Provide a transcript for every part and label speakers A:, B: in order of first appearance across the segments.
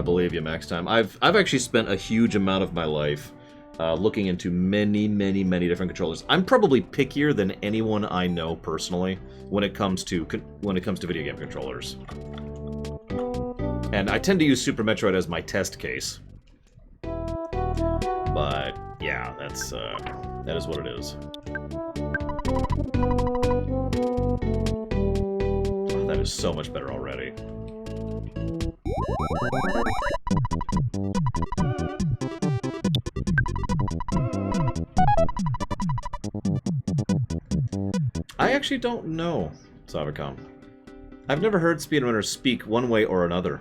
A: believe you, Max Time. I've actually spent a huge amount of my life looking into many different controllers. I'm probably pickier than anyone I know personally when it comes to video game controllers. And I tend to use Super Metroid as my test case. But yeah, that is what it is. Oh, that is so much better already. I actually don't know, Savicom. I've never heard speedrunners speak one way or another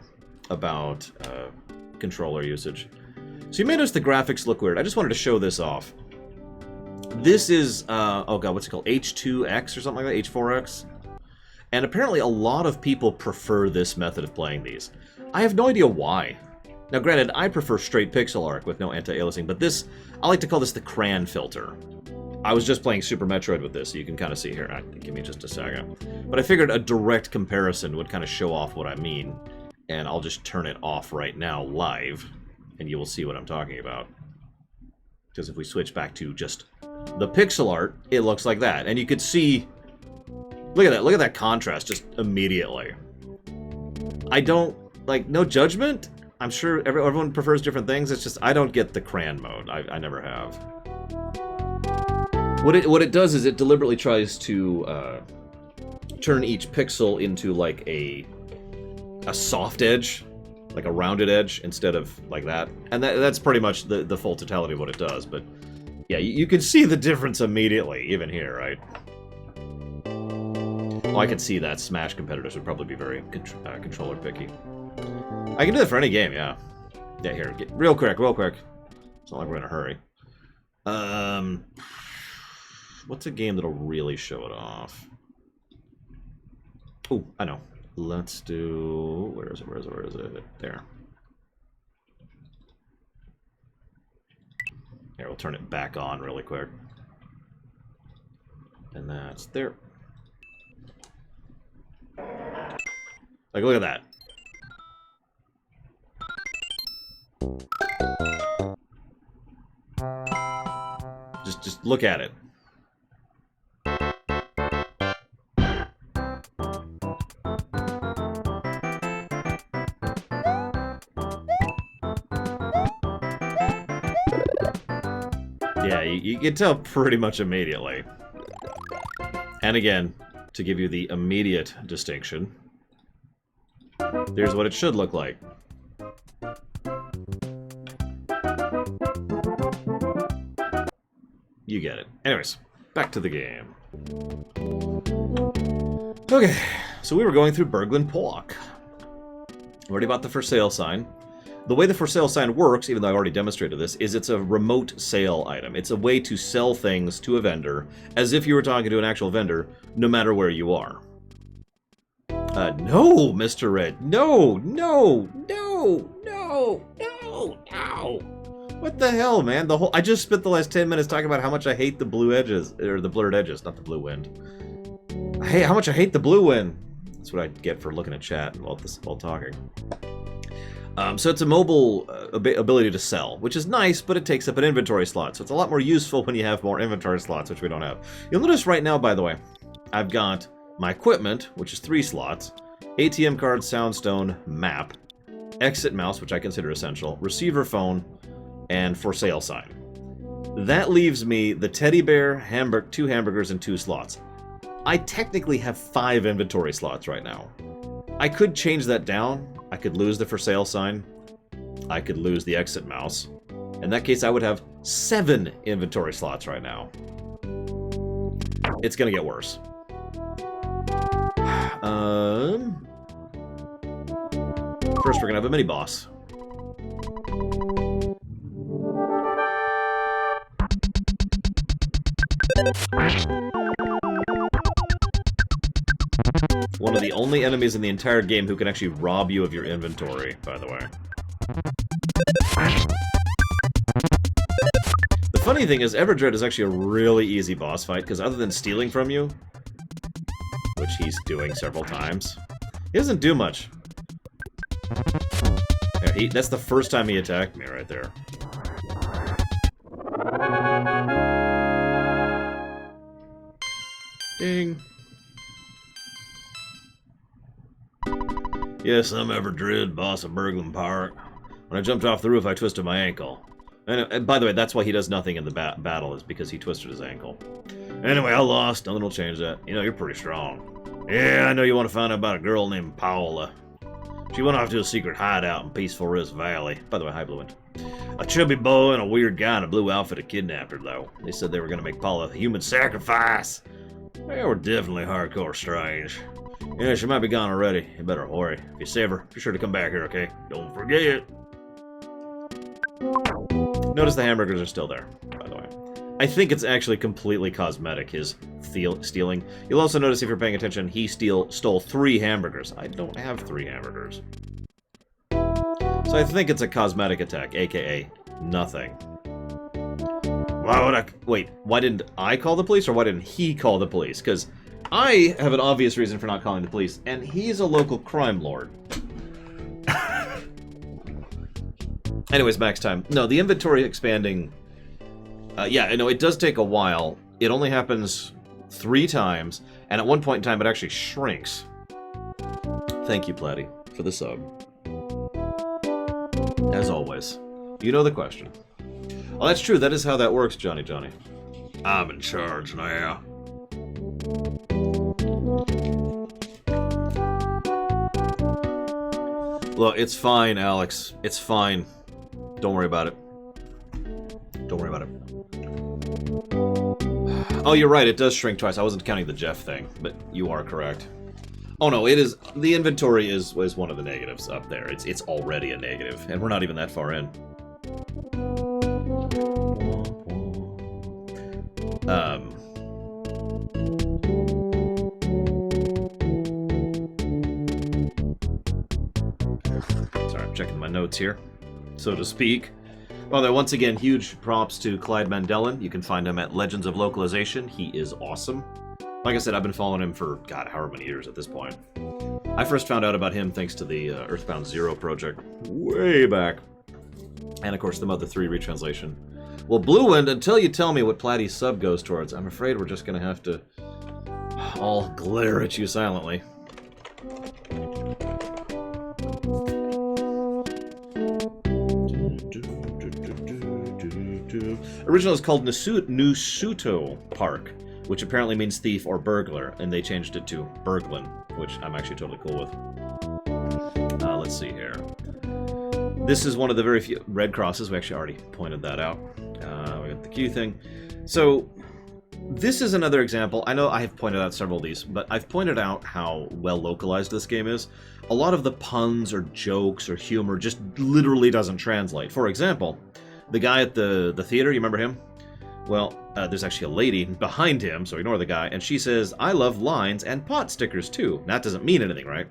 A: about controller usage. So you may notice the graphics look weird. I just wanted to show this off. This is, oh god, what's it called? H2X or something like that? H4X? And apparently a lot of people prefer this method of playing these. I have no idea why. Now granted, I prefer straight pixel art with no anti-aliasing, but this, I like to call this the crayon filter. I was just playing Super Metroid with this, so you can kind of see here. Give me just a second. But I figured a direct comparison would kind of show off what I mean. And I'll just turn it off right now, live. And you will see what I'm talking about. Because if we switch back to just the pixel art, it looks like that. And you could see... Look at that contrast just immediately. I don't... Like, no judgment? I'm sure everyone prefers different things. It's just, I don't get the crayon mode. I never have. What it does is it deliberately tries to turn each pixel into like a soft edge, like a rounded edge, instead of like that. And that's pretty much the full totality of what it does. But yeah, you can see the difference immediately, even here, right? Oh, I can see that Smash competitors would probably be very controller picky. I can do that for any game, yeah. Yeah, here, real quick. It's not like we're in a hurry. What's a game that'll really show it off? Oh, I know. Let's do... Where is it? There. Here, we'll turn it back on really quick. And that's there. Like, look at that. Just look at it. Yeah, you can tell pretty much immediately. And again, to give you the immediate distinction, here's what it should look like. You get it. Anyways, back to the game. Okay, so we were going through Berglund Pollock. Already bought the for sale sign. The way the for sale sign works, even though I already demonstrated this, is it's a remote sale item. It's a way to sell things to a vendor as if you were talking to an actual vendor, no matter where you are. No, Mr. Red. No. What the hell, man? I just spent the last 10 minutes talking about how much I hate the blue edges, or the blurred edges, not the blue wind. Hey, how much I hate the blue wind. That's what I get for looking at chat while talking. So it's a mobile ability to sell, which is nice, but it takes up an inventory slot. So it's a lot more useful when you have more inventory slots, which we don't have. You'll notice right now, by the way, I've got my equipment, which is 3 slots, ATM card, soundstone, map, exit mouse, which I consider essential, receiver phone, and for sale sign. That leaves me the teddy bear, 2 hamburgers, and 2 slots. I technically have 5 inventory slots right now. I could change that down. I could lose the for sale sign. I could lose the exit mouse. In that case, I would have 7 inventory slots right now. It's gonna get worse. First, we're gonna have a mini boss. One of the only enemies in the entire game who can actually rob you of your inventory, by the way. The funny thing is, Everdread is actually a really easy boss fight, because other than stealing from you, which he's doing several times, he doesn't do much. There. Yeah, that's the first time he attacked me right there. Ding. Yes, I'm Everdread, boss of Burglin Park. When I jumped off the roof, I twisted my ankle. And by the way, that's why he does nothing in the battle, is because he twisted his ankle. Anyway, I lost. Nothing will change that. You know, you're pretty strong. Yeah, I know you want to find out about a girl named Paula. She went off to a secret hideout in Peaceful Rest Valley. By the way, hi, Blue Wind. A chubby boy and a weird guy in a blue outfit had kidnapped her, though. They said they were going to make Paula a human sacrifice. They were definitely hardcore strange. Yeah, she might be gone already. You better hurry. If you save her, be sure to come back here, okay? Don't forget. Notice the hamburgers are still there, by the way. I think it's actually completely cosmetic, his stealing. You'll also notice, if you're paying attention, he stole 3 hamburgers. I don't have 3 hamburgers. So I think it's a cosmetic attack, aka nothing. Why would I... Wait, why didn't I call the police, or why didn't he call the police? Because I have an obvious reason for not calling the police, and he's a local crime lord. Anyways, max time. No, the inventory expanding... yeah, I know, it does take a while. It only happens 3 times, and at one point in time it actually shrinks. Thank you, Platty, for the sub. As always. You know the question. Oh, that's true, that is how that works, Johnny. I'm in charge now. Look, it's fine, Alex. It's fine. Don't worry about it. Don't worry about it. Oh, you're right, it does shrink twice. I wasn't counting the Jeff thing, but you are correct. Oh no, it is... The inventory is one of the negatives up there. It's already a negative, and we're not even that far in. Sorry, I'm checking my notes here, so to speak. Well, then, once again, huge props to Clyde Mandelin. You can find him at Legends of Localization. He is awesome. Like I said, I've been following him for, God, however many years at this point. I first found out about him thanks to the Earthbound 0 project way back. And, of course, the Mother 3 retranslation. Well, Blue Wind, until you tell me what Platty's sub goes towards, I'm afraid we're just going to have to all glare at you silently. Original is called Nusuto Park, which apparently means thief or burglar, and they changed it to Burglin, which I'm actually totally cool with. Let's see here. This is one of the very few red crosses. We actually already pointed that out. We got the Q thing. So, this is another example. I know I have pointed out several of these, but I've pointed out how well localized this game is. A lot of the puns or jokes or humor just literally doesn't translate. For example, the guy at the theater, you remember him? Well, there's actually a lady behind him, so ignore the guy, and she says, "I love lines and pot stickers too." That doesn't mean anything, right?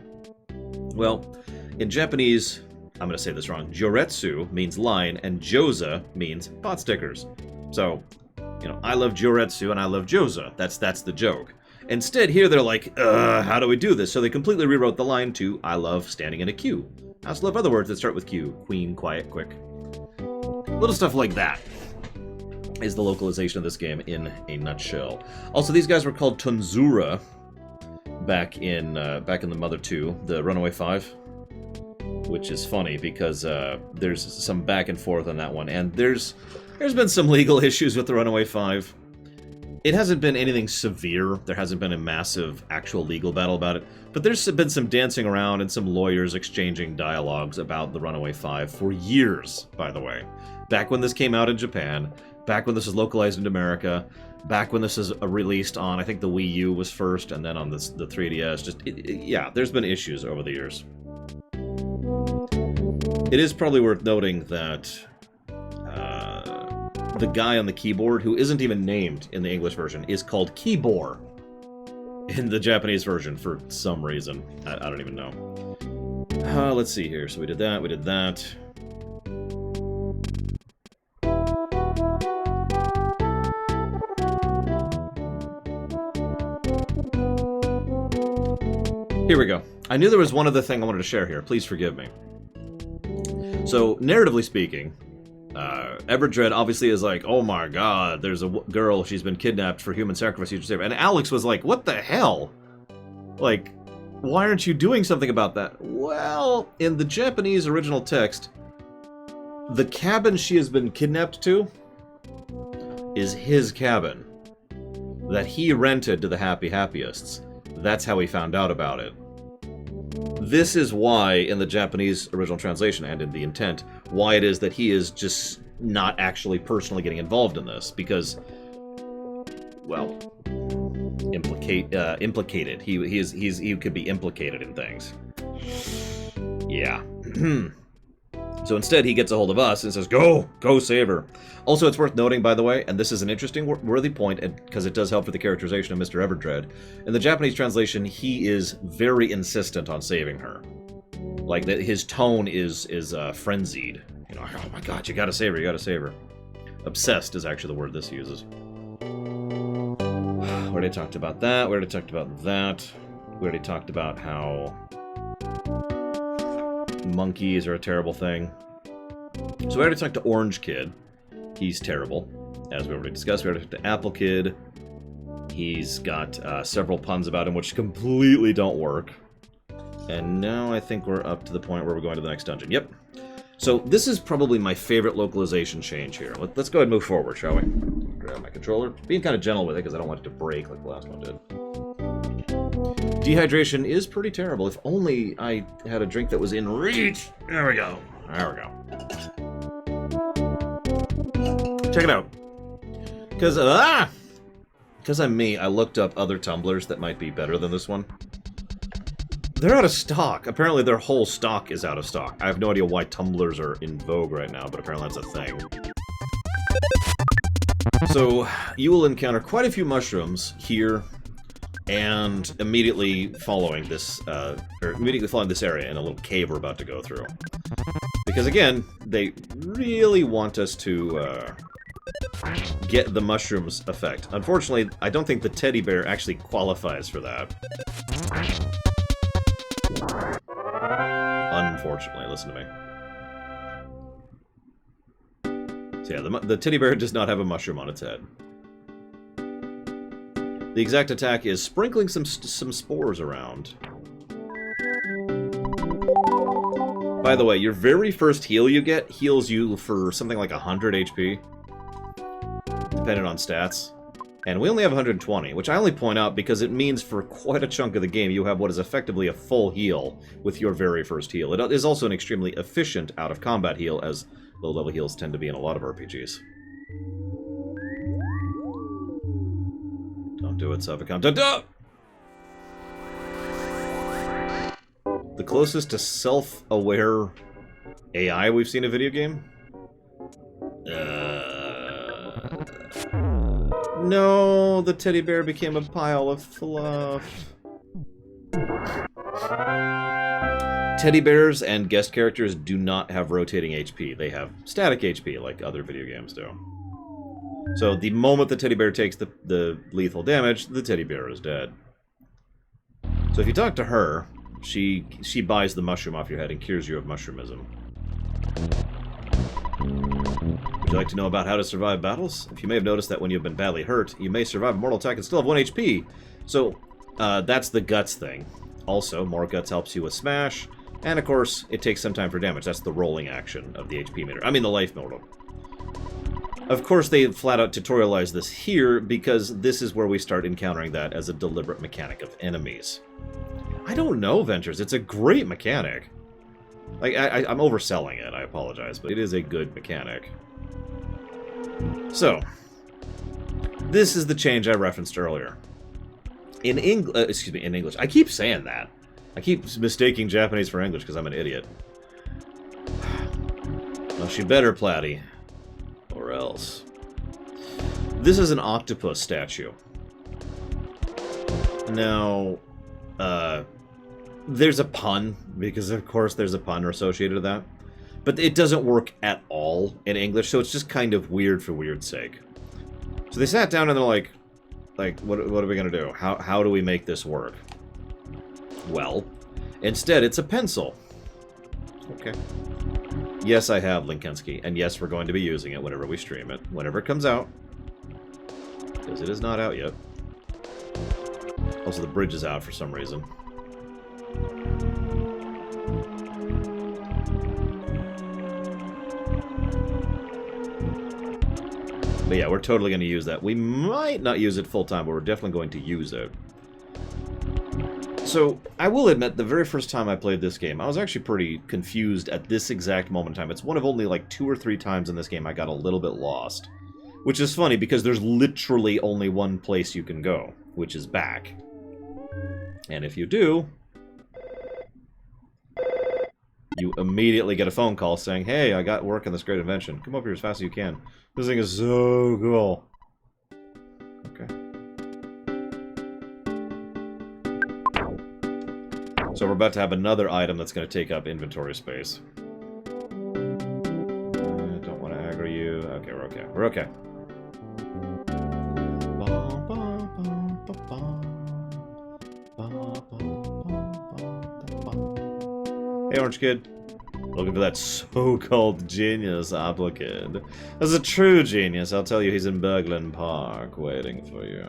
A: Well, in Japanese, I'm going to say this wrong, Joretsu means line, and Joza means pot stickers. So, you know, I love Joretsu and I love Joza. That's the joke. Instead, here they're like, how do we do this? So they completely rewrote the line to, "I love standing in a queue." I also love other words that start with Q. Queen, quiet, quick. Little stuff like that is the localization of this game in a nutshell. Also, these guys were called Tonzura back in the Mother 2, the Runaway Five, which is funny because there's some back and forth on that one, and there's been some legal issues with the Runaway Five. It hasn't been anything severe. There hasn't been a massive actual legal battle about it, but there's been some dancing around and some lawyers exchanging dialogues about the Runaway Five for years, by the way. Back when this came out in Japan, back when this was localized into America, back when this was released on, I think the Wii U was first, and then on the 3DS. Yeah, there's been issues over the years. It is probably worth noting that the guy on the keyboard, who isn't even named in the English version, is called Keyboard in the Japanese version for some reason. I don't even know. Let's see here. So we did that, we did that. Here we go. I knew there was one other thing I wanted to share here. Please forgive me. So, narratively speaking, Everdread obviously is like, oh my god, there's a girl, she's been kidnapped for human sacrifice, you should save her. And Alex was like, what the hell? Like, why aren't you doing something about that? Well, in the Japanese original text, the cabin she has been kidnapped to is his cabin that he rented to the Happiest. That's how he found out about it. This is why, in the Japanese original translation and in the intent, why it is that he is just not actually personally getting involved in this, because, well, implicated. He could be implicated in things. Yeah. So instead, he gets a hold of us and says, go save her. Also, it's worth noting, by the way, and this is an interesting, worthy point, because it does help for the characterization of Mr. Everdread. In the Japanese translation, he is very insistent on saving her. Like, that his tone is frenzied. You know, oh my god, you gotta save her, you gotta save her. Obsessed is actually the word this uses. We already talked about that, we already talked about that. We already talked about how monkeys are a terrible thing. So we already talked to Orange Kid. He's terrible, as we already discussed. We already talked to Apple Kid. He's got several puns about him, which completely don't work. And now I think we're up to the point where we're going to the next dungeon. Yep. So this is probably my favorite localization change here. Let's go ahead and move forward, shall we? Grab my controller. Being kind of gentle with it, because I don't want it to break like the last one did. Dehydration is pretty terrible. If only I had a drink that was in reach. There we go. There we go. Check it out. Because I'm me, I looked up other tumblers that might be better than this one. They're out of stock. Apparently their whole stock is out of stock. I have no idea why tumblers are in vogue right now, but apparently that's a thing. So, you will encounter quite a few mushrooms here, and immediately following this area in a little cave we're about to go through. Because again, they really want us to get the mushrooms effect. Unfortunately, I don't think the teddy bear actually qualifies for that. Unfortunately, listen to me. So yeah, the teddy bear does not have a mushroom on its head. The exact attack is sprinkling some spores around. By the way, your very first heal you get heals you for something like 100 HP. Depending on stats. And we only have 120, which I only point out because it means for quite a chunk of the game you have what is effectively a full heal with your very first heal. It is also an extremely efficient out-of-combat heal, as low-level heals tend to be in a lot of RPGs. Don't do it, Suffocom. Don't! The closest to self-aware AI we've seen in a video game? No, the teddy bear became a pile of fluff. Teddy bears and guest characters do not have rotating HP. They have static HP, like other video games do. So the moment the teddy bear takes the lethal damage, the teddy bear is dead. So if you talk to her, she buys the mushroom off your head and cures you of mushroomism. Would you like to know about how to survive battles? If you may have noticed that when you've been badly hurt, you may survive a mortal attack and still have 1 HP. So, that's the guts thing. Also, more guts helps you with smash, and of course, it takes some time for damage. That's the rolling action of the HP meter. I mean, the life meter. Of course, they flat out tutorialize this here, because this is where we start encountering that as a deliberate mechanic of enemies. I don't know, Ventures. It's a great mechanic. Like, I'm overselling it, I apologize, but it is a good mechanic. So, this is the change I referenced earlier. In English. I keep saying that. I keep mistaking Japanese for English because I'm an idiot. Well, she better, Platty. Or else. This is an octopus statue. Now, there's a pun, because of course there's a pun associated with that. But it doesn't work at all in English, so it's just kind of weird for weird's sake. So they sat down and they're like, what are we gonna do? How do we make this work? Well, instead it's a pencil. Okay. Yes, I have Linkinski, and yes, we're going to be using it whenever we stream it, whenever it comes out. Because it is not out yet. Also, the bridge is out for some reason. But yeah, we're totally going to use that. We might not use it full-time, but we're definitely going to use it. So, I will admit, the very first time I played this game, I was actually pretty confused at this exact moment in time. It's one of only like 2 or 3 times in this game I got a little bit lost. Which is funny, because there's literally only one place you can go, which is back. And if you do, you immediately get a phone call saying, hey, I got work on this great invention. Come over here as fast as you can. This thing is so cool. Okay. So we're about to have another item that's going to take up inventory space. Don't want to aggro you. Okay, we're okay. We're okay. Hey, Orange Kid. Looking for that so-called genius applicant. As a true genius, I'll tell you he's in Berglund Park, waiting for you.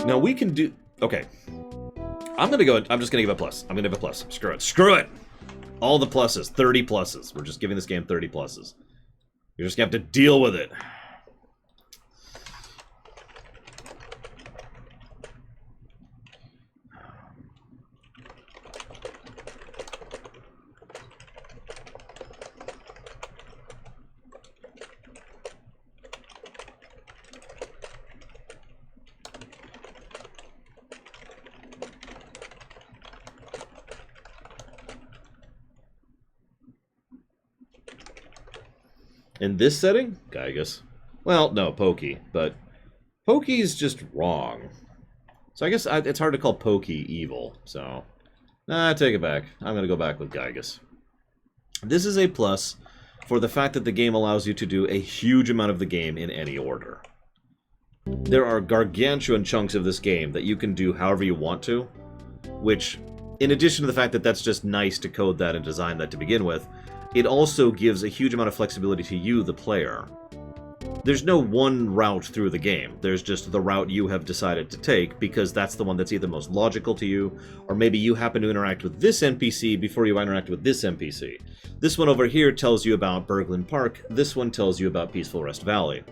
A: Now, we can do... Okay. I'm just gonna give it a plus. I'm gonna give it a plus. Screw it. Screw it! All the pluses. 30 pluses. We're just giving this game 30 pluses. You're just gonna have to deal with it. In this setting? Gygus. Well, no, Pokey, but Pokey's just wrong. So I guess it's hard to call Pokey evil, so... Nah, I take it back. I'm gonna go back with Gygus. This is a plus for the fact that the game allows you to do a huge amount of the game in any order. There are gargantuan chunks of this game that you can do however you want to, which, in addition to the fact that that's just nice to code that and design that to begin with, it also gives a huge amount of flexibility to you, the player. There's no one route through the game. There's just the route you have decided to take, because that's the one that's either most logical to you, or maybe you happen to interact with this NPC before you interact with this NPC. This one over here tells you about Berglund Park, this one tells you about Peaceful Rest Valley.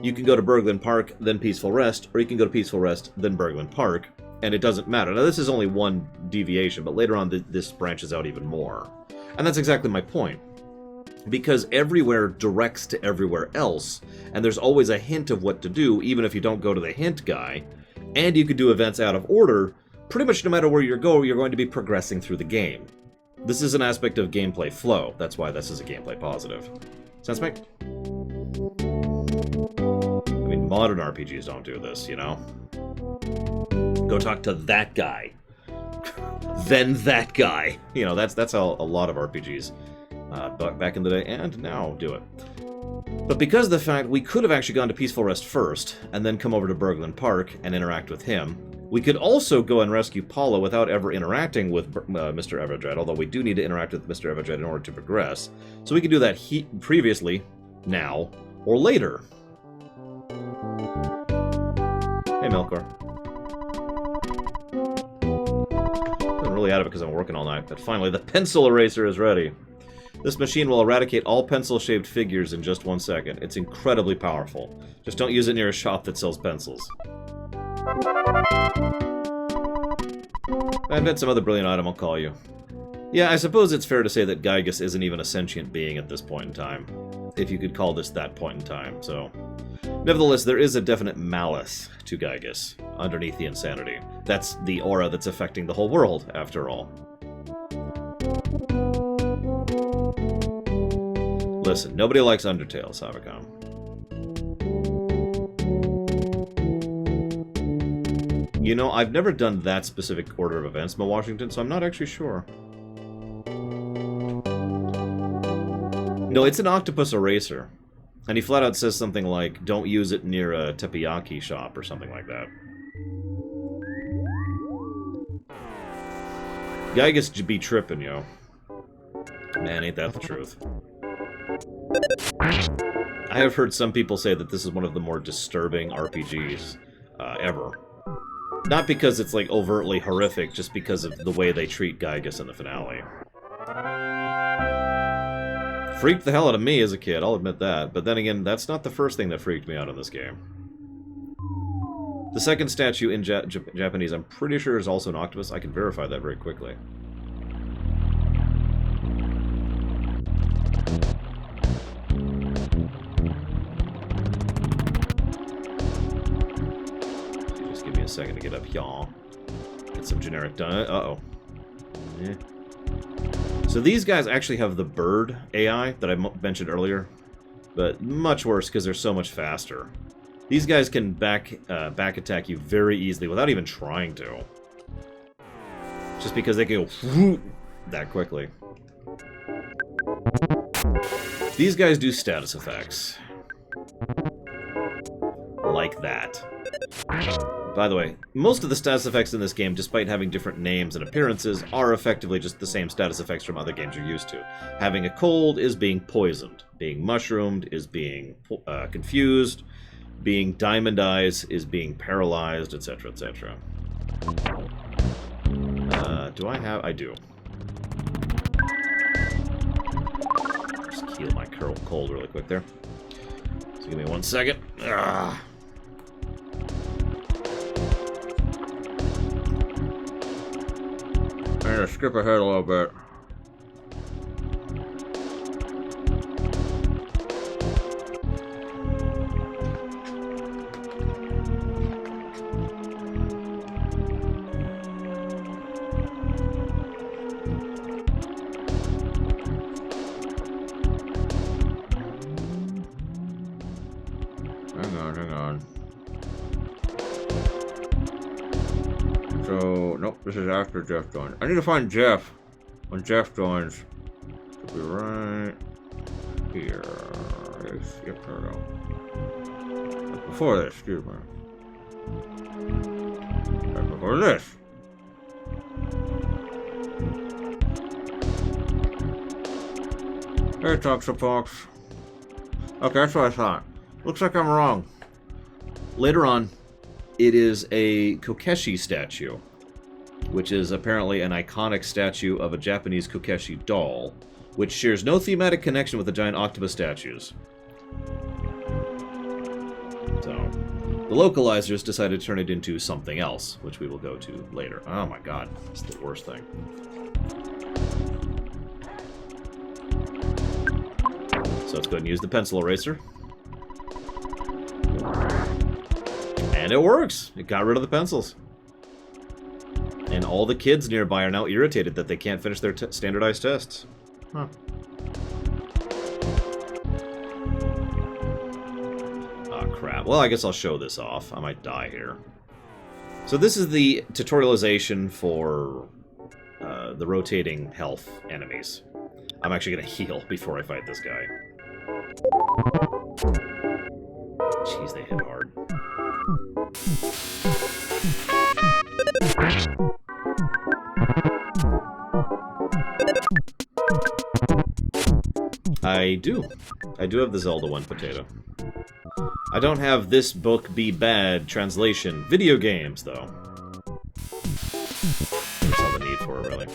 A: You can go to Berglund Park, then Peaceful Rest, or you can go to Peaceful Rest, then Berglund Park, and it doesn't matter. Now, this is only one deviation, but later on this branches out even more. And that's exactly my point. Because everywhere directs to everywhere else, and there's always a hint of what to do, even if you don't go to the hint guy, and you can do events out of order, pretty much no matter where you go, you're going to be progressing through the game. This is an aspect of gameplay flow. That's why this is a gameplay positive. Sense make? I mean, modern RPGs don't do this, you know? Go talk to that guy. Then that guy. You know, that's how a lot of RPGs back in the day and now do it. But because of the fact we could have actually gone to Peaceful Rest first, and then come over to Berglund Park and interact with him, we could also go and rescue Paula without ever interacting with Mr. Everdread, although we do need to interact with Mr. Everdread in order to progress. So we could do that previously, now, or later. Hey, Melkor. I'm really out of it because I'm working all night, but finally the pencil eraser is ready. This machine will eradicate all pencil-shaped figures in just 1 second. It's incredibly powerful. Just don't use it near a shop that sells pencils. I bet some other brilliant item will call you. Yeah, I suppose it's fair to say that Gygus isn't even a sentient being at this point in time. If you could call this that point in time, so... Nevertheless, there is a definite malice to Gygus underneath the insanity. That's the aura that's affecting the whole world, after all. Listen, nobody likes Undertale, Savicom. You know, I've never done that specific order of events, Mo Washington, so I'm not actually sure. No, it's an octopus eraser. And he flat out says something like, don't use it near a teppanyaki shop or something like that. Gygus be trippin', yo. Man, ain't that the truth. I have heard some people say that this is one of the more disturbing RPGs ever. Not because it's, like, overtly horrific, just because of the way they treat Gygus in the finale. Freaked the hell out of me as a kid, I'll admit that. But then again, that's not the first thing that freaked me out in this game. The second statue in Japanese, I'm pretty sure, is also an octopus. I can verify that very quickly. Just give me a second to get up here. Get some generic done. Uh-oh. Yeah. So these guys actually have the bird AI that I mentioned earlier, but much worse because they're so much faster. These guys can back attack you very easily without even trying to. Just because they can go whoop that quickly. These guys do status effects. Like that. By the way, most of the status effects in this game, despite having different names and appearances, are effectively just the same status effects from other games you're used to. Having a cold is being poisoned. Being mushroomed is being confused. Being diamond eyes is being paralyzed, etc., etc. Do I have... I do. Just heal my cold really quick there. So give me 1 second. Ah. I'm gonna skip ahead a little bit. Hang on. So, nope, this is after Jeff joins. I need to find Jeff when Jeff joins. Should be right here. Yep, there we go. Before this, excuse me. Right before this. Hey, Toxapox. Okay, that's what I thought. Looks like I'm wrong. Later on, it is a Kokeshi statue, which is apparently an iconic statue of a Japanese Kokeshi doll, which shares no thematic connection with the giant octopus statues. So, the localizers decided to turn it into something else, which we will go to later. Oh my god, it's the worst thing. So let's go ahead and use the pencil eraser. And it works! It got rid of the pencils. And all the kids nearby are now irritated that they can't finish their standardized tests. Huh. Ah, crap. Well, I guess I'll show this off. I might die here. So this is the tutorialization for the rotating health enemies. I'm actually going to heal before I fight this guy. Jeez, they hit hard. I do have the Zelda 1 potato. I don't have this book be bad translation video games, though. That's all the need for it, really.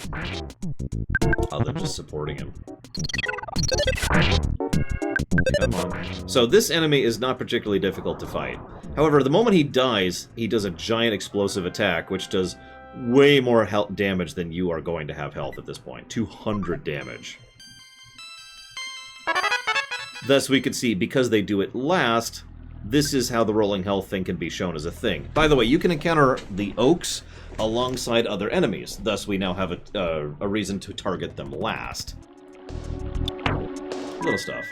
A: Other than just supporting him. Come on. So this enemy is not particularly difficult to fight. However, the moment he dies, he does a giant explosive attack, which does way more health damage than you are going to have health at this point. 200 damage. Thus, we can see, because they do it last, this is how the rolling health thing can be shown as a thing. By the way, you can encounter the oaks alongside other enemies. Thus, we now have a reason to target them last. Little stuff.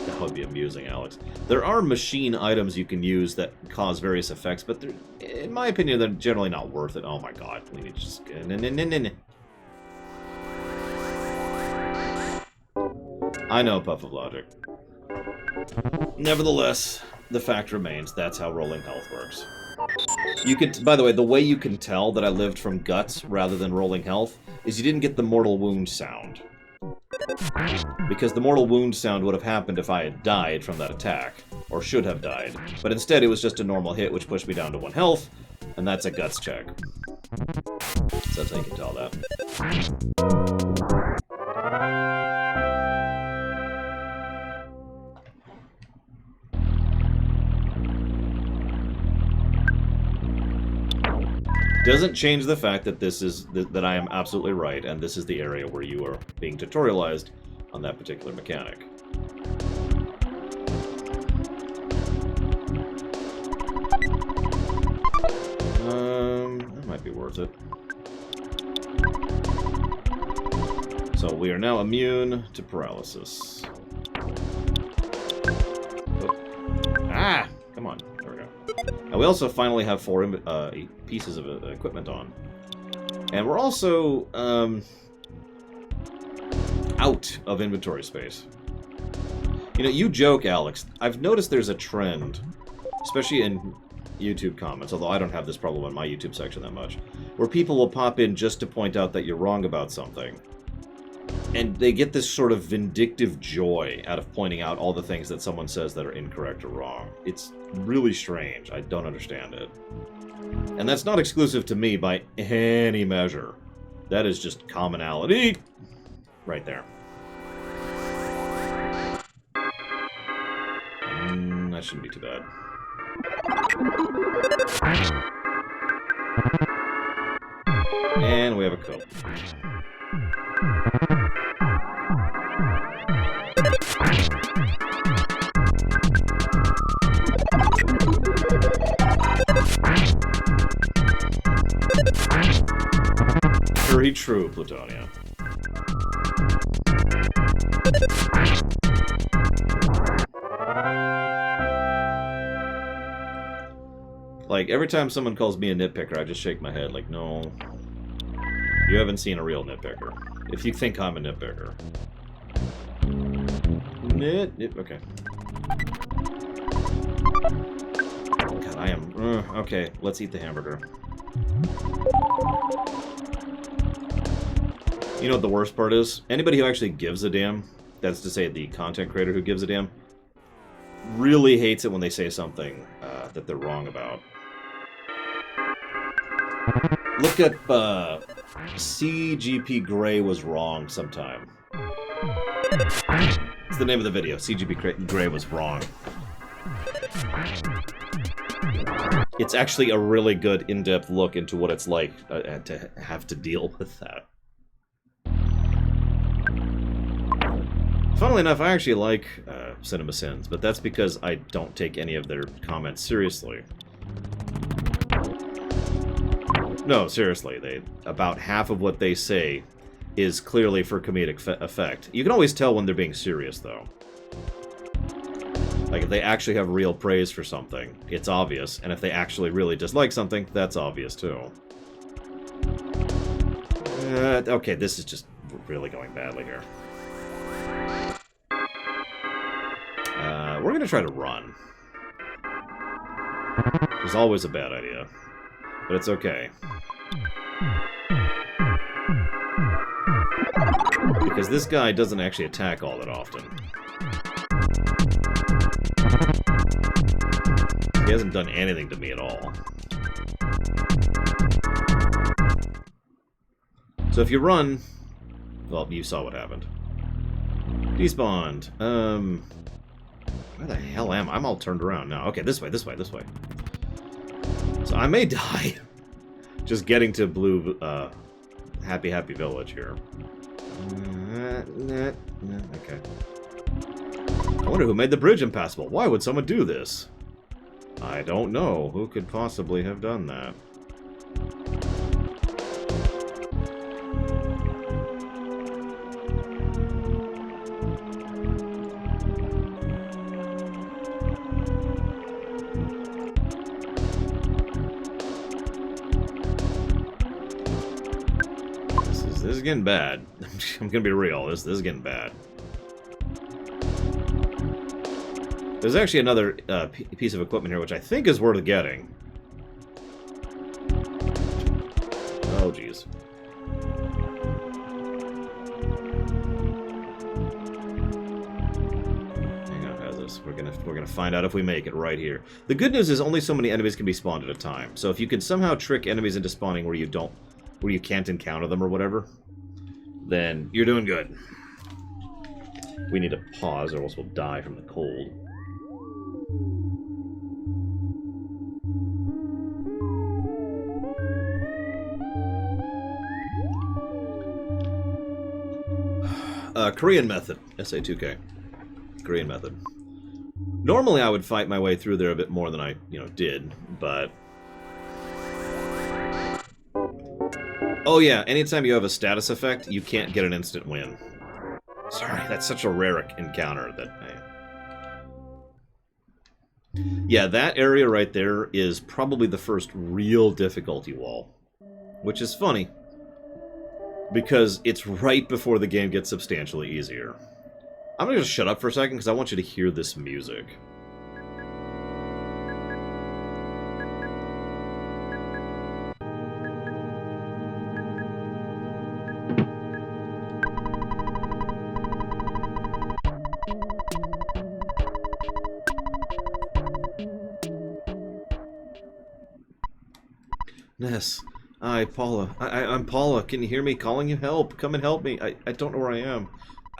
A: That would be amusing, Alex. There are machine items you can use that cause various effects, but they're, in my opinion, they're generally not worth it. Oh my god, we need to just... I know, Puff of Logic. Nevertheless, the fact remains, that's how rolling health works. You could, by the way, the way you can tell that I lived from guts rather than rolling health is you didn't get the mortal wound sound. Because the mortal wound sound would have happened if I had died from that attack, or should have died. But instead, it was just a normal hit, which pushed me down to 1 health, and that's a guts check. So that's how you can tell that. Doesn't change the fact that this is that I am absolutely right, and this is the area where you are being tutorialized on that particular mechanic. That might be worth it. So we are now immune to paralysis. Oh. Ah! Come on. There we go. And we also finally have 4 pieces of equipment on. And we're also out of inventory space. You know, you joke, Alex. I've noticed there's a trend, especially in YouTube comments, although I don't have this problem in my YouTube section that much, where people will pop in just to point out that you're wrong about something. And they get this sort of vindictive joy out of pointing out all the things that someone says that are incorrect or wrong. It's really strange. I don't understand it. And that's not exclusive to me by any measure. That is just commonality right there. That shouldn't be too bad. And we have a cope. Very true, Plutonia. Like, every time someone calls me a nitpicker, I just shake my head like, no. You haven't seen a real nitpicker. If you think I'm a nitpicker. Okay. God, I am... okay, let's eat the hamburger. You know what the worst part is? Anybody who actually gives a damn, that's to say the content creator who gives a damn, really hates it when they say something that they're wrong about. Look up CGP Grey was wrong sometime. It's the name of the video. CGP Grey was wrong. It's actually a really good in-depth look into what it's like to have to deal with that. Funnily enough, I actually like CinemaSins, but that's because I don't take any of their comments seriously. No, seriously, about half of what they say is clearly for comedic effect. You can always tell when they're being serious, though. Like, if they actually have real praise for something, it's obvious, and if they actually really dislike something, that's obvious, too. Okay, this is just really going badly here. We're gonna try to run. It's always a bad idea, but it's okay. Because this guy doesn't actually attack all that often. He hasn't done anything to me at all. So if you run... well, you saw what happened. Despawned. Where the hell am I? I'm all turned around now. Okay, this way, this way, this way. So I may die. Just getting to Blue, Happy Village here. Okay. I wonder who made the bridge impassable. Why would someone do this? I don't know. Who could possibly have done that? This is getting bad. I'm gonna be real. This is getting bad. There's actually another piece of equipment here which I think is worth getting. is. We're gonna find out if we make it right here. The good news is only so many enemies can be spawned at a time. So if you can somehow trick enemies into spawning where you can't encounter them or whatever, then you're doing good. We need to pause or else we'll die from the cold. Korean method. SA2K. Korean method. Normally I would fight my way through there a bit more than I, did, but... Oh yeah, anytime you have a status effect, you can't get an instant win. Sorry, that's such a rare encounter that... Yeah, that area right there is probably the first real difficulty wall. Which is funny, because it's right before the game gets substantially easier. I'm gonna just shut up for a second because I want you to hear this music. Ness. Hi, Paula. I'm Paula. Can you hear me calling you? Help. Come and help me. I don't know where I am.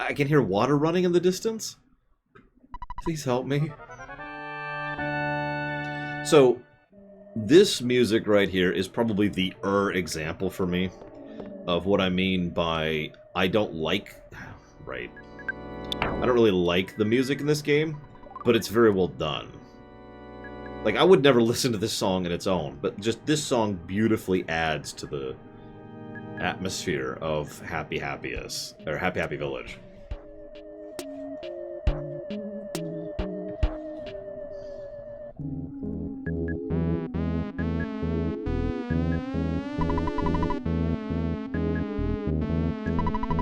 A: I can hear water running in the distance. Please help me. So, this music right here is probably the example for me of what I mean by I don't really like the music in this game, but it's very well done. Like, I would never listen to this song in its own, but just this song beautifully adds to the atmosphere of Happy Happiest, or Happy Happy Village.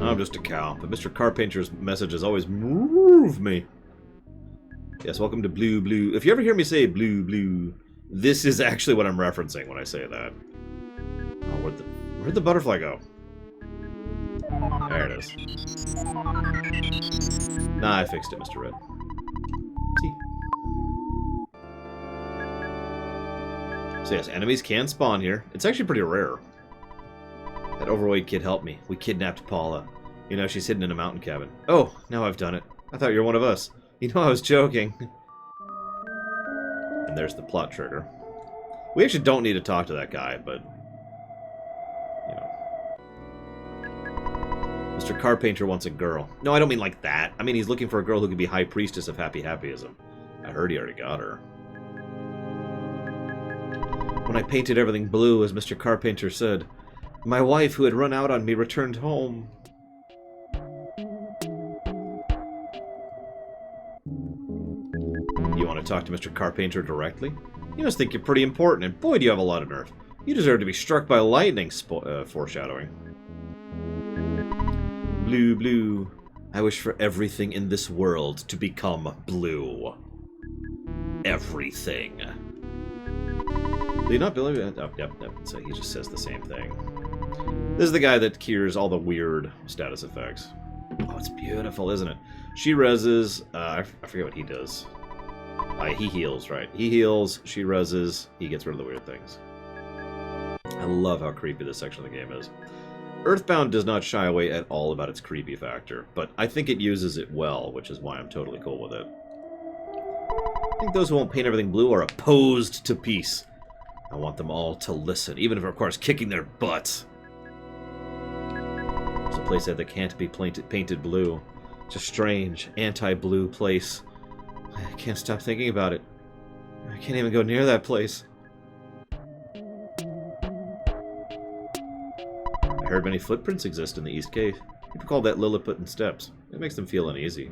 A: I'm just a cow, but Mr. Carpenter's messages always move me. Yes, welcome to Blue Blue. If you ever hear me say Blue Blue, this is actually what I'm referencing when I say that. Oh, where'd the butterfly go? There it is. Nah, I fixed it, Mr. Red. See? So yes, enemies can spawn here. It's actually pretty rare. That overweight kid helped me. We kidnapped Paula. You know, she's hidden in a mountain cabin. Oh, now I've done it. I thought you were one of us. You know, I was joking. And there's the plot trigger. We actually don't need to talk to that guy, but... Mr. Carpenter wants a girl. No, I don't mean like that. I mean, he's looking for a girl who could be High Priestess of Happy Happyism. I heard he already got her. When I painted everything blue, as Mr. Carpenter said, my wife, who had run out on me, returned home. You want to talk to Mr. Carpenter directly? You must think you're pretty important, and boy, do you have a lot of nerve. You deserve to be struck by lightning, foreshadowing. Blue, blue. I wish for everything in this world to become blue. Everything. Do you not believe it? Oh, yep. So he just says the same thing. This is the guy that cures all the weird status effects. Oh, it's beautiful, isn't it? She reses. I forget what he does. He heals, right? He heals, she reses, he gets rid of the weird things. I love how creepy this section of the game is. Earthbound does not shy away at all about its creepy factor, but I think it uses it well, which is why I'm totally cool with it. I think those who won't paint everything blue are opposed to peace. I want them all to listen, even if it requires kicking their butts. There's a place that can't be painted blue. It's a strange, anti-blue place. I can't stop thinking about it. I can't even go near that place. I heard many footprints exist in the East Cave. People call that Lilliputian steps. It makes them feel uneasy.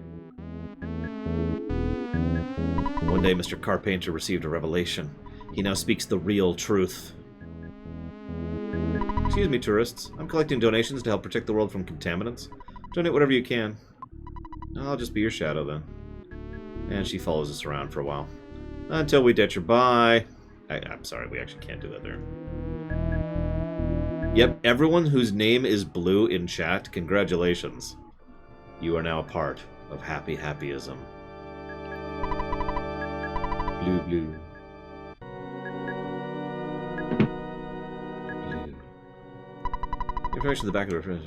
A: One day, Mr. Carpenter received a revelation. He now speaks the real truth. Excuse me, tourists. I'm collecting donations to help protect the world from contaminants. Donate whatever you can. I'll just be your shadow, then. And she follows us around for a while. Until we ditch her. Bye. I'm sorry, we actually can't do that there. Yep, everyone whose name is blue in chat, congratulations. You are now a part of Happy Happyism. Blue, blue. Blue. Information in the back of the reference.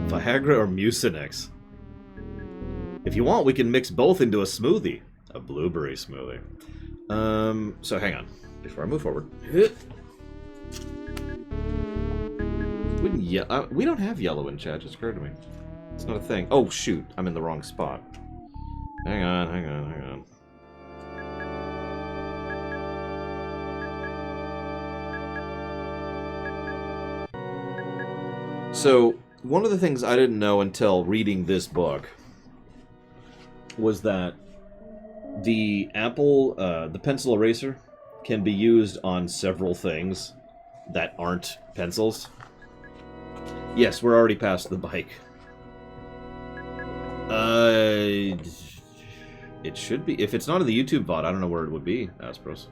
A: Viagra or Mucinex? If you want, we can mix both into a smoothie. A blueberry smoothie. So hang on. Before I move forward. We don't have yellow in chat, just occurred to me. It's not a thing. Oh, shoot. I'm in the wrong spot. Hang on, hang on, hang on. So, one of the things I didn't know until reading this book was that the the pencil eraser can be used on several things that aren't pencils. Yes, we're already past the bike. It should be. If it's not in the YouTube VOD, I don't know where it would be, Aspros.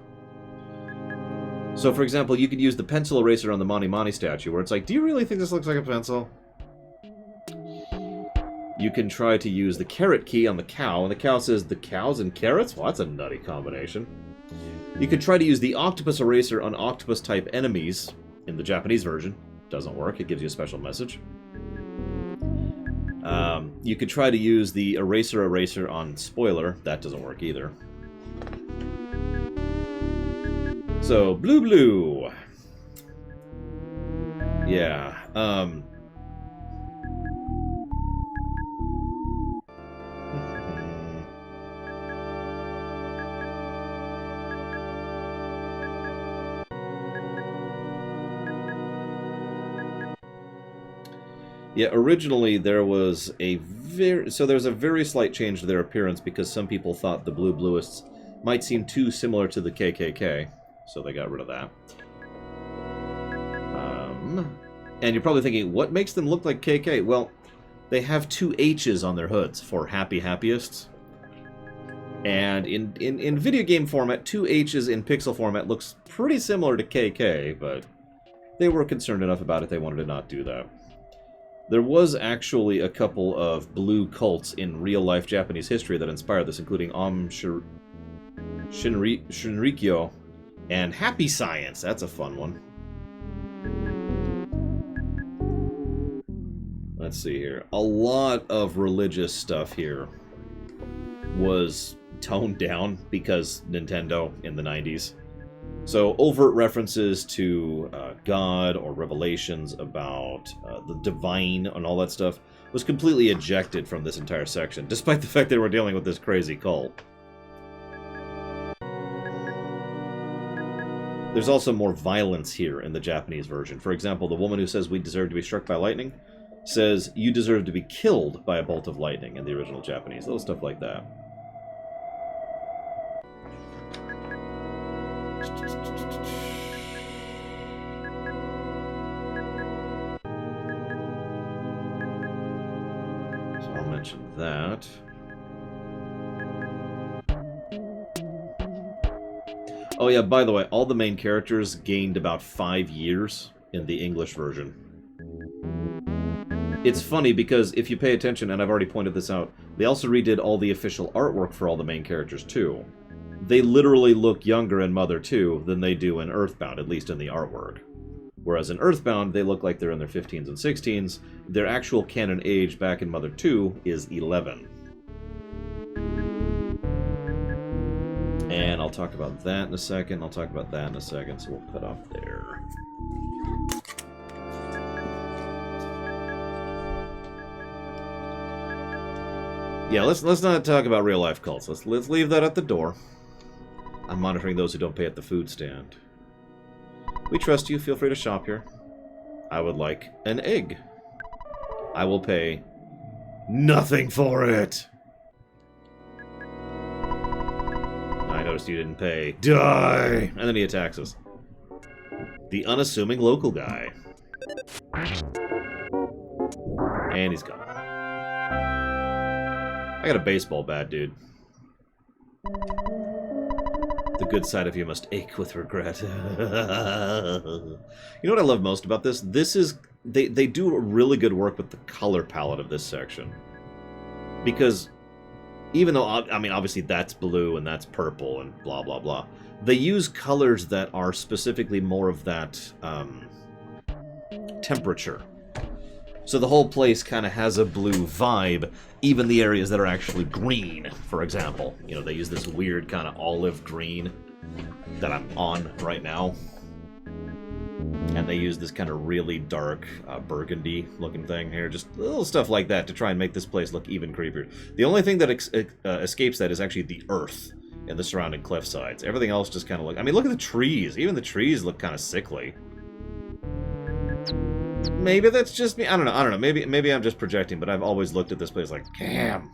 A: So, for example, you could use the pencil eraser on the Mani Mani statue, where it's like, do you really think this looks like a pencil? You can try to use the carrot key on the cow, and the cow says, the cows and carrots? Well, that's a nutty combination. You could try to use the octopus eraser on octopus-type enemies in the Japanese version. Doesn't work, it gives you a special message. You could try to use the eraser on spoiler. That doesn't work either. So, blue blue. Yeah, yeah, originally there was a there's a very slight change to their appearance because some people thought the blue bluists might seem too similar to the KKK, so they got rid of that. And you're probably thinking, what makes them look like KK? Well, they have two H's on their hoods for Happy Happyists. And in video game format, two H's in pixel format looks pretty similar to KK, but they were concerned enough about it they wanted to not do that. There was actually a couple of blue cults in real-life Japanese history that inspired this, including Shinrikyo and Happy Science. That's a fun one. Let's see here. A lot of religious stuff here was toned down because Nintendo in the 90s. So overt references to God or revelations about the divine and all that stuff was completely ejected from this entire section, despite the fact they were dealing with this crazy cult. There's also more violence here in the Japanese version. For example, the woman who says we deserve to be struck by lightning says you deserve to be killed by a bolt of lightning in the original Japanese. Little stuff like that. So I'll mention that. Oh yeah, by the way, all the main characters gained about 5 years in the English version. It's funny because if you pay attention, and I've already pointed this out, they also redid all the official artwork for all the main characters too. They literally look younger in Mother 2 than they do in Earthbound, at least in the artwork. Whereas in Earthbound, they look like they're in their 15s and 16s. Their actual canon age back in Mother 2 is 11. And I'll talk about that in a second. I'll talk about that in a second, so we'll cut off there. Yeah, let's not talk about real life cults. Let's leave that at the door. I'm monitoring those who don't pay at the food stand. We trust you. Feel free to shop here. I would like an egg. I will pay nothing for it. I noticed you didn't pay. Die! And then he attacks us. The unassuming local guy. And he's gone. I got a baseball bat, dude. The good side of you must ache with regret. You know what I love most about this? This is... They do really good work with the color palette of this section. Because even though, I mean, obviously that's blue and that's purple and blah, blah, blah. They use colors that are specifically more of that temperature. So the whole place kind of has a blue vibe, even the areas that are actually green, for example. You know, they use this weird kind of olive green that I'm on right now. And they use this kind of really dark burgundy looking thing here. Just little stuff like that to try and make this place look even creepier. The only thing that escapes that is actually the earth and the surrounding cliff sides. Everything else just kind of look... I mean, look at the trees. Even the trees look kind of sickly. Maybe that's just me. I don't know. Maybe I'm just projecting, but I've always looked at this place like, damn.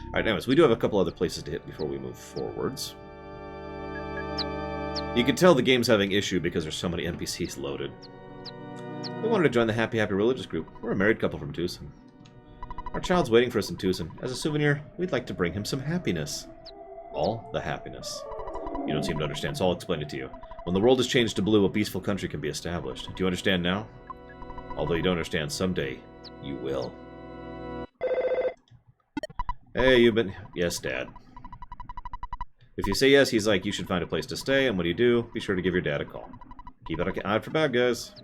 A: Alright, anyways, we do have a couple other places to hit before we move forwards. You can tell the game's having issue because there's so many NPCs loaded. We wanted to join the Happy Happy Religious group. We're a married couple from Tucson. Our child's waiting for us in Tucson. As a souvenir, we'd like to bring him some happiness. All the happiness. You don't seem to understand, so I'll explain it to you. When the world is changed to blue, a peaceful country can be established. Do you understand now? Although you don't understand, someday you will. Hey, you've been... Yes, Dad. If you say yes, he's like, you should find a place to stay, and when you do, be sure to give your dad a call. Keep an eye out for bad guys.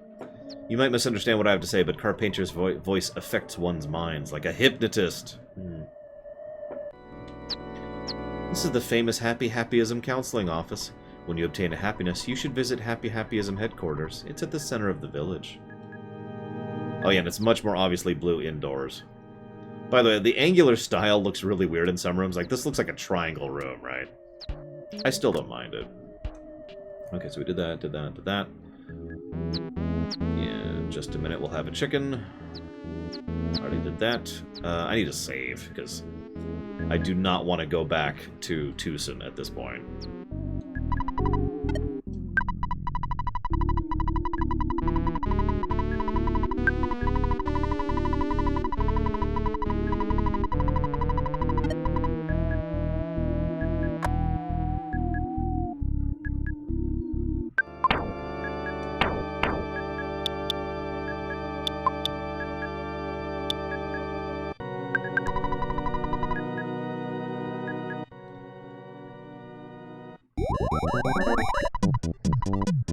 A: You might misunderstand what I have to say, but Carpenter's voice affects one's minds like a hypnotist. This is the famous Happy Happyism Counseling Office. When you obtain a happiness, you should visit Happy Happyism headquarters. It's at the center of the village. Oh yeah, and it's much more obviously blue indoors. By the way, the angular style looks really weird in some rooms. Like, this looks like a triangle room, right? I still don't mind it. Okay, so we did that, did that, did that. Yeah, in just a minute we'll have a chicken. Already did that. I need to save, because I do not want to go back to Tucson at this point.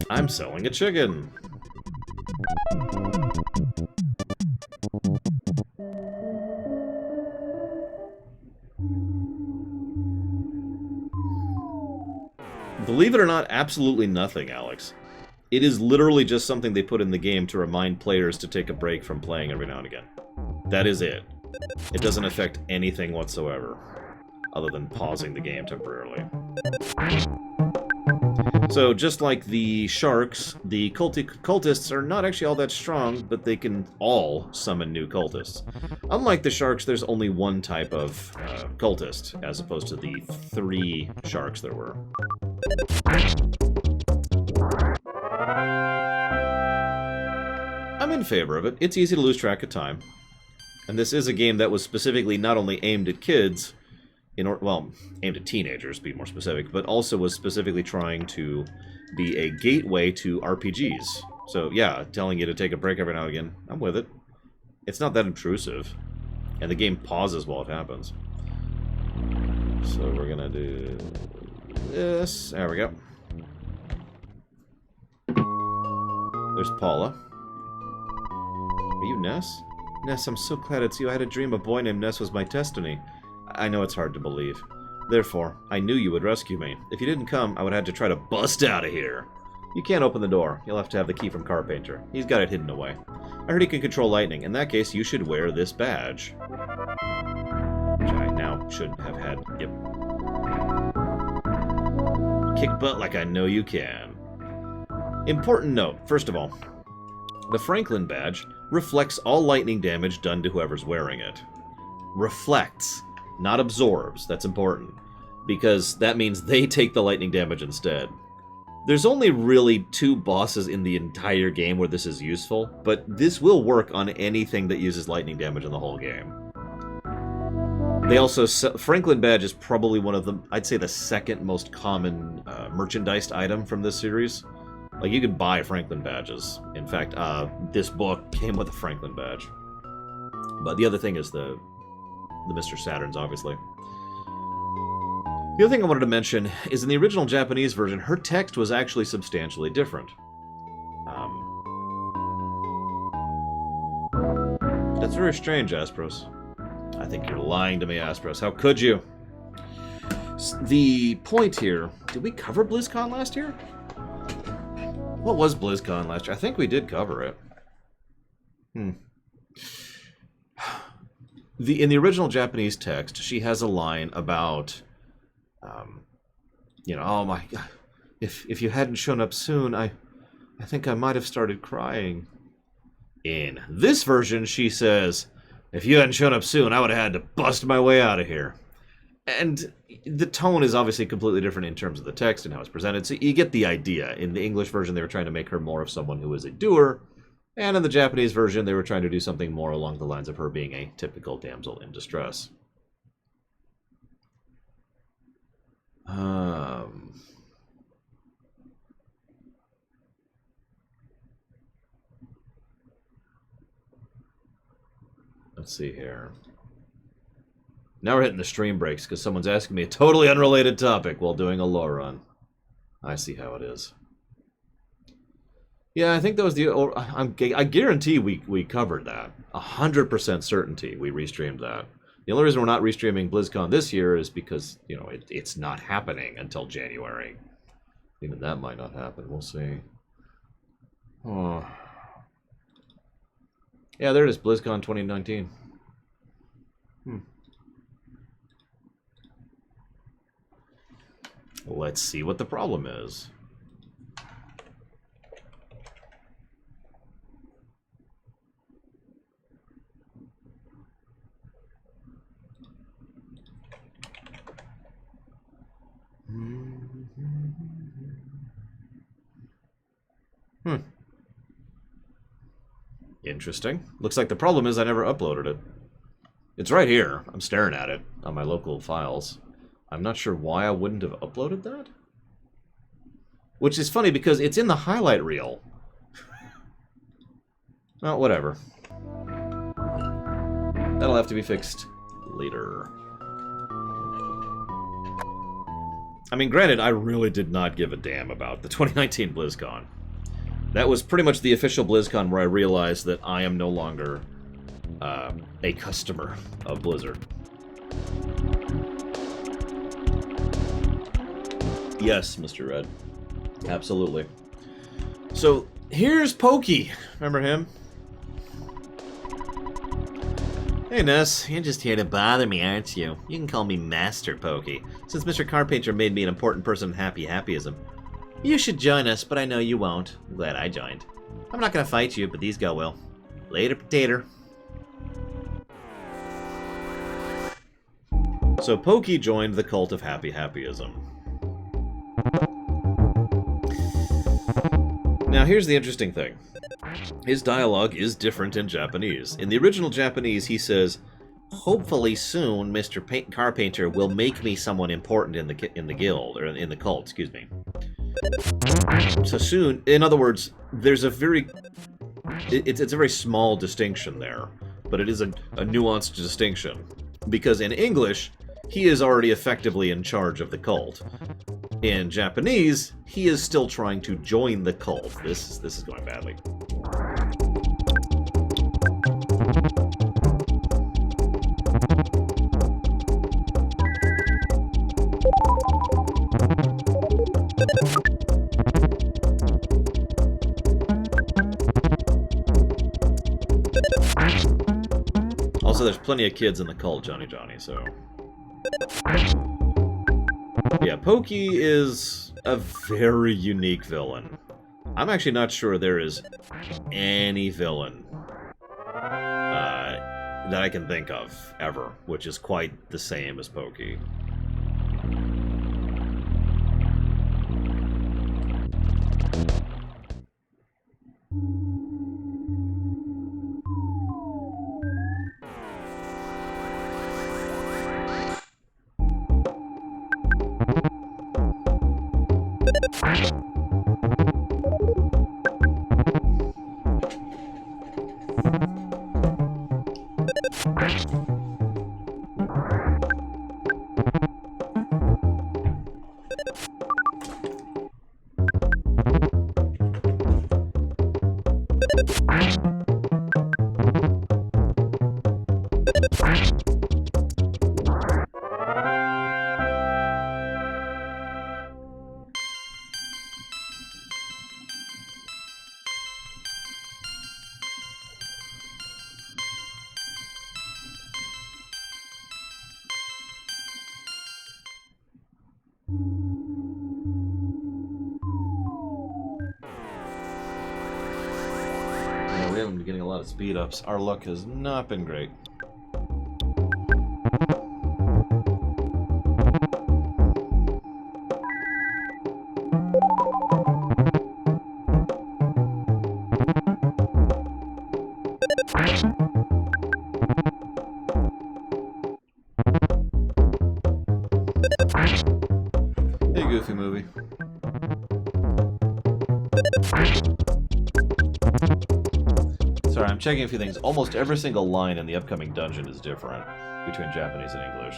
A: I'm selling a chicken. Believe it or not, absolutely nothing, Alex. It is literally just something they put in the game to remind players to take a break from playing every now and again. That is it. It doesn't affect anything whatsoever, other than pausing the game temporarily. So, just like the sharks, the cultists are not actually all that strong, but they can all summon new cultists. Unlike the sharks, there's only one type of cultist, as opposed to the 3 sharks there were. I'm in favor of it. It's easy to lose track of time. And this is a game that was specifically not only aimed at kids, well, aimed at teenagers, to be more specific, but also was specifically trying to be a gateway to RPGs. So, yeah, telling you to take a break every now and again, I'm with it. It's not that intrusive, and the game pauses while it happens. So we're gonna do this. There we go. There's Paula. Are you Ness? Ness, I'm so glad it's you. I had a dream a boy named Ness was my destiny. I know it's hard to believe. Therefore, I knew you would rescue me. If you didn't come, I would have had to try to bust out of here. You can't open the door. You'll have to have the key from Carpenter. He's got it hidden away. I heard he can control lightning. In that case, you should wear this badge. Which I now should have had. Yep. Kick butt like I know you can. Important note, first of all, the Franklin badge reflects all lightning damage done to whoever's wearing it. Reflects, not absorbs. That's important, because that means they take the lightning damage instead. There's only really 2 bosses in the entire game where this is useful, but this will work on anything that uses lightning damage in the whole game. They also Franklin badge is probably one of the, I'd say, the second most common merchandised item from this series. Like, you can buy Franklin badges. In fact, this book came with a Franklin badge. But the other thing is the Mr. Saturns, obviously. The other thing I wanted to mention is in the original Japanese version, her text was actually substantially different. That's very strange, Aspros. I think you're lying to me, Aspros. How could you? The point here... Did we cover BlizzCon last year? What was BlizzCon last year? I think we did cover it. In the original Japanese text, she has a line about... you know, oh my God, if you hadn't shown up soon, I think I might have started crying. In this version, she says, if you hadn't shown up soon, I would have had to bust my way out of here. And the tone is obviously completely different in terms of the text and how it's presented, so you get the idea. In the English version, they were trying to make her more of someone who is a doer, and in the Japanese version, they were trying to do something more along the lines of her being a typical damsel in distress. Let's see here. Now we're hitting the stream breaks because someone's asking me a totally unrelated topic while doing a Lorerun. I see how it is. Yeah, I think that was the... I guarantee we covered that. 100% certainty we restreamed that. The only reason we're not restreaming BlizzCon this year is because, you know, it's not happening until January. Even that might not happen. We'll see. Oh. Yeah, there it is. BlizzCon 2019. Let's see what the problem is. Interesting. Looks like the problem is I never uploaded it. It's right here. I'm staring at it on my local files. I'm not sure why I wouldn't have uploaded that. Which is funny because it's in the highlight reel. Well, whatever. That'll have to be fixed later. I mean, granted, I really did not give a damn about the 2019 BlizzCon. That was pretty much the official BlizzCon where I realized that I am no longer a customer of Blizzard. Yes, Mr. Red. Absolutely. So, here's Pokey. Remember him? Hey, Ness. You're just here to bother me, aren't you? You can call me Master Pokey, since Mr. Carpenter made me an important person in happyism. You should join us, but I know you won't. I'm glad I joined. I'm not gonna fight you, but these go will. Later, potato. So Pokey joined the cult of happyism. Now here's the interesting thing. His dialogue is different in Japanese. In the original Japanese, he says, "Hopefully soon, Mr. Carpenter will make me someone important in the guild, or in the cult, excuse me." So soon, in other words, there's a very... It's a very small distinction there, but it is a nuanced distinction. Because in English, he is already effectively in charge of the cult. In Japanese, he is still trying to join the cult. This is going badly. Also, there's plenty of kids in the cult, Johnny, so... Yeah, Pokey is a very unique villain. I'm actually not sure there is any villain that I can think of, ever, which is quite the same as Pokey. We haven't been getting a lot of speed ups. Our luck has not been great. Hey, Goofy movie. Sorry, I'm checking a few things. Almost every single line in the upcoming dungeon is different between Japanese and English.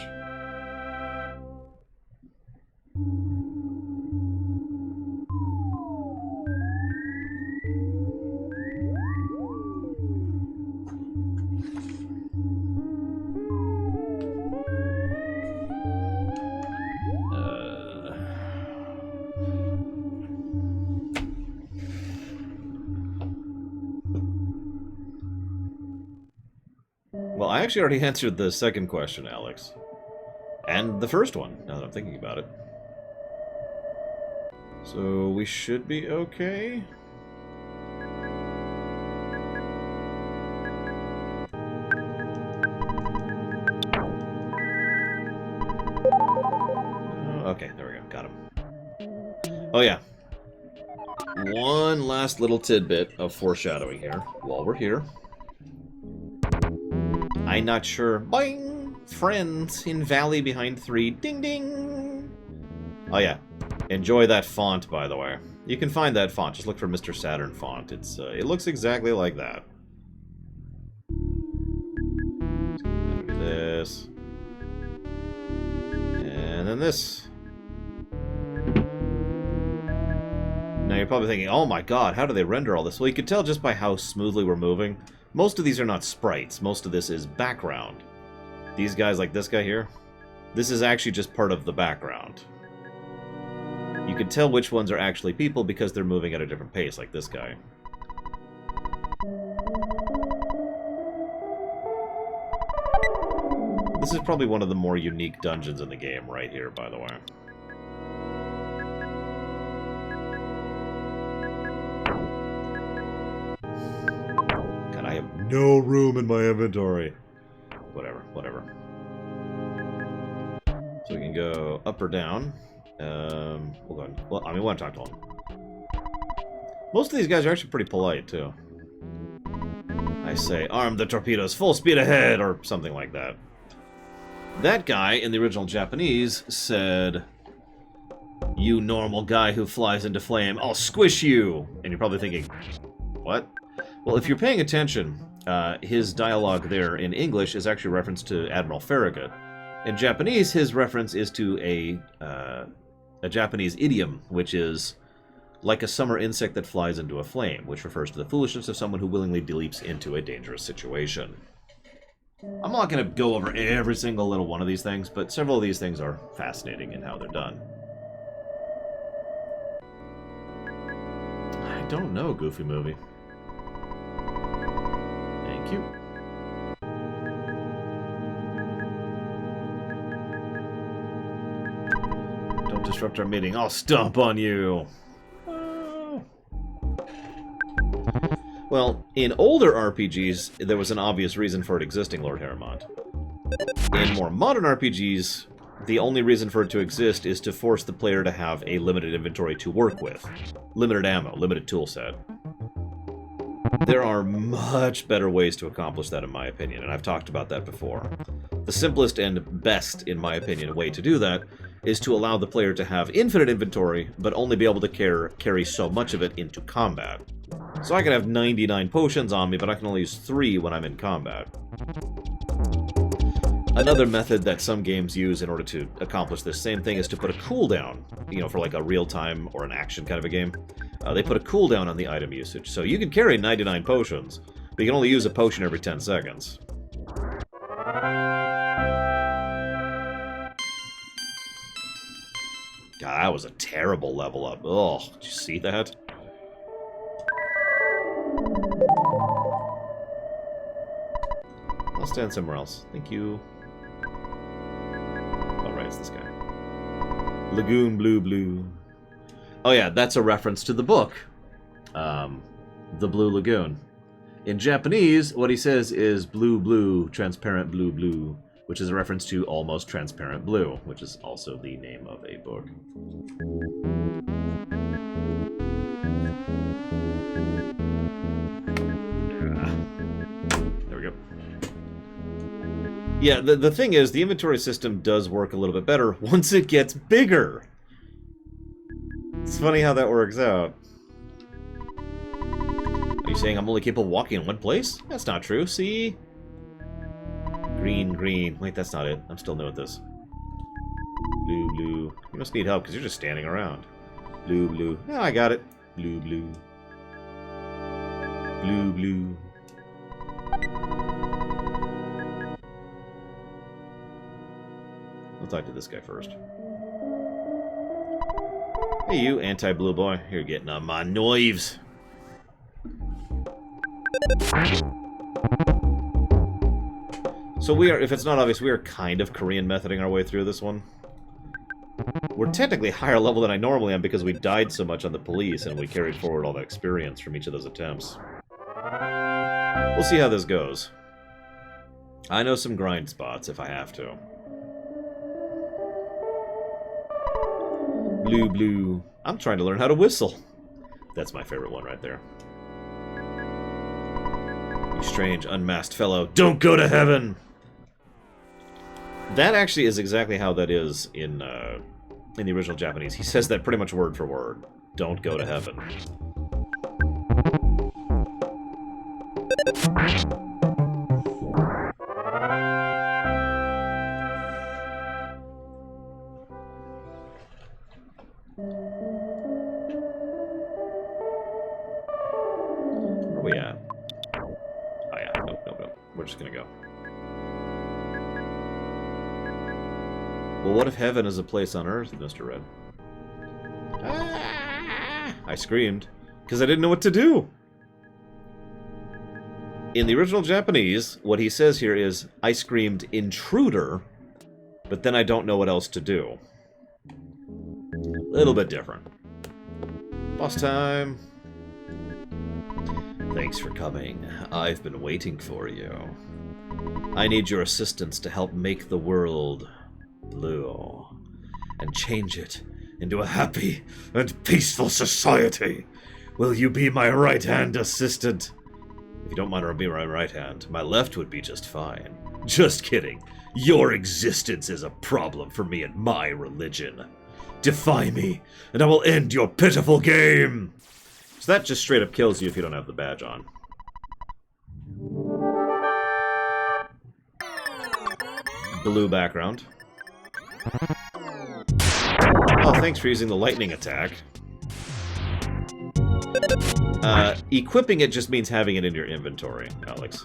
A: Well, I actually already answered the second question, Alex. And the first one, now that I'm thinking about it. So we should be okay. Okay, there we go. Got him. Oh, yeah. One last little tidbit of foreshadowing here, while we're here. I'm not sure. Boing! Friends in Valley Behind 3. Ding ding! Oh yeah. Enjoy that font, by the way. You can find that font. Just look for Mr. Saturn font. It looks exactly like that. This. And then this. Now you're probably thinking, oh my god, how do they render all this? Well, you could tell just by how smoothly we're moving. Most of these are not sprites. Most of this is background. These guys, like this guy here, this is actually just part of the background. You can tell which ones are actually people because they're moving at a different pace, like this guy. This is probably one of the more unique dungeons in the game right here, by the way. I have no room in my inventory. Whatever. So we can go up or down. Hold on. Well, I want to talk to him. Most of these guys are actually pretty polite, too. I say, arm the torpedoes, full speed ahead, or something like that. That guy, in the original Japanese, said, you normal guy who flies into flame, I'll squish you! And you're probably thinking, what? Well, if you're paying attention, his dialogue there in English is actually a reference to Admiral Farragut. In Japanese, his reference is to a Japanese idiom, which is like a summer insect that flies into a flame, which refers to the foolishness of someone who willingly leaps into a dangerous situation. I'm not going to go over every single little one of these things, but several of these things are fascinating in how they're done. I don't know, Goofy movie. Thank you. disrupt our meeting. I'll stomp on you. Well, in older RPGs, there was an obvious reason for it existing, Lord Heremont. In more modern RPGs, the only reason for it to exist is to force the player to have a limited inventory to work with. Limited ammo, limited toolset. There are much better ways to accomplish that, in my opinion, and I've talked about that before. The simplest and best, in my opinion, way to do that is to allow the player to have infinite inventory, but only be able to carry so much of it into combat. So I can have 99 potions on me, but I can only use 3 when I'm in combat. Another method that some games use in order to accomplish this same thing is to put a cooldown, you know, for like a real-time or an action kind of a game. They put a cooldown on the item usage, so you can carry 99 potions, but you can only use a potion every 10 seconds. God, that was a terrible level up. Oh, did you see that? I'll stand somewhere else. Thank you. Oh, right, it's this guy. Lagoon Blue Blue. Oh yeah, that's a reference to the book. The Blue Lagoon. In Japanese, what he says is blue blue, transparent blue blue, which is a reference to Almost Transparent Blue, which is also the name of a book. There we go. Yeah, the thing is, the inventory system does work a little bit better once it gets bigger. It's funny how that works out. Are you saying I'm only capable of walking in one place? That's not true, see? Green, green. Wait, that's not it. I'm still new at this. Blue, blue. You must need help because you're just standing around. Blue, blue. Oh, I got it. Blue, blue. Blue, blue. I'll talk to this guy first. Hey, you anti-blue boy. You're getting on my nerves. So we are, if it's not obvious, we are kind of Korean methoding our way through this one. We're technically higher level than I normally am because we died so much on the police and we carried forward all that experience from each of those attempts. We'll see how this goes. I know some grind spots if I have to. Blue, blue. I'm trying to learn how to whistle. That's my favorite one right there. You strange, unmasked fellow, don't go to heaven! That actually is exactly how that is in the original Japanese. He says that pretty much word for word. Don't go to heaven. Where are we at? Oh yeah, nope, nope, nope. We're just gonna go. Well, what if heaven is a place on Earth, Mr. Red? Ah! I screamed, because I didn't know what to do. In the original Japanese, what he says here is, I screamed intruder, but then I don't know what else to do. A little bit different. Boss time. Thanks for coming. I've been waiting for you. I need your assistance to help make the world blue and change it into a happy and peaceful society. Will you be my right-hand assistant? If you don't mind, I'll be my right hand. My left would be just fine. Just kidding. Your existence is a problem for me and my religion. Defy me, and I will end your pitiful game! So that just straight up kills you if you don't have the badge on. Blue background. Oh, thanks for using the lightning attack. Equipping it just means having it in your inventory, Alex.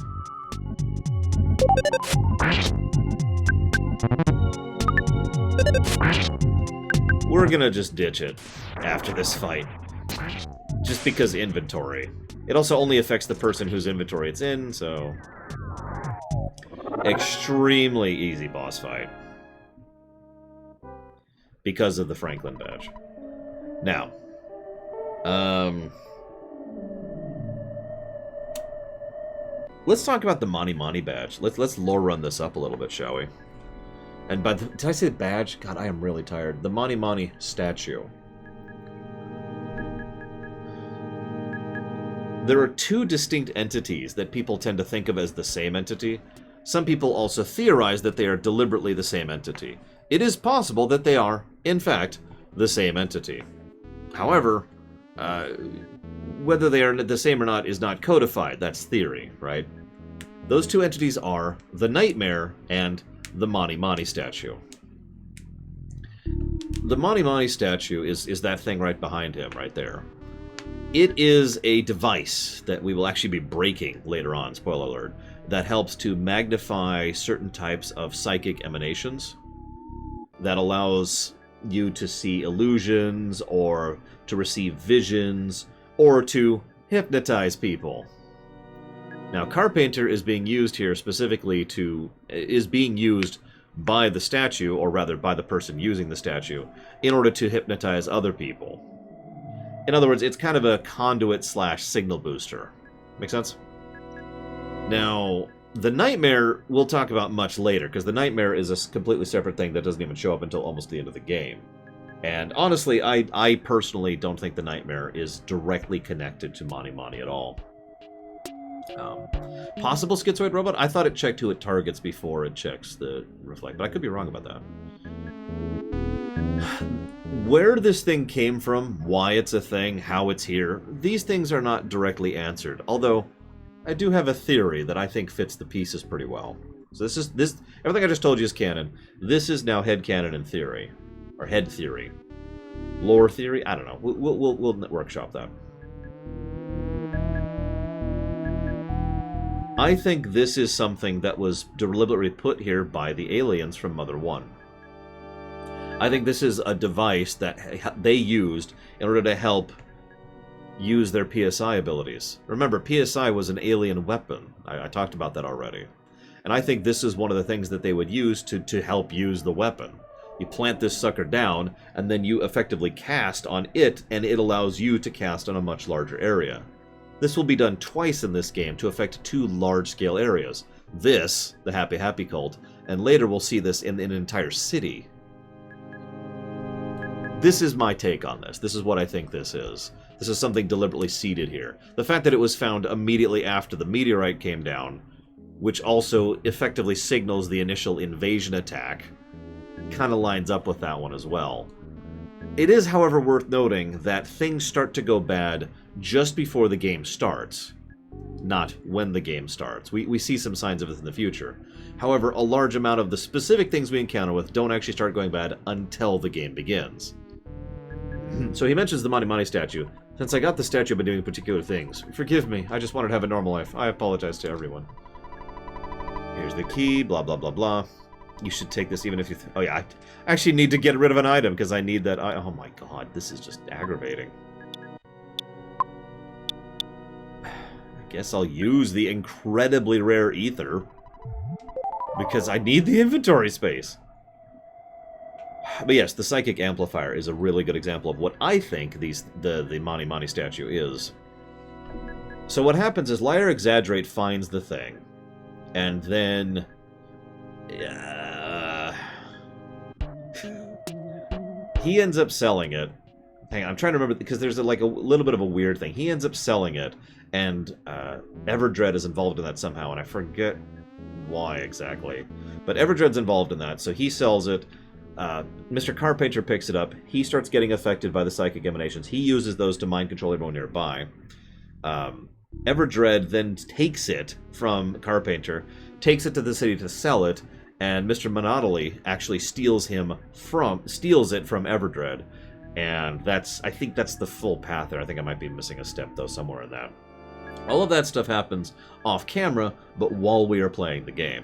A: We're gonna just ditch it after this fight. Just because inventory. It also only affects the person whose inventory it's in, so... Extremely easy boss fight. because of the Franklin badge. Now, let's talk about the Mani Mani badge. Let's lore run this up a little bit, shall we? And by the, did I say badge? God, I am really tired. The Mani Mani statue. There are two distinct entities that people tend to think of as the same entity. Some people also theorize that they are deliberately the same entity. It is possible that they are, in fact, the same entity. However, whether they are the same or not is not codified. That's theory, right? Those two entities are the Nightmare and the Mani Mani statue. The Mani Mani statue is that thing right behind him, right there. It is a device that we will actually be breaking later on, spoiler alert, that helps to magnify certain types of psychic emanations, that allows you to see illusions, or to receive visions, or to hypnotize people. Now, Carpenter is being used here specifically is being used by the statue, or rather by the person using the statue, in order to hypnotize other people. In other words, it's kind of a conduit / signal booster. Make sense? Now, the Nightmare we'll talk about much later, because the Nightmare is a completely separate thing that doesn't even show up until almost the end of the game. And honestly, I personally don't think the Nightmare is directly connected to Mani Mani at all. Possible schizoid robot? I thought it checked who it targets before it checks the reflect, but I could be wrong about that. Where this thing came from, why it's a thing, how it's here, these things are not directly answered. Although, I do have a theory that I think fits the pieces pretty well. So everything I just told you is canon. This is now headcanon in theory. Or head theory. Lore theory? I don't know. We'll workshop that. I think this is something that was deliberately put here by the aliens from Mother 1. I think this is a device that they used in order to help use their PSI abilities. Remember, PSI was an alien weapon. I talked about that already. And I think this is one of the things that they would use to help use the weapon. You plant this sucker down, and then you effectively cast on it, and it allows you to cast on a much larger area. This will be done twice in this game to affect 2 large-scale areas. This, the Happy Happy Cult, and later we'll see this in an entire city. This is my take on this. This is what I think this is. This is something deliberately seeded here. The fact that it was found immediately after the meteorite came down, which also effectively signals the initial invasion attack, kind of lines up with that one as well. It is, however, worth noting that things start to go bad just before the game starts, not when the game starts. We see some signs of it in the future. However, a large amount of the specific things we encounter with don't actually start going bad until the game begins. So he mentions the Mani Mani statue. Since I got the statue, I've been doing particular things. Forgive me, I just wanted to have a normal life. I apologize to everyone. Here's the key, blah blah blah blah. You should take this even if you... oh yeah, I actually need to get rid of an item because I need that... oh my god, this is just aggravating. I guess I'll use the incredibly rare ether because I need the inventory space. But yes, the Psychic Amplifier is a really good example of what I think the Mani Mani statue is. So what happens is Liar Exaggerate finds the thing, and then... he ends up selling it. Hang on, I'm trying to remember, because there's a little bit of a weird thing. He ends up selling it, and Everdread is involved in that somehow, and I forget why exactly. But Everdread's involved in that, so he sells it. Mr. Carpenter picks it up. He starts getting affected by the psychic emanations. He uses those to mind control everyone nearby. Everdread then takes it from Carpenter, takes it to the city to sell it, and Mr. Monopoly actually steals it from Everdread. And I think that's the full path there. I think I might be missing a step, though, somewhere in that. All of that stuff happens off camera, but while we are playing the game.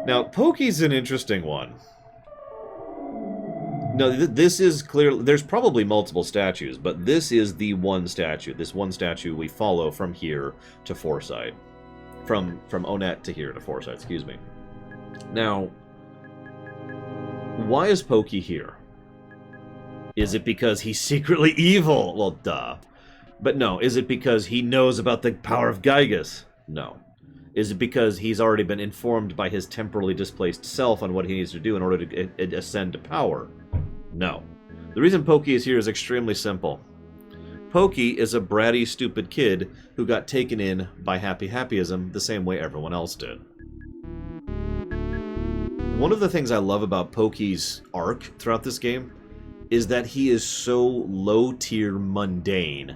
A: Now, Pokey's an interesting one. No, this is clearly... There's probably multiple statues, but this is the one statue. This one statue we follow from here to Foresight. From Onett to here to Foresight, excuse me. Now, why is Pokey here? Is it because he's secretly evil? Well, duh. But no, is it because he knows about the power of Gygus? No. Is it because he's already been informed by his temporally displaced self on what he needs to do in order to ascend to power? No. The reason Pokey is here is extremely simple. Pokey is a bratty, stupid kid who got taken in by happyism the same way everyone else did. One of the things I love about Pokey's arc throughout this game is that he is so low-tier mundane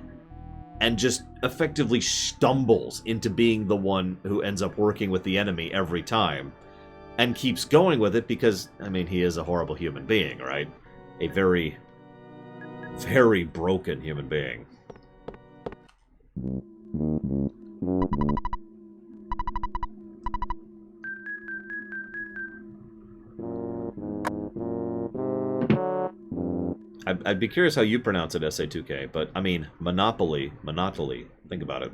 A: and just effectively stumbles into being the one who ends up working with the enemy every time and keeps going with it because, I mean, he is a horrible human being, right? A very, very broken human being. I'd be curious how you pronounce it, SA2K, but, I mean, Monopoly. Think about it.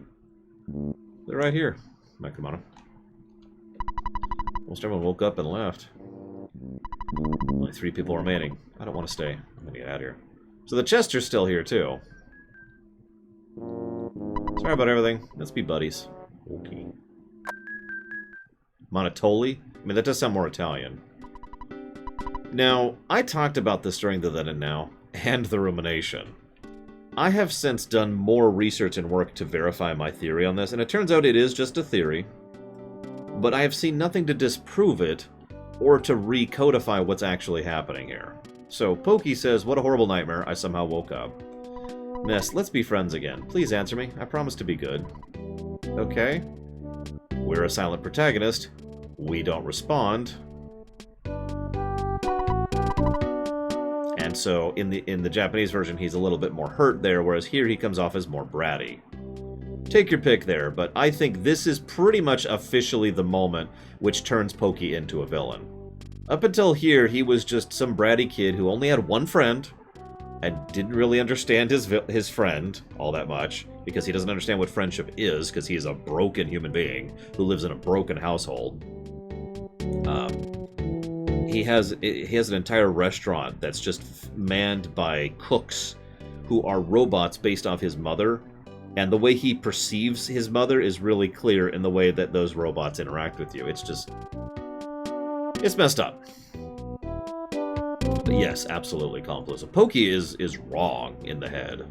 A: They're right here. Come on. Almost everyone woke up and left. Only 3 people remaining. I don't want to stay. I'm gonna get out of here. So the Chester's still here, too. Sorry about everything. Let's be buddies. Okay. Monotoli? I mean, that does sound more Italian. Now, I talked about this during the Then and Now, and the Rumination. I have since done more research and work to verify my theory on this, and it turns out it is just a theory. But I have seen nothing to disprove it, or to recodify what's actually happening here. So, Pokey says, what a horrible nightmare, I somehow woke up. Ness, let's be friends again. Please answer me, I promise to be good. Okay. We're a silent protagonist. We don't respond. And so, in the Japanese version, he's a little bit more hurt there, whereas here he comes off as more bratty. Take your pick there, but I think this is pretty much officially the moment which turns Pokey into a villain. Up until here, he was just some bratty kid who only had one friend, and didn't really understand his friend all that much, because he doesn't understand what friendship is, because he's a broken human being who lives in a broken household. He has an entire restaurant that's just manned by cooks who are robots based off his mother, and the way he perceives his mother is really clear in the way that those robots interact with you. It's messed up. But yes, absolutely complicit. Pokey is wrong in the head.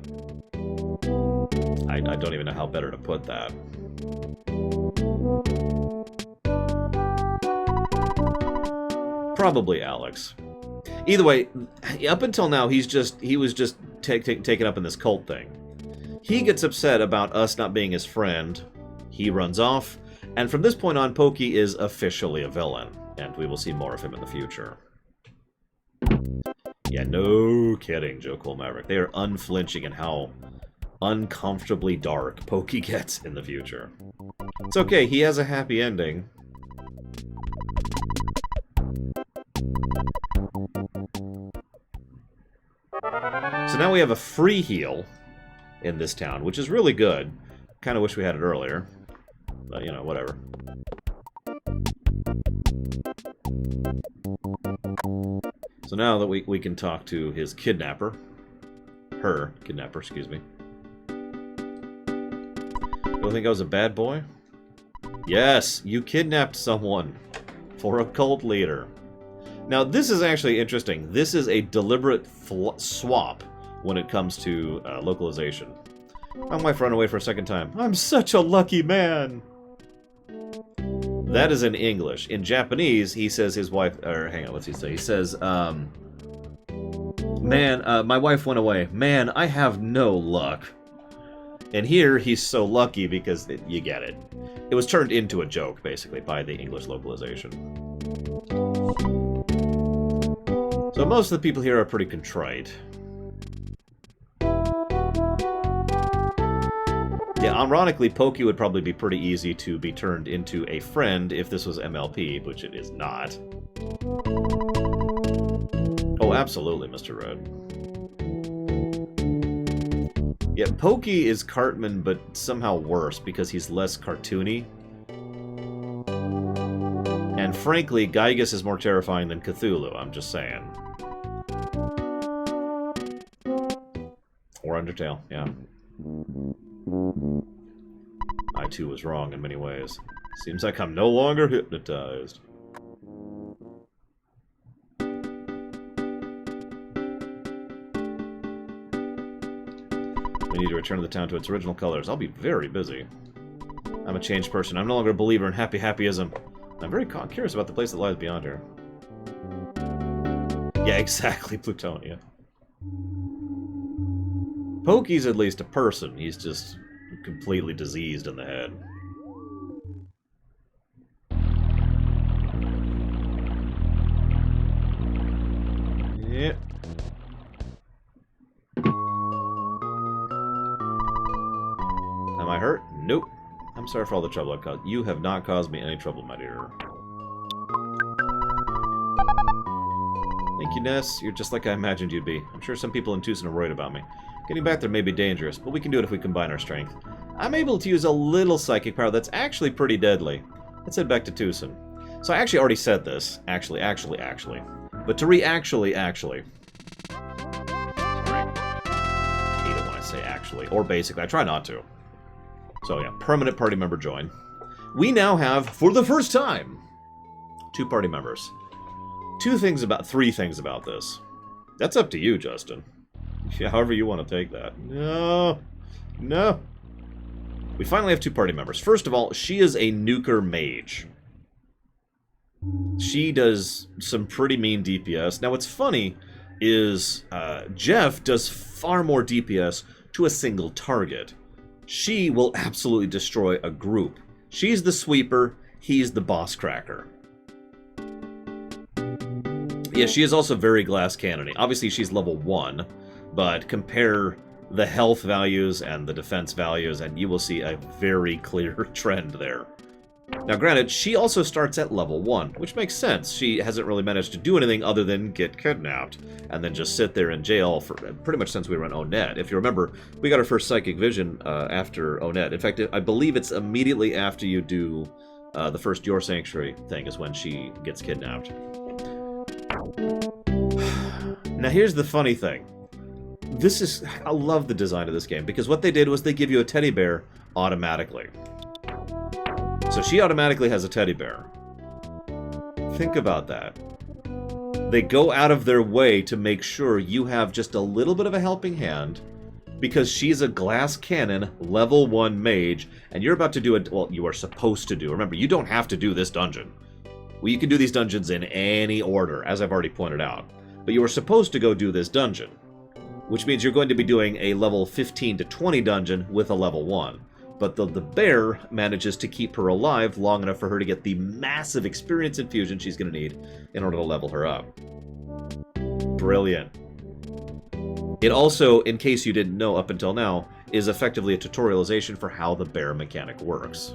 A: I don't even know how better to put that. Probably Alex. Either way, up until now, he was just taken up in this cult thing. He gets upset about us not being his friend. He runs off, and from this point on, Pokey is officially a villain, and we will see more of him in the future. Yeah, no kidding, Joe Cole Maverick. They are unflinching in how uncomfortably dark Pokey gets in the future. It's okay, he has a happy ending. So now we have a free heal in this town, which is really good. Kind of wish we had it earlier. But, you know, whatever. So now that we can talk to his kidnapper. Her kidnapper, excuse me. You think I was a bad boy? Yes, you kidnapped someone for a cult leader. Now, this is actually interesting. This is a deliberate swap when it comes to localization. My wife ran away for a second time. I'm such a lucky man! That is in English. In Japanese, he says his wife... Or, hang on, what's he say? He says, man, my wife went away. Man, I have no luck. And here, he's so lucky because you get it. It was turned into a joke, basically, by the English localization. So most of the people here are pretty contrite. Yeah, ironically, Pokey would probably be pretty easy to be turned into a friend if this was MLP, which it is not. Oh, Oh, absolutely, Mr. Red. Yeah, Pokey is Cartman, but somehow worse because he's less cartoony. And frankly, Gygus is more terrifying than Cthulhu, I'm just saying. Or Undertale, yeah. I too was wrong in many ways. Seems like I'm no longer hypnotized. We need to return the town to its original colors. I'll be very busy. I'm a changed person. I'm no longer a believer in happyism. I'm very curious about the place that lies beyond here. Yeah, exactly, Plutonia. Pokey's at least a person. He's just completely diseased in the head. Yep. Am I hurt? Nope. I'm sorry for all the trouble I've caused. You have not caused me any trouble, my dear. Thank you, Ness. You're just like I imagined you'd be. I'm sure some people in Tucson are worried about me. Getting back there may be dangerous, but we can do it if we combine our strength. I'm able to use a little psychic power that's actually pretty deadly. Let's head back to Tucson. So I actually already said this. Actually. But to actually. Sorry. I hate it when I say actually. Or basically. I try not to. So yeah, permanent party member join. We now have, for the first time, 2 party members. 3 things about this. That's up to you, Justin. However you want to take that. No. We finally have 2 party members. First of all, she is a nuker mage. She does some pretty mean DPS. Now what's funny is Jeff does far more DPS to a single target. She will absolutely destroy a group. She's the sweeper, he's the boss cracker. Yeah, she is also very glass cannony. Obviously, she's level 1, but compare the health values and the defense values, and you will see a very clear trend there. Now, granted, she also starts at level 1, which makes sense. She hasn't really managed to do anything other than get kidnapped, and then just sit there in jail for pretty much since we run Onet. If you remember, we got our first psychic vision after Onet. In fact, I believe it's immediately after you do the first Your Sanctuary thing is when she gets kidnapped. Now, here's the funny thing. I love the design of this game, because what they did was they give you a teddy bear automatically. So she automatically has a teddy bear. Think about that. They go out of their way to make sure you have just a little bit of a helping hand, because she's a glass cannon, level 1 mage, and you're about to do well, you are supposed to do. Remember, you don't have to do this dungeon. Well, you can do these dungeons in any order, as I've already pointed out. But you are supposed to go do this dungeon, which means you're going to be doing a level 15 to 20 dungeon with a level 1. But the bear manages to keep her alive long enough for her to get the massive experience infusion she's going to need in order to level her up. Brilliant. It also, in case you didn't know up until now, is effectively a tutorialization for how the bear mechanic works.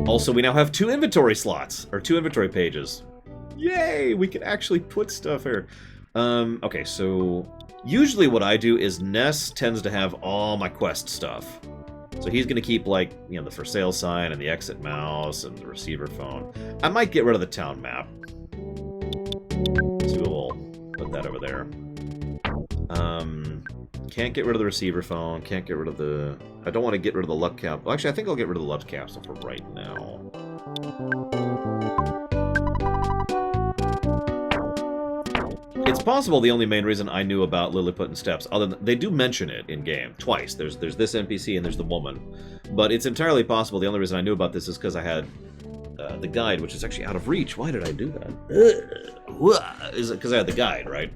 A: Also, we now have 2 inventory slots, or 2 inventory pages. Yay! We can actually put stuff here. Okay, so usually what I do is Ness tends to have all my quest stuff. So he's going to keep, like, you know, the for sale sign and the exit mouse and the receiver phone. I might get rid of the town map. So we'll put that over there. Can't get rid of the receiver phone. Can't get rid of the... I don't want to get rid of the luck cap. Well, actually, I think I'll get rid of the luck capsule for right now. It's possible the only main reason I knew about Lilliput and Steps, other than they do mention it in game twice. There's this NPC and there's the woman, but it's entirely possible the only reason I knew about this is because I had the guide, which is actually out of reach. Why did I do that? Is it because I had the guide, right?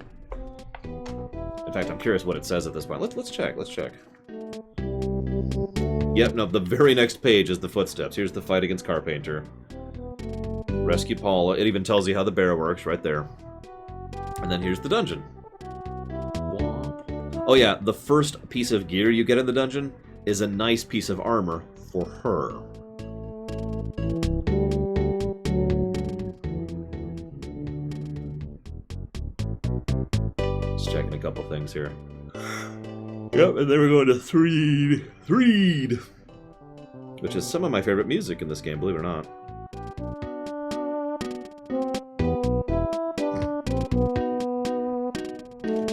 A: In fact, I'm curious what it says at this point. Let's check. Yep, no, the very next page is the footsteps. Here's the fight against Carpainter. Rescue Paula. It even tells you how the bear works right there. And then here's the dungeon. Oh yeah, the first piece of gear you get in the dungeon is a nice piece of armor for her. couple things here. Yep, and then we're going to Threed, which is some of my favorite music in this game, believe it or not.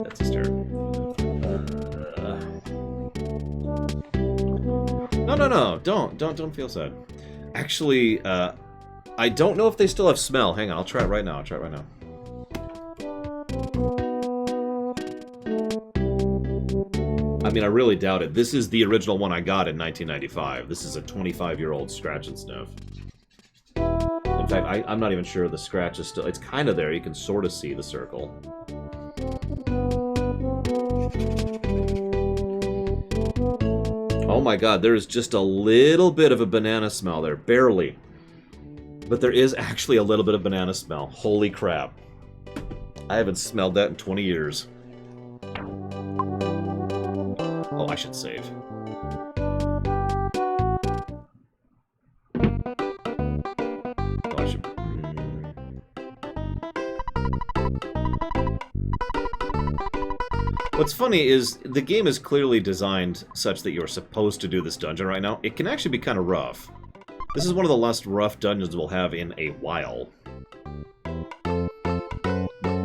A: That's a start. No, don't feel sad. Actually, I don't know if they still have smell. Hang on, I'll try it right now. I mean, I really doubt it. This is the original one I got in 1995. This is a 25-year-old scratch and sniff. In fact, I'm not even sure the scratch is still... It's kind of there. You can sort of see the circle. Oh my god, there is just a little bit of a banana smell there. Barely. But there is actually a little bit of banana smell. Holy crap. I haven't smelled that in 20 years. Oh, I should save. Oh, I should... What's funny is, the game is clearly designed such that you're supposed to do this dungeon right now. It can actually be kind of rough. This is one of the less rough dungeons we'll have in a while.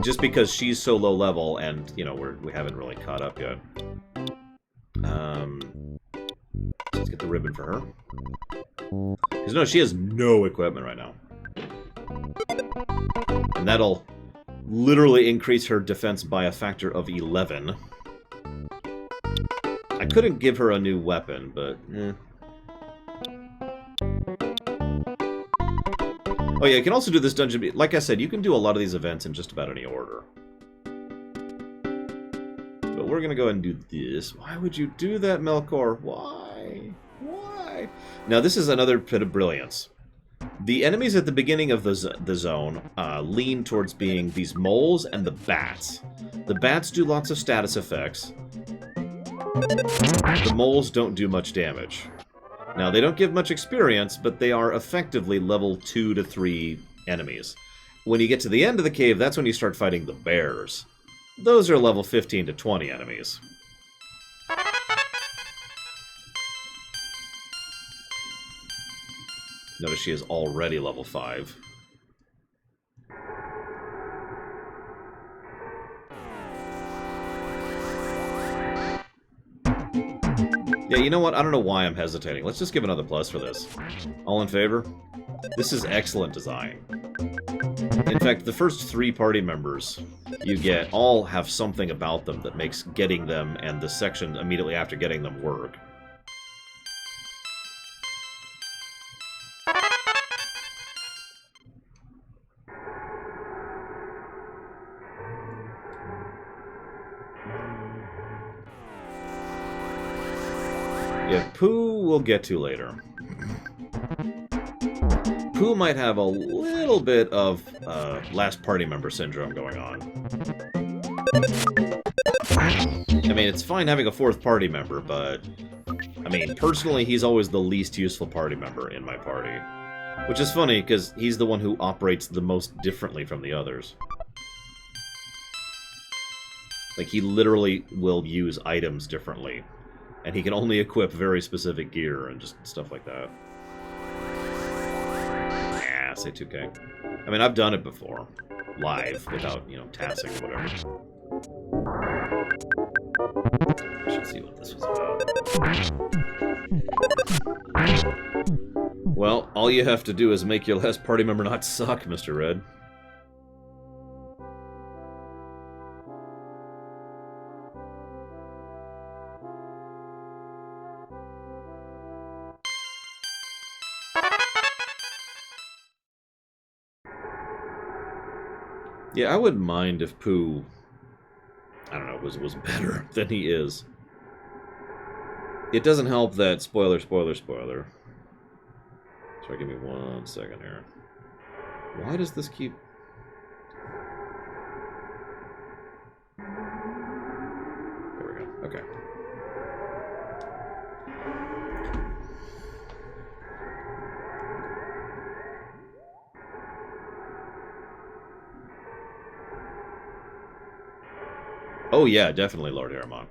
A: Just because she's so low level and, you know, we haven't really caught up yet. Let's get the ribbon for her. Because no, she has no equipment right now. And that'll literally increase her defense by a factor of 11. I couldn't give her a new weapon, but... Oh yeah, you can also do this dungeon... Like I said, you can do a lot of these events in just about any order. But we're gonna go ahead and do this. Why would you do that, Melkor? Why? Why? Now, this is another bit of brilliance. The enemies at the beginning of the zone lean towards being these moles and the bats. The bats do lots of status effects. The moles don't do much damage. Now, they don't give much experience, but they are effectively level 2 to 3 enemies. When you get to the end of the cave, that's when you start fighting the bears. Those are level 15 to 20 enemies. Notice she is already level 5. Yeah, you know what? I don't know why I'm hesitating. Let's just give another plus for this. All in favor? This is excellent design. In fact, the first 3 party members you get all have something about them that makes getting them and the section immediately after getting them work. Yeah, Pooh we'll get to later. Pooh might have a little bit of last party member syndrome going on. I mean, it's fine having a 4th party member, but... I mean, personally, he's always the least useful party member in my party. Which is funny, because he's the one who operates the most differently from the others. Like, he literally will use items differently. And he can only equip very specific gear and just stuff like that. Yeah, say 2K. I mean, I've done it before. Live, without, you know, tassing or whatever. I should see what this was about. Well, all you have to do is make your last party member not suck, Mr. Red. Yeah, I wouldn't mind if Pooh, I don't know, was better than he is. It doesn't help that, spoiler. Sorry, give me 1 second here. Why does this keep... There we go, okay. Oh yeah, definitely Lord Aramon.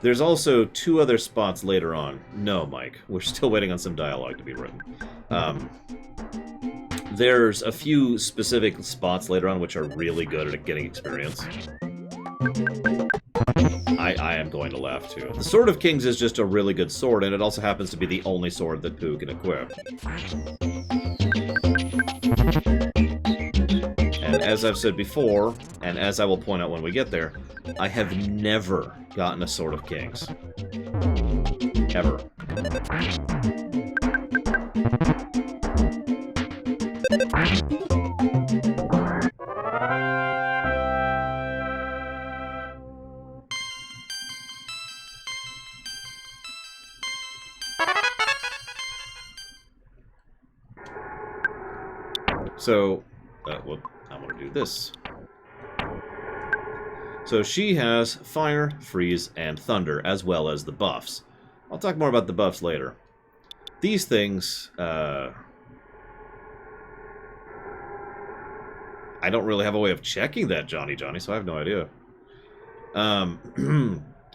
A: There's also 2 other spots later on. No, Mike. We're still waiting on some dialogue to be written. There's a few specific spots later on which are really good at getting experience. I am going to laugh, too. The Sword of Kings is just a really good sword, and it also happens to be the only sword that Pooh can equip. And as I've said before, and as I will point out when we get there, I have never gotten a Sword of Kings. Ever. So, well, I'm going to do this. So she has fire, freeze, and thunder, as well as the buffs. I'll talk more about the buffs later. These things, I don't really have a way of checking that, Johnny, so I have no idea.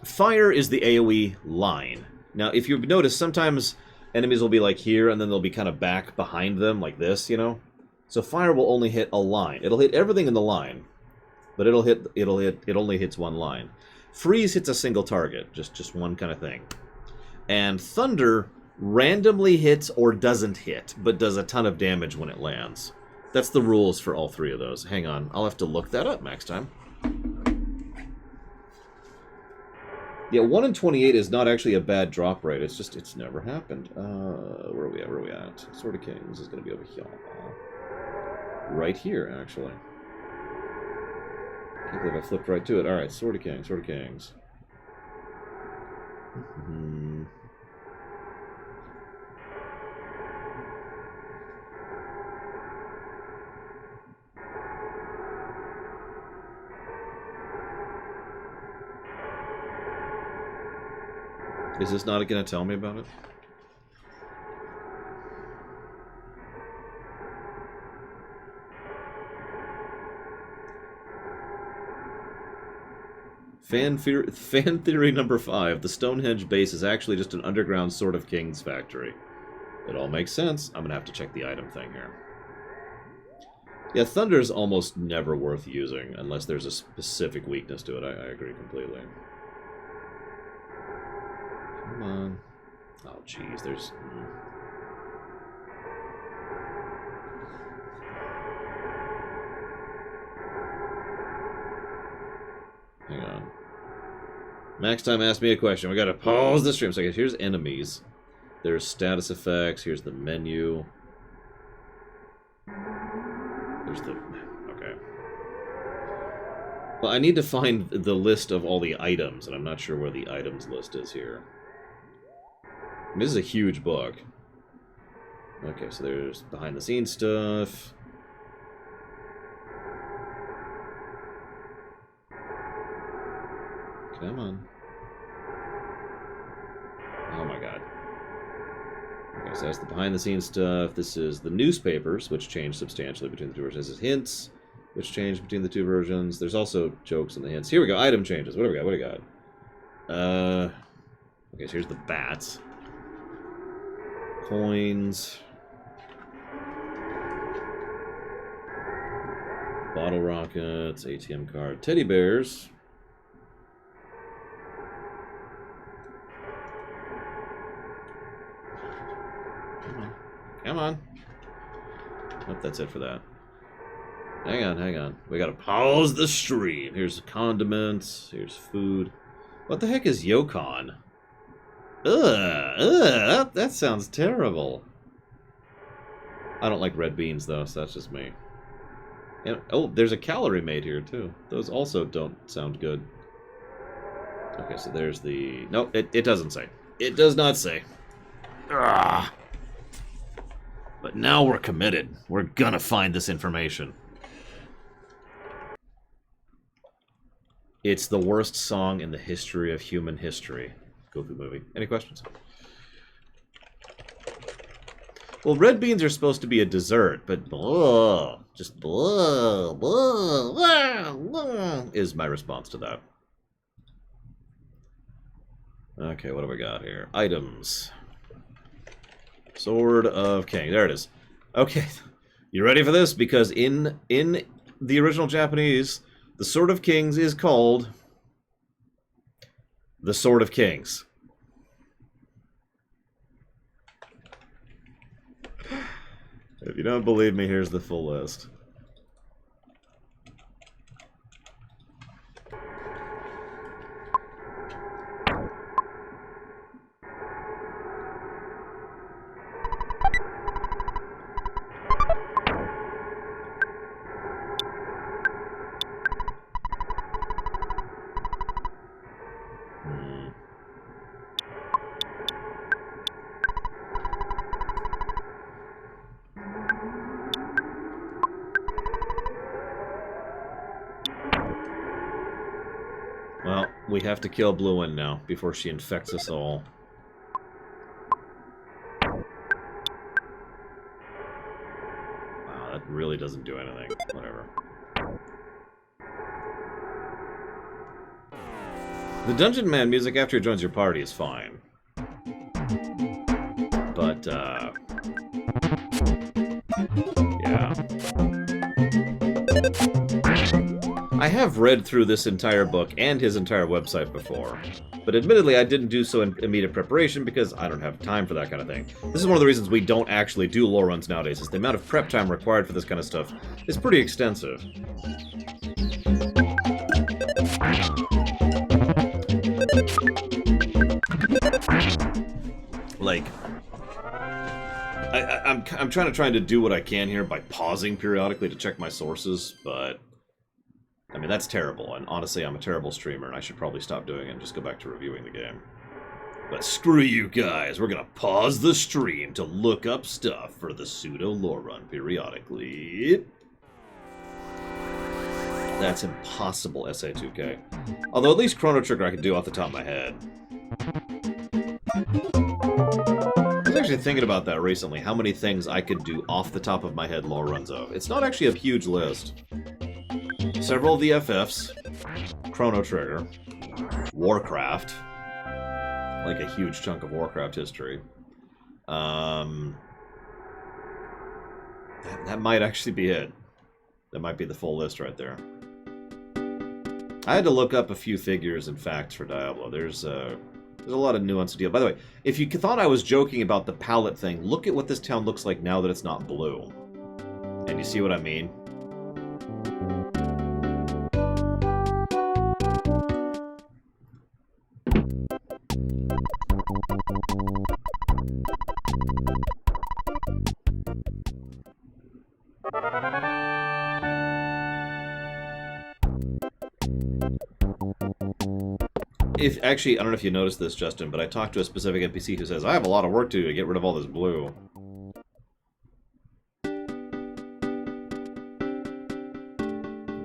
A: Fire is the AoE line. Now, if you've noticed, sometimes enemies will be like here, and then they'll be kind of back behind them, like this, you know? So fire will only hit a line. It'll hit everything in the line, but it only hits one line. Freeze hits a single target, just one kind of thing. And thunder randomly hits or doesn't hit, but does a ton of damage when it lands. That's the rules for all 3 of those. Hang on, I'll have to look that up next time. Yeah, 1 in 28 is not actually a bad drop rate. It's just, it's never happened. Where are we at? Where are we at? Sword of Kings is going to be over here. Right here, actually. Can't believe I flipped right to it. Alright, Sword of Kings, Sword of Kings. Is this not going to tell me about it? Fan theory number 5. The Stonehenge base is actually just an underground Sword of Kings factory. It all makes sense. I'm going to have to check the item thing here. Yeah, Thunder is almost never worth using unless there's a specific weakness to it. I agree completely. Come on. Oh, jeez, there's... Hang on. Max Time asked me a question. We gotta pause the stream. So here's enemies. There's status effects. Here's the menu. There's the... Okay. Well, I need to find the list of all the items, and I'm not sure where the items list is here. This is a huge book. Okay, so there's behind-the-scenes stuff. Come on. Oh my god. Okay, so that's the behind-the-scenes stuff. This is the newspapers, which change substantially between the 2 versions. This is hints, which change between the 2 versions. There's also jokes in the hints. Here we go, item changes. What do we got? What do we got? Okay, so here's the bats. Coins. Bottle rockets, ATM card, teddy bears. Come on. Oh, that's it for that. Hang on, hang on. We gotta pause the stream. Here's condiments. Here's food. What the heck is Yokon? Ugh, that sounds terrible. I don't like red beans, though, so that's just me. And, oh, there's a calorie made here, too. Those also don't sound good. Okay, so there's the... No, it doesn't say. It does not say. Ugh. But now we're committed. We're gonna find this information. It's the worst song in the history of human history. Goku movie. Any questions? Well, red beans are supposed to be a dessert, but just is my response to that. Okay, what do we got here? Items. Sword of King. There it is. Okay, you ready for this? Because in the original Japanese, the Sword of Kings is called the Sword of Kings. If you don't believe me, here's the full list. Well, we have to kill Blue Wind now before she infects us all. Wow, that really doesn't do anything. Whatever. The Dungeon Man music after he joins your party is fine. But, yeah. I have read through this entire book and his entire website before, but admittedly I didn't do so in immediate preparation because I don't have time for that kind of thing. This is one of the reasons we don't actually do lore runs nowadays, is the amount of prep time required for this kind of stuff is pretty extensive. Like, I'm trying to do what I can here by pausing periodically to check my sources, but I mean, that's terrible, and honestly, I'm a terrible streamer, and I should probably stop doing it and just go back to reviewing the game. But screw you guys, we're gonna pause the stream to look up stuff for the pseudo-lore run periodically. That's impossible, SA2K. Although at least Chrono Trigger I can do off the top of my head. I was actually thinking about that recently, how many things I could do off the top of my head lore runs of. It's not actually a huge list. Several of the FFs, Chrono Trigger, Warcraft, like a huge chunk of Warcraft history. That might actually be it. That might be the full list right there. I had to look up a few figures and facts for Diablo. There's a lot of nuance to deal. By the way, if you thought I was joking about the palette thing, look at what this town looks like now that it's not blue. And you see what I mean? Actually, I don't know if you noticed this, Justin, but I talked to a specific NPC who says, I have a lot of work to do to get rid of all this blue. Oh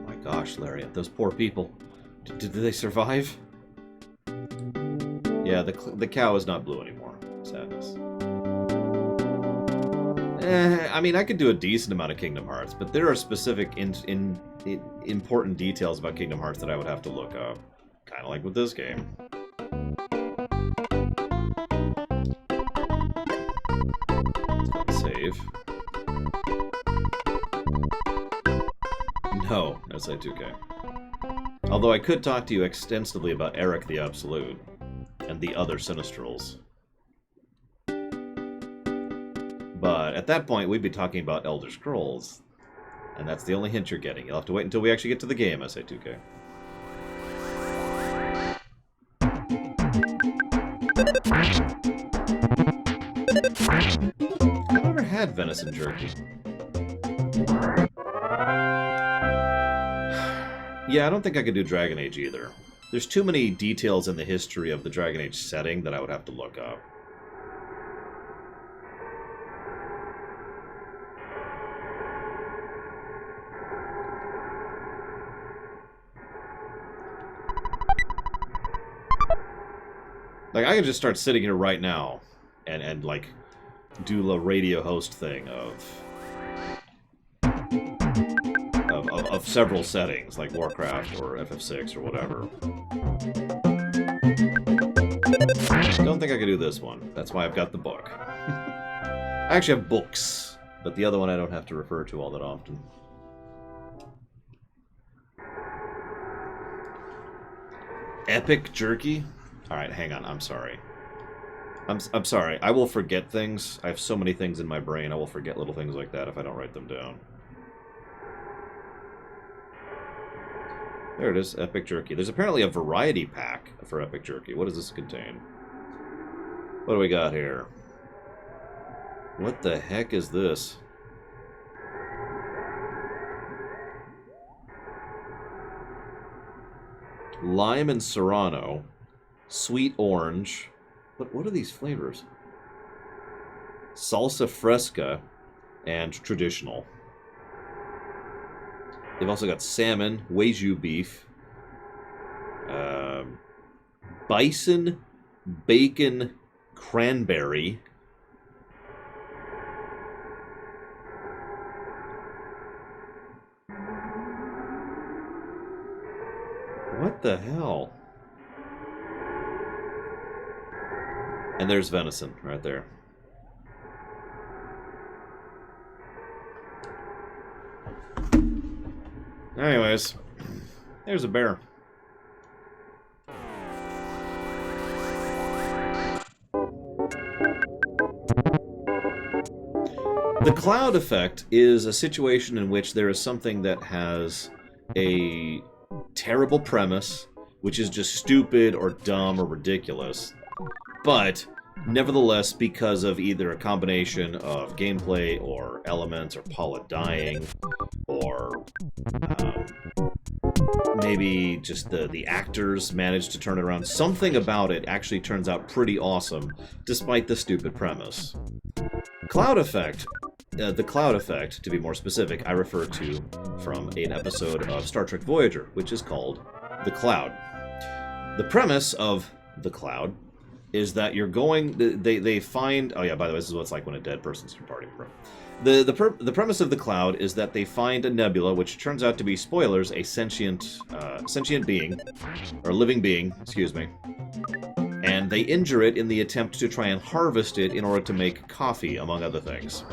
A: my gosh, Lariat, those poor people. Did they survive? Yeah, the cow is not blue anymore. Sadness. I mean, I could do a decent amount of Kingdom Hearts, but there are specific important details about Kingdom Hearts that I would have to look up. Kind of like with this game. Save. No, SI2K. Although I could talk to you extensively about Eric the Absolute and the other Sinistrals. But at that point, we'd be talking about Elder Scrolls. And that's the only hint you're getting. You'll have to wait until we actually get to the game, SI2K. I've never had venison jerky. Yeah, I don't think I could do Dragon Age either. There's too many details in the history of the Dragon Age setting that I would have to look up. Like, I could just start sitting here right now and like, do the radio host thing of several settings, like Warcraft or FF6 or whatever. Don't think I can do this one. That's why I've got the book. I actually have books, but the other one I don't have to refer to all that often. Epic jerky? Alright, hang on. I'm sorry. I'm sorry. I will forget things. I have so many things in my brain. I will forget little things like that if I don't write them down. There it is. Epic jerky. There's apparently a variety pack for epic jerky. What does this contain? What do we got here? What the heck is this? Lime and Serrano. Sweet orange. What are these flavors? Salsa fresca and traditional. They've also got salmon, Wagyu beef, bison, bacon, cranberry. What the hell? And there's venison right there. Anyways, there's a bear. The cloud effect is a situation in which there is something that has a terrible premise, which is just stupid or dumb or ridiculous, but nevertheless, because of either a combination of gameplay or elements or Paula dying, or maybe just the actors managed to turn it around, something about it actually turns out pretty awesome, despite the stupid premise. Cloud effect. The cloud effect, to be more specific, I refer to from an episode of Star Trek Voyager, which is called The Cloud. The premise of The Cloud is that you're going... They find... Oh yeah, by the way, this is what it's like when a dead person's departing from. The premise of The Cloud is that they find a nebula, which turns out to be, spoilers, a sentient being, or living being, excuse me, and they injure it in the attempt to try and harvest it in order to make coffee, among other things.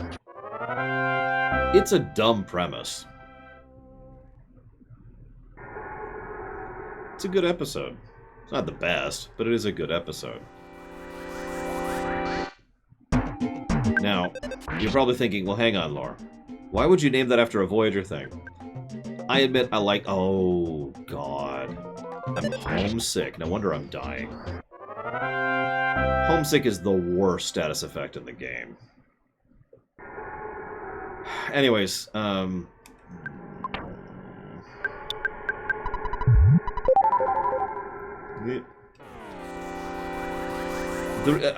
A: It's a dumb premise. It's a good episode. It's not the best, but it is a good episode. Now, you're probably thinking, well, hang on, Lore. Why would you name that after a Voyager thing? I admit I like... Oh, God. I'm homesick. No wonder I'm dying. Homesick is the worst status effect in the game. Anyways, I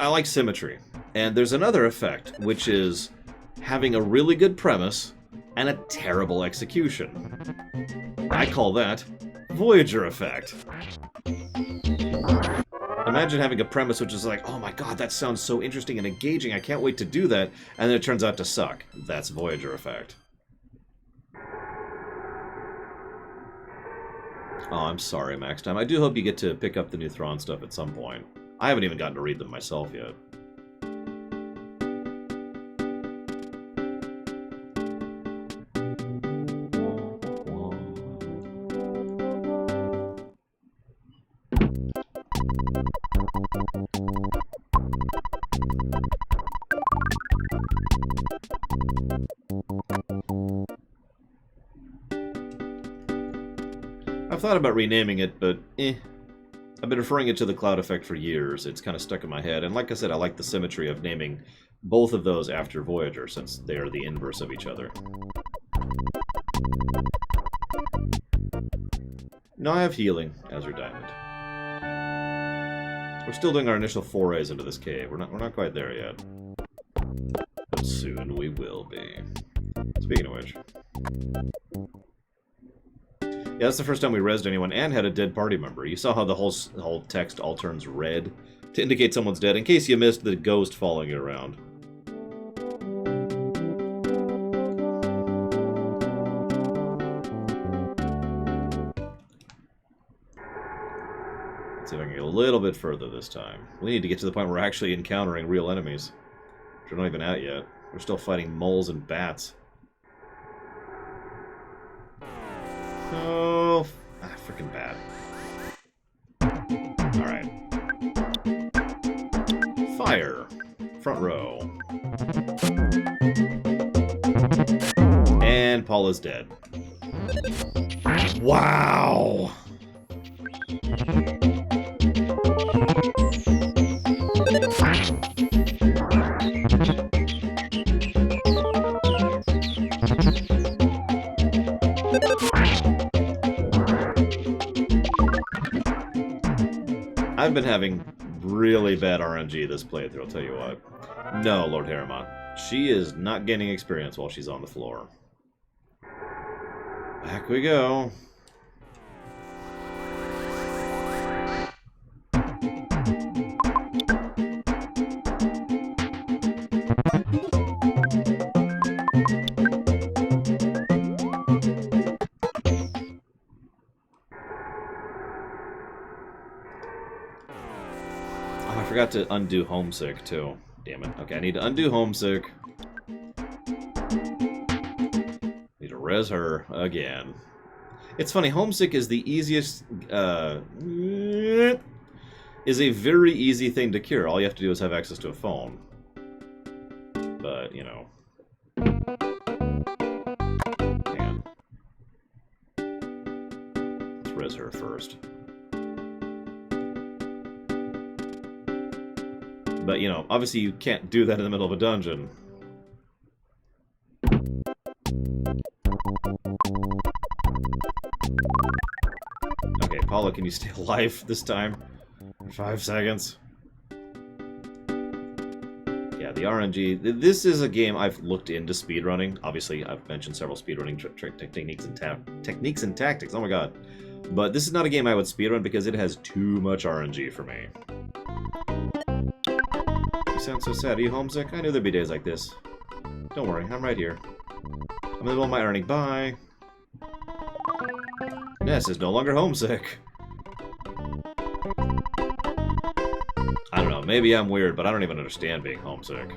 A: like Cemetary. And there's another effect, which is having a really good premise and a terrible execution. I call that Voyager effect. Imagine having a premise which is like, oh my god, that sounds so interesting and engaging, I can't wait to do that, and then it turns out to suck. That's Voyager effect. Oh, I'm sorry, Max Time. I do hope you get to pick up the new Thrawn stuff at some point. I haven't even gotten to read them myself yet. I've thought about renaming it, but I've been referring it to the cloud effect for years. It's kind of stuck in my head, and like I said, I like the symmetry of naming both of those after Voyager, since they are the inverse of each other. Now I have healing, Azure Diamond. We're still doing our initial forays into this cave. We're not quite there yet. But soon we will be. Speaking of which... Yeah, that's the first time we rezzed anyone and had a dead party member. You saw how the whole text all turns red to indicate someone's dead, in case you missed the ghost following you around. Let's see if I can get a little bit further this time. We need to get to the point where we're actually encountering real enemies. Which we're not even at yet. We're still fighting moles and bats. Oh, freaking bad. Alright. Fire. Front row. And Paula's dead. Wow! I've been having really bad RNG this playthrough, I'll tell you what. No, Lord Harriman. She is not gaining experience while she's on the floor. Back we go. I forgot to undo Homesick, too. Damn it. Okay, I need to undo Homesick. Need to res her again. It's funny, Homesick is the easiest... is a very easy thing to cure. All you have to do is have access to a phone. But, you know... Hang on. Let's res her first. But, you know, obviously you can't do that in the middle of a dungeon. Okay, Paula, can you stay alive this time? For 5 seconds. Yeah, the RNG... This is a game I've looked into speedrunning. Obviously, I've mentioned several speedrunning techniques and tactics. Oh my god. But this is not a game I would speedrun because it has too much RNG for me. You sound so sad. Are you homesick? I knew there'd be days like this. Don't worry, I'm right here. I'm in the middle of my earning. Bye. Ness is no longer homesick. I don't know, maybe I'm weird, but I don't even understand being homesick.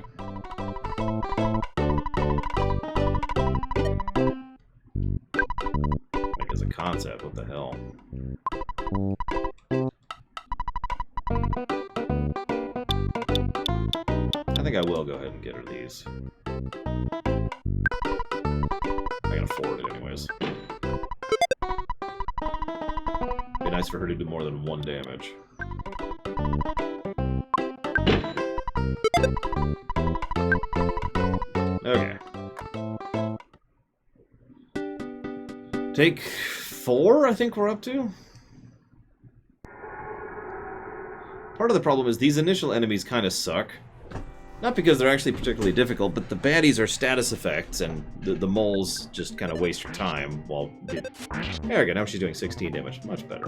A: Like, as a concept, what the hell? I think I will go ahead and get her these. I can afford it anyways. Be nice for her to do more than 1 damage. Okay. Take 4, I think we're up to? Part of the problem is these initial enemies kind of suck. Not because they're actually particularly difficult, but the baddies are status effects, and the moles just kind of waste your time while... There we go, now she's doing 16 damage. Much better.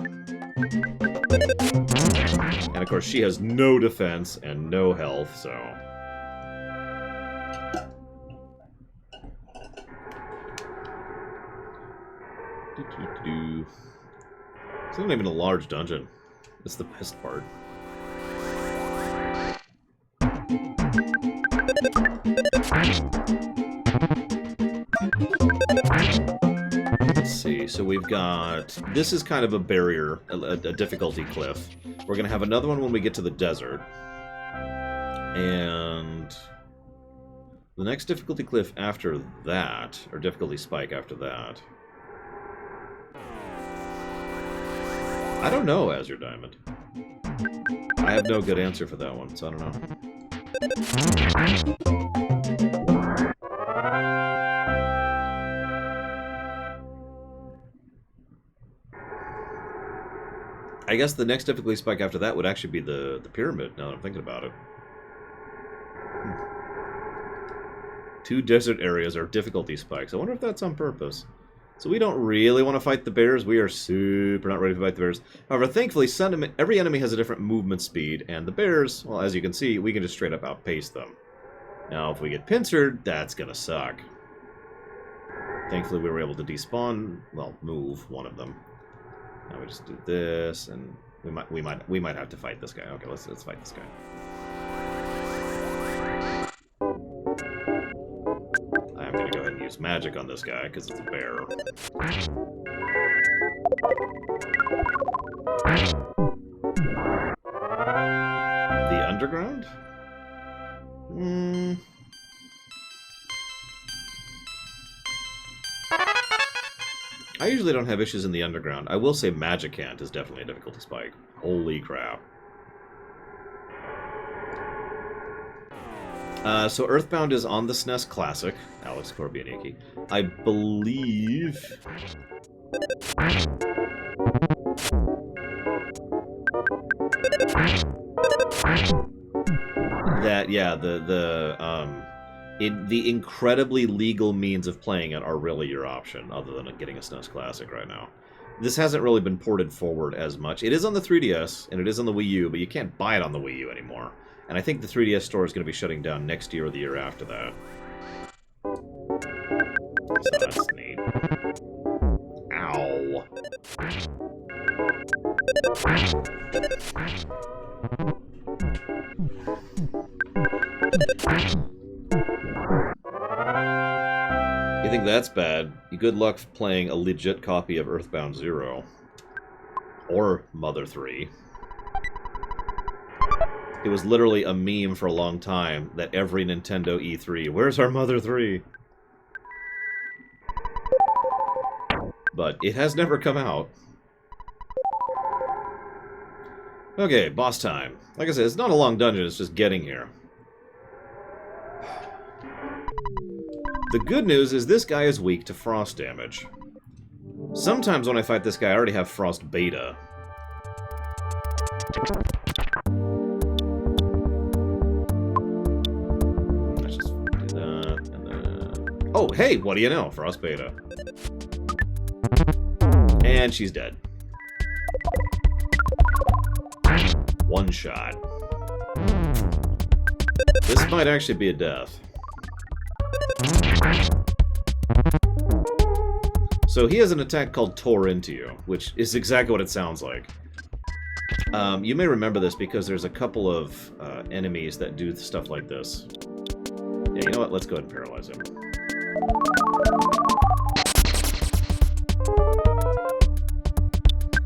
A: And of course, she has no defense and no health, so... It's not even a large dungeon. That's the best part. Let's see, so we've got... This is kind of a barrier, a difficulty cliff. We're going to have another one when we get to the desert. And... the next difficulty cliff after that, or difficulty spike after that... I don't know, Azure Diamond. I have no good answer for that one, so I don't know. I guess the next difficulty spike after that would actually be the pyramid, now that I'm thinking about it. 2 desert areas are difficulty spikes. I wonder if that's on purpose. So we don't really want to fight the bears. We are super not ready to fight the bears. However, thankfully, every enemy has a different movement speed, and the bears, well, as you can see, we can just straight up outpace them. Now, if we get pincered, that's gonna suck. Thankfully, we were able to despawn, well, move one of them. Now we just do this, and We might have to fight this guy. Okay, let's fight this guy. I'm gonna go ahead and use magic on this guy because it's a bear. The underground? I usually don't have issues in the underground. I will say Magicant is definitely a difficulty spike. Holy crap. So Earthbound is on the SNES Classic. Alex Korbianiki. I believe... that, yeah, the incredibly legal means of playing it are really your option, other than getting a SNES Classic right now. This hasn't really been ported forward as much. It is on the 3DS, and it is on the Wii U, but you can't buy it on the Wii U anymore. And I think the 3DS store is going to be shutting down next year or the year after that. So that's neat. Ow. You think that's bad? Good luck playing a legit copy of Earthbound 0. Or Mother 3. It was literally a meme for a long time that every Nintendo E3, where's our Mother 3? But it has never come out. Okay, boss time. Like I said, it's not a long dungeon, it's just getting here. The good news is this guy is weak to frost damage. Sometimes when I fight this guy, I already have frost beta. Let's just do that, and then... Oh, hey, what do you know? Frost beta. And she's dead. One shot. This might actually be a death. So he has an attack called Tore Into You, which is exactly what it sounds like. You may remember this because there's a couple of enemies that do stuff like this. Yeah, you know what? Let's go ahead and paralyze him.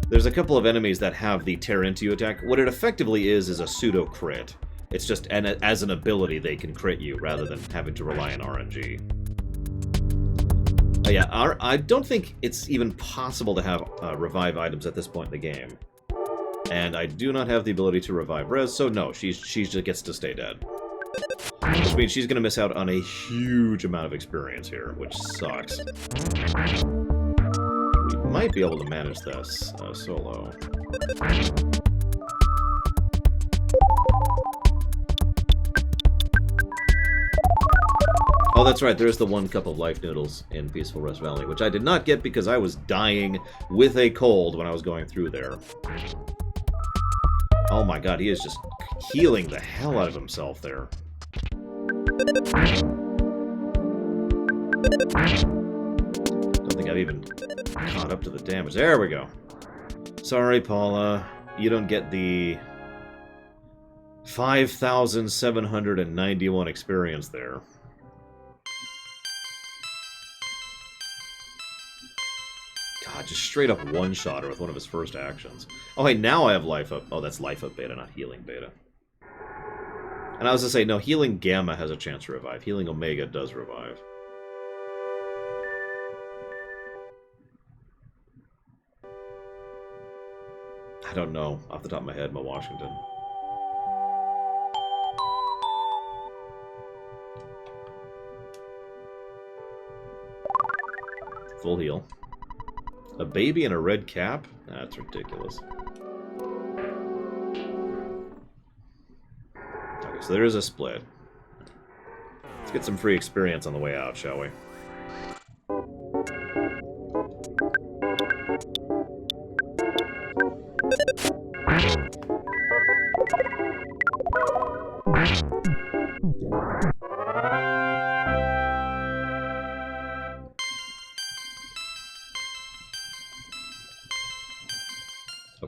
A: There's a couple of enemies that have the Tear Into You attack. What it effectively is a pseudo crit. It's just, and as an ability, they can crit you rather than having to rely on RNG. Yeah, I don't think it's even possible to have revive items at this point in the game. And I do not have the ability to revive Rez, so no, she just gets to stay dead. Which means she's going to miss out on a huge amount of experience here, which sucks. We might be able to manage this solo. Oh, that's right, there's the 1 cup of life noodles in Peaceful Rest Valley, which I did not get because I was dying with a cold when I was going through there. Oh my god, he is just healing the hell out of himself there. Don't think I've even caught up to the damage. There we go. Sorry, Paula. You don't get the 5,791 experience there. God, just straight up one-shot her with one of his first actions. Oh, hey, now I have life up. Oh, that's life up beta, not healing beta. And I was to say, no, healing gamma has a chance to revive. Healing omega does revive. I don't know off the top of my head, Washington. Full heal. A baby in a red cap? That's ridiculous. Okay, so there is a split. Let's get some free experience on the way out, shall we?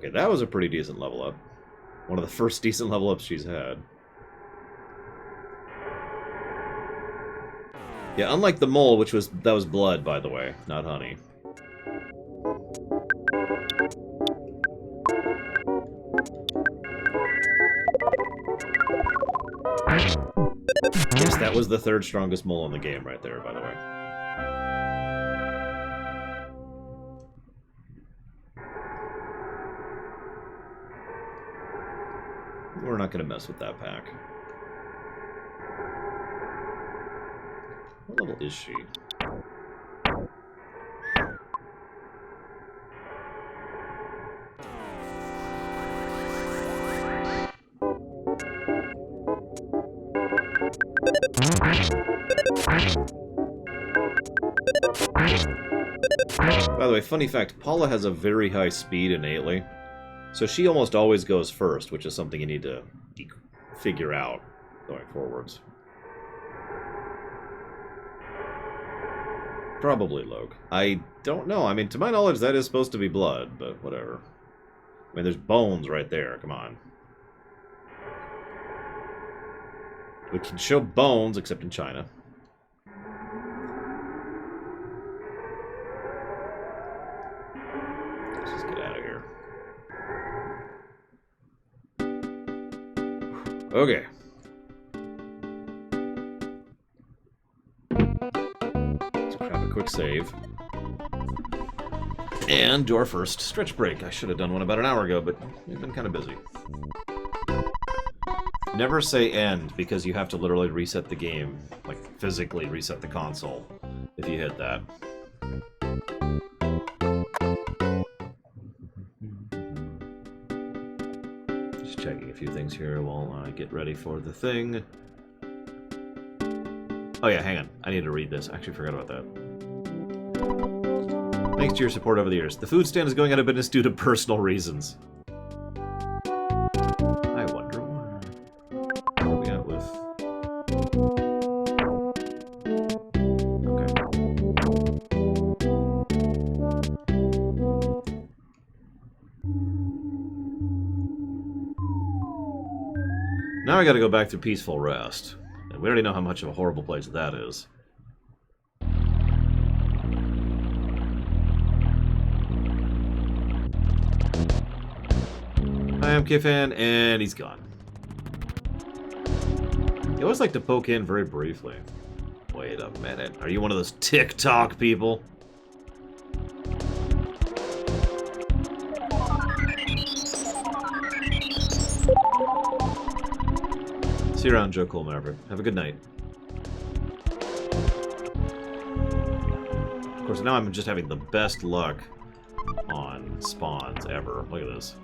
A: Okay, that was a pretty decent level up. One of the first decent level ups she's had. Yeah, unlike the mole, that was blood, by the way, not honey. Yes, that was the third strongest mole in the game right there, by the way. We're not going to mess with that pack. What level is she? By the way, funny fact, Paula has a very high speed innately, so she almost always goes first, which is something you need to figure out going forwards. Probably Loke. I don't know. I mean, to my knowledge, that is supposed to be blood, but whatever. I mean, there's bones right there. Come on. We can show bones, except in China. Let's just get out of here. Okay. Let's grab a quick save. And do our first stretch break. I should have done one about an hour ago, but we've been kind of busy. Never say end, because you have to literally reset the game. Like, physically reset the console if you hit that. Just checking a few things here while I get ready for the thing. Oh yeah, hang on. I need to read this. I actually forgot about that. Thanks to your support over the years. The food stand is going out of business due to personal reasons. I wonder where are we at with... Okay. Now I gotta go back to Peaceful Rest. And we already know how much of a horrible place that is. Hi, I'm K-Fan, and he's gone. You always like to poke in very briefly. Wait a minute. Are you one of those TikTok people? See you around, Joe Cool Maverick. Have a good night. Of course, now I'm just having the best luck on spawns ever. Look at this.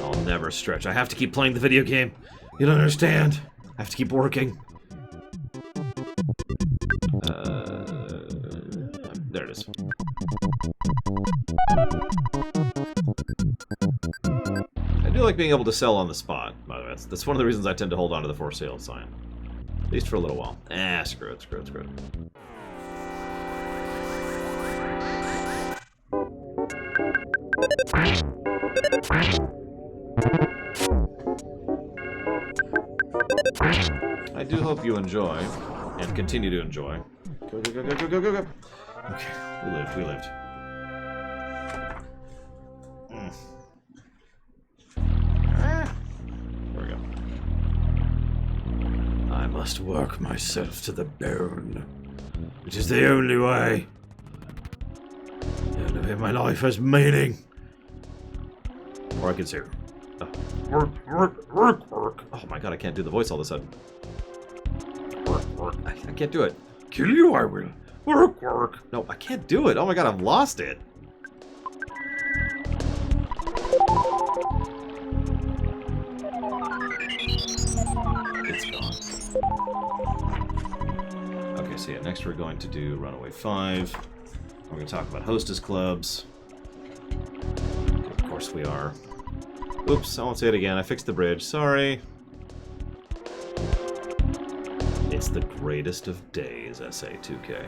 A: I'll never stretch. I have to keep playing the video game. You don't understand. I have to keep working. There it is. I do like being able to sell on the spot, by the way. That's one of the reasons I tend to hold on to the for sale sign. At least for a little while. Ah, screw it, screw it, screw it. I do hope you enjoy, and continue to enjoy. Go, go, go, go, go, go, go, go. Okay, we lived, we lived. There we go. I must work myself to the bone. It is the only way. The only way my life has meaning. Or I could say, work, work, work, work. Oh my god, I can't do the voice all of a sudden. Work, work. I can't do it. Kill you, I will. Work, work. No, I can't do it. Oh my god, I've lost it. It's gone. Okay, so yeah, next we're going to do Runaway 5. We're going to talk about hostess clubs. Of course we are. Oops, I won't say it again. I fixed the bridge. Sorry. It's the greatest of days, SA2K.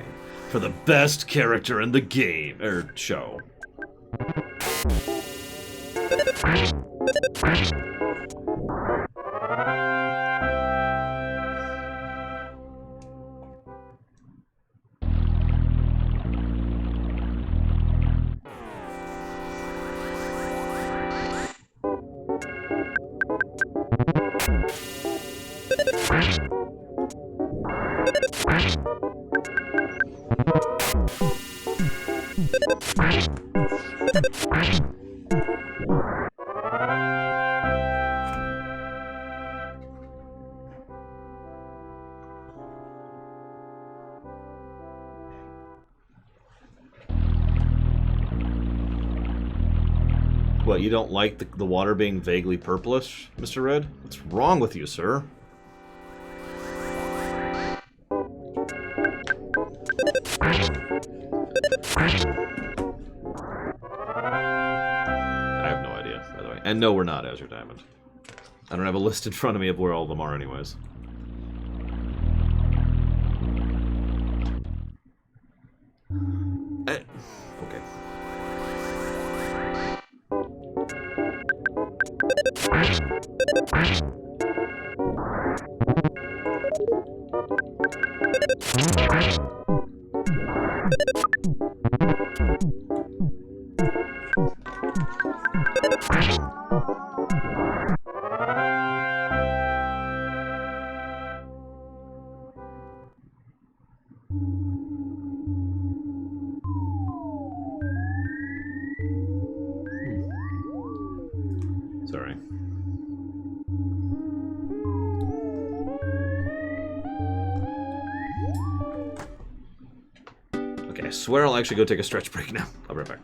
A: For the best character in the game, or show. What, you don't like the water being vaguely purplish, Mr. Red? What's wrong with you, sir? I have no idea, by the way. And no, we're not Azure Diamond. I don't have a list in front of me of where all of them are anyways. Okay. Sorry. Okay, I swear I'll actually go take a stretch break now. I'll be right back.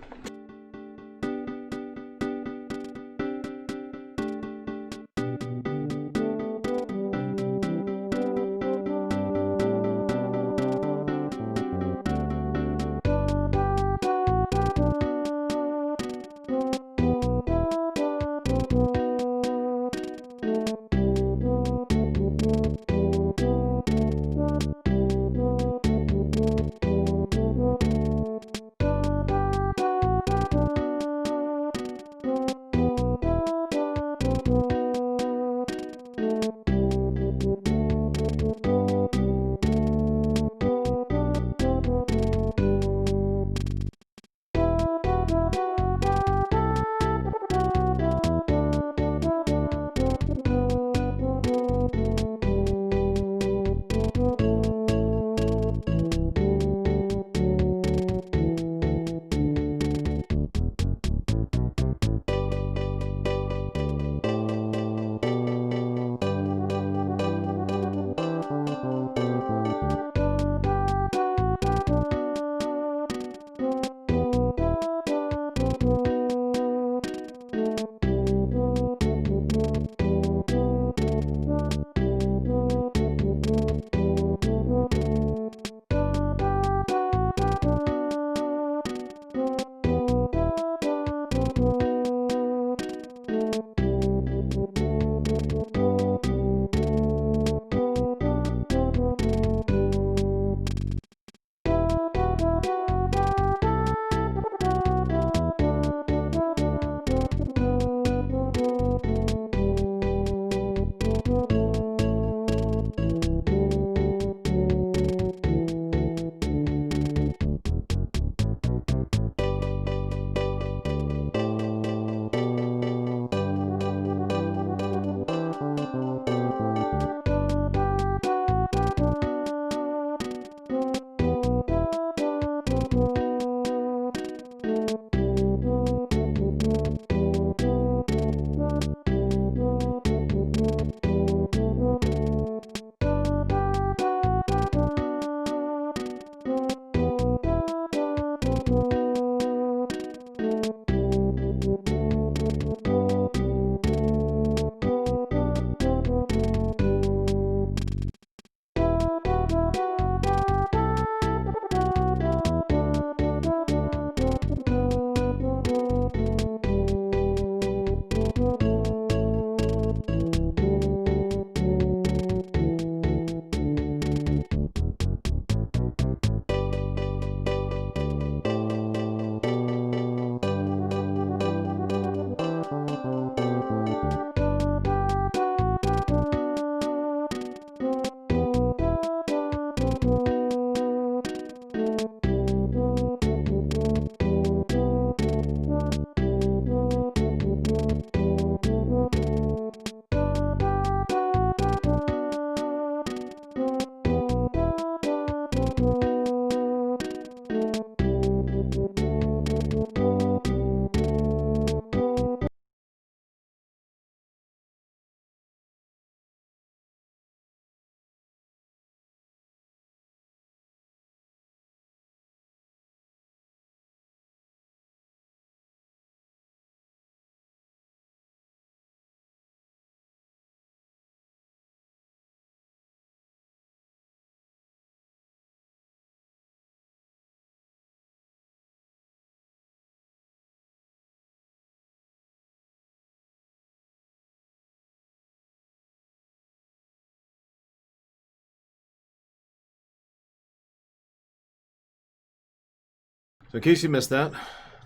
A: So in case you missed that,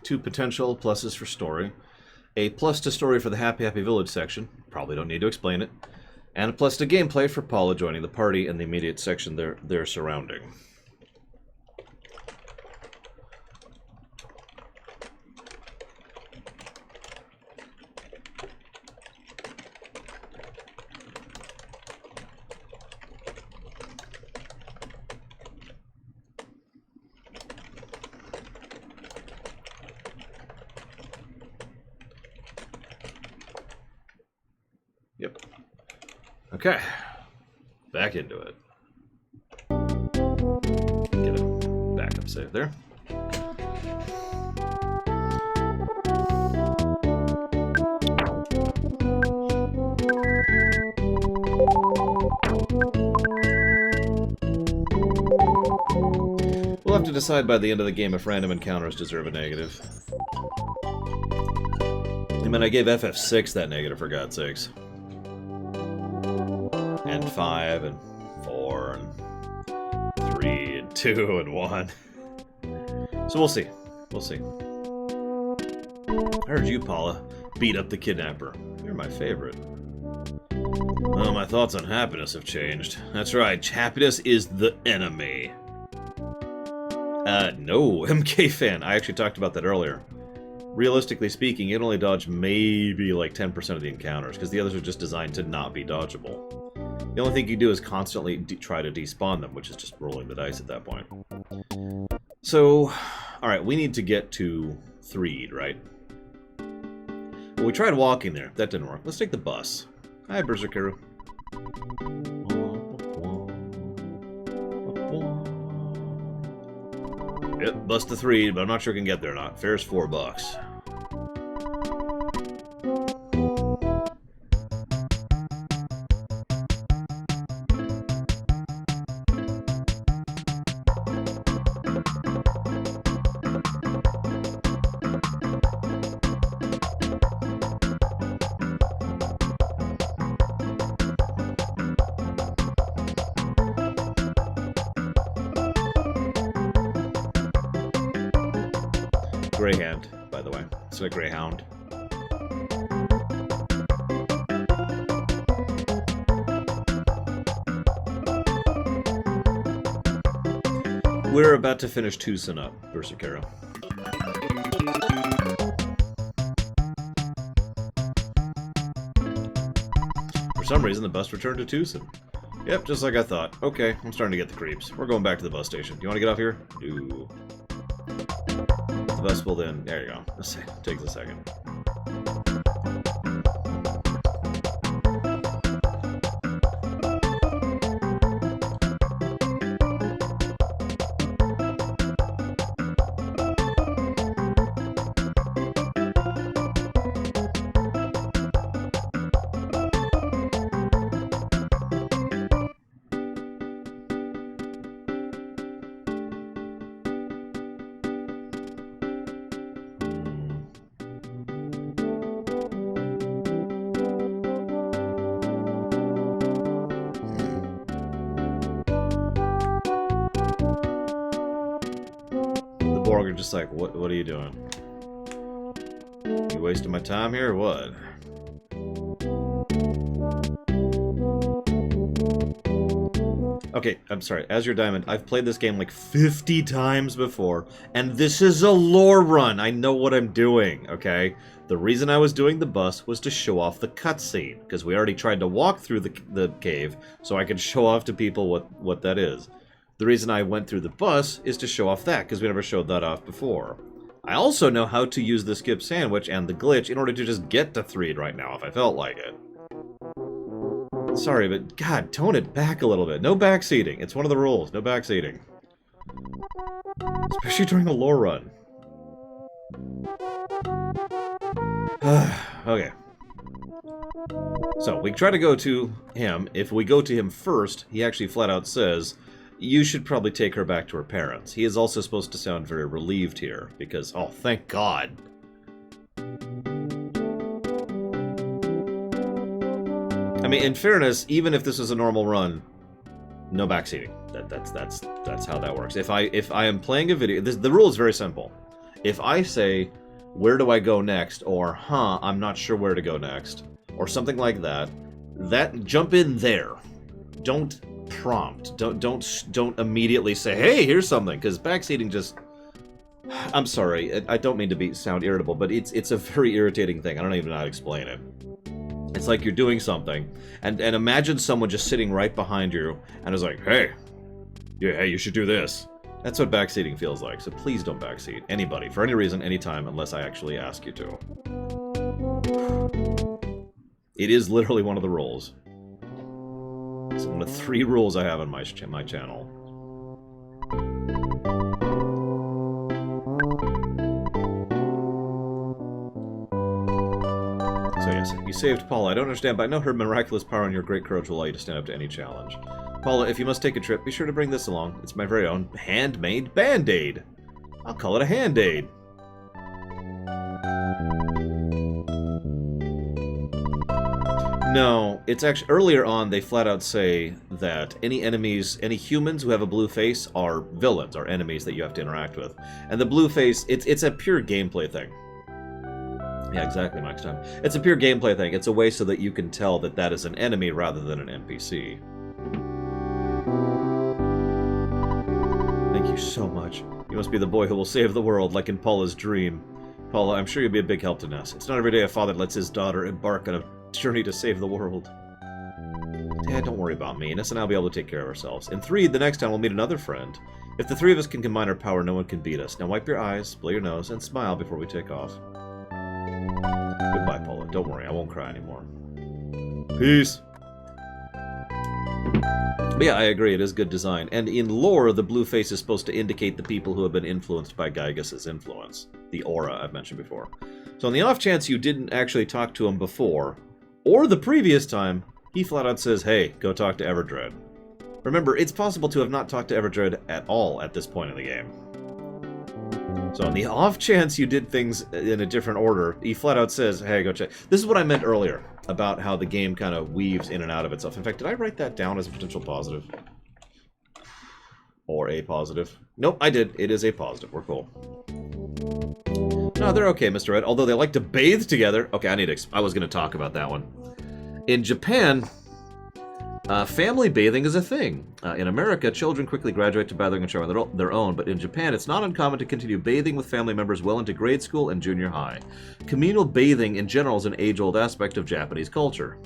A: 2 potential pluses for story. A plus to story for the Happy Happy Village section. Probably don't need to explain it. And a plus to gameplay for Paula joining the party and the immediate section they're surrounding. Yep. Okay. Back into it. Get a backup save there. We'll have to decide by the end of the game if random encounters deserve a negative. I mean, I gave FF6 that negative, for God's sakes. And 5, and 4, and 3, and 2, and 1. So we'll see. We'll see. I heard you, Paula, beat up the kidnapper. You're my favorite. Well, my thoughts on happiness have changed. That's right, happiness is the enemy. No, MK fan. I actually talked about that earlier. Realistically speaking, you can only dodge maybe like 10% of the encounters, because the others are just designed to not be dodgeable. The only thing you do is constantly try to despawn them, which is just rolling the dice at that point. So, alright, we need to get to Threed, right? Well, we tried walking there. That didn't work. Let's take the bus. Hi, Berserker. Yep, bus to Threed, but I'm not sure we can get there or not. Fare's $4. Greyhound, by the way. It's a Greyhound. We're about to finish Tucson up, Berserkero. For some reason, the bus returned to Tucson. Yep, just like I thought. Okay, I'm starting to get the creeps. We're going back to the bus station. Do you want to get off here? No. The bus pulled in. There you go. This takes a second. Are just like, what are you doing? You wasting my time here or what? Okay, I'm sorry. As your diamond, I've played this game like 50 times before, and this is a lore run. I know what I'm doing, okay? The reason I was doing the bus was to show off the cutscene, because we already tried to walk through the cave, so I could show off to people what that is. The reason I went through the bus is to show off that, because we never showed that off before. I also know how to use the skip sandwich and the glitch in order to just get to Threed right now, if I felt like it. Sorry, but God, tone it back a little bit. No backseating. It's one of the rules. No backseating. Especially during a lore run. Okay. So, we try to go to him. If we go to him first, he actually flat out says, you should probably take her back to her parents. He is also supposed to sound very relieved here, because, oh, thank God. I mean, in fairness, even if this was a normal run, No backseating. That's how that works. If I am playing a video, the rule is very simple. If I say, where do I go next, or I'm not sure where to go next, or something like that, jump in there. Don't prompt. Don't immediately say, hey, here's something, because backseating just... I'm sorry, I don't mean to sound irritable, but it's a very irritating thing. I don't even know how to explain it. It's like you're doing something, and imagine someone just sitting right behind you, and is like, hey, you should do this. That's what backseating feels like, so please don't backseat anybody, for any reason, anytime, unless I actually ask you to. It is literally one of the rules. It's one of 3 rules I have on my channel. So yes, you saved Paula. I don't understand, but I know her miraculous power and your great courage will allow you to stand up to any challenge. Paula, if you must take a trip, be sure to bring this along. It's my very own handmade Band-Aid. I'll call it a Hand-Aid. No, it's actually... Earlier on, they flat out say that any enemies, any humans who have a blue face are villains, are enemies that you have to interact with. And the blue face, it's a pure gameplay thing. Yeah, exactly, next time. It's a pure gameplay thing. It's a way so that you can tell that that is an enemy rather than an NPC. Thank you so much. You must be the boy who will save the world, like in Paula's dream. Paula, I'm sure you'll be a big help to Ness. It's not every day a father lets his daughter embark on a journey to save the world. Dad, don't worry about me. Ness and I'll be able to take care of ourselves. In 3, the next time we'll meet another friend. If the 3 of us can combine our power, no one can beat us. Now wipe your eyes, blow your nose, and smile before we take off. Goodbye, Paula. Don't worry, I won't cry anymore. Peace! But yeah, I agree, it is good design. And in lore, the blue face is supposed to indicate the people who have been influenced by Gygas's influence. The aura I've mentioned before. So on the off chance you didn't actually talk to him before, or the previous time, he flat out says, hey, go talk to Everdread. Remember, it's possible to have not talked to Everdread at all at this point in the game. So on the off chance you did things in a different order, he flat out says, hey, go check. This is what I meant earlier, about how the game kind of weaves in and out of itself. In fact, did I write that down as a potential positive? Or a positive? Nope, I did. It is a positive. We're cool. No, they're okay, Mr. Red. Although they like to bathe together. Okay, I was going to talk about that one. In Japan, family bathing is a thing. In America, children quickly graduate to bathing and showering their own, but in Japan, it's not uncommon to continue bathing with family members well into grade school and junior high. Communal bathing in general is an age-old aspect of Japanese culture.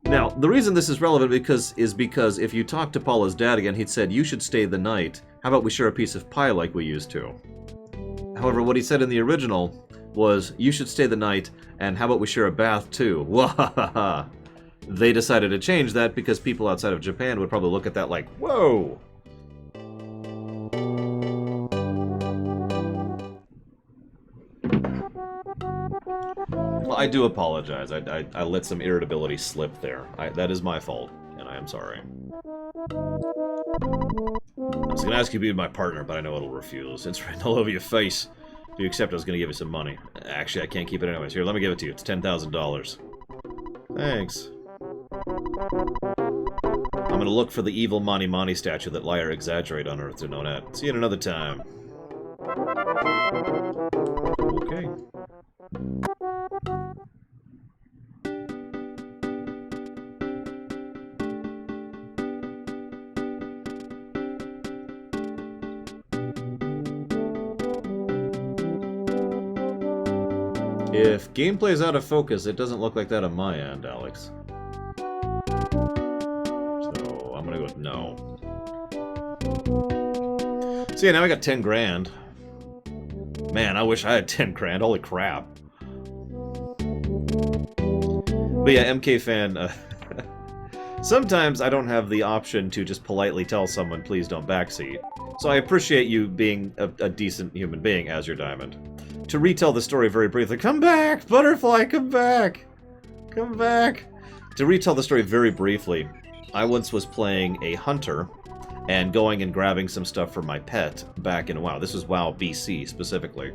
A: Now, the reason this is relevant is because if you talk to Paula's dad again, he'd said, you should stay the night. How about we share a piece of pie like we used to? However, what he said in the original was, you should stay the night, and how about we share a bath too? Wahahaha. They decided to change that because people outside of Japan would probably look at that like, whoa! Well, I do apologize. I let some irritability slip there. That is my fault, and I am sorry. I was going to ask you to be my partner, but I know it'll refuse. It's written all over your face. If you accept, I was going to give you some money. Actually, I can't keep it anyways. Here, let me give it to you. It's $10,000. Thanks. I'm going to look for the evil Mani Mani statue that Liar Exaggerate unearthed in Onet. See you at another time. Okay. If gameplay is out of focus, it doesn't look like that on my end, Alex. So, I'm gonna go with no. So yeah, now I got 10 grand. Man, I wish I had 10 grand, holy crap. But yeah, MK fan, sometimes I don't have the option to just politely tell someone, please don't backseat. So I appreciate you being a decent human being, as your diamond. To retell the story very briefly, come back, butterfly, come back, come back. To retell the story very briefly, I once was playing a hunter and going and grabbing some stuff for my pet back in WoW. This was WoW BC specifically.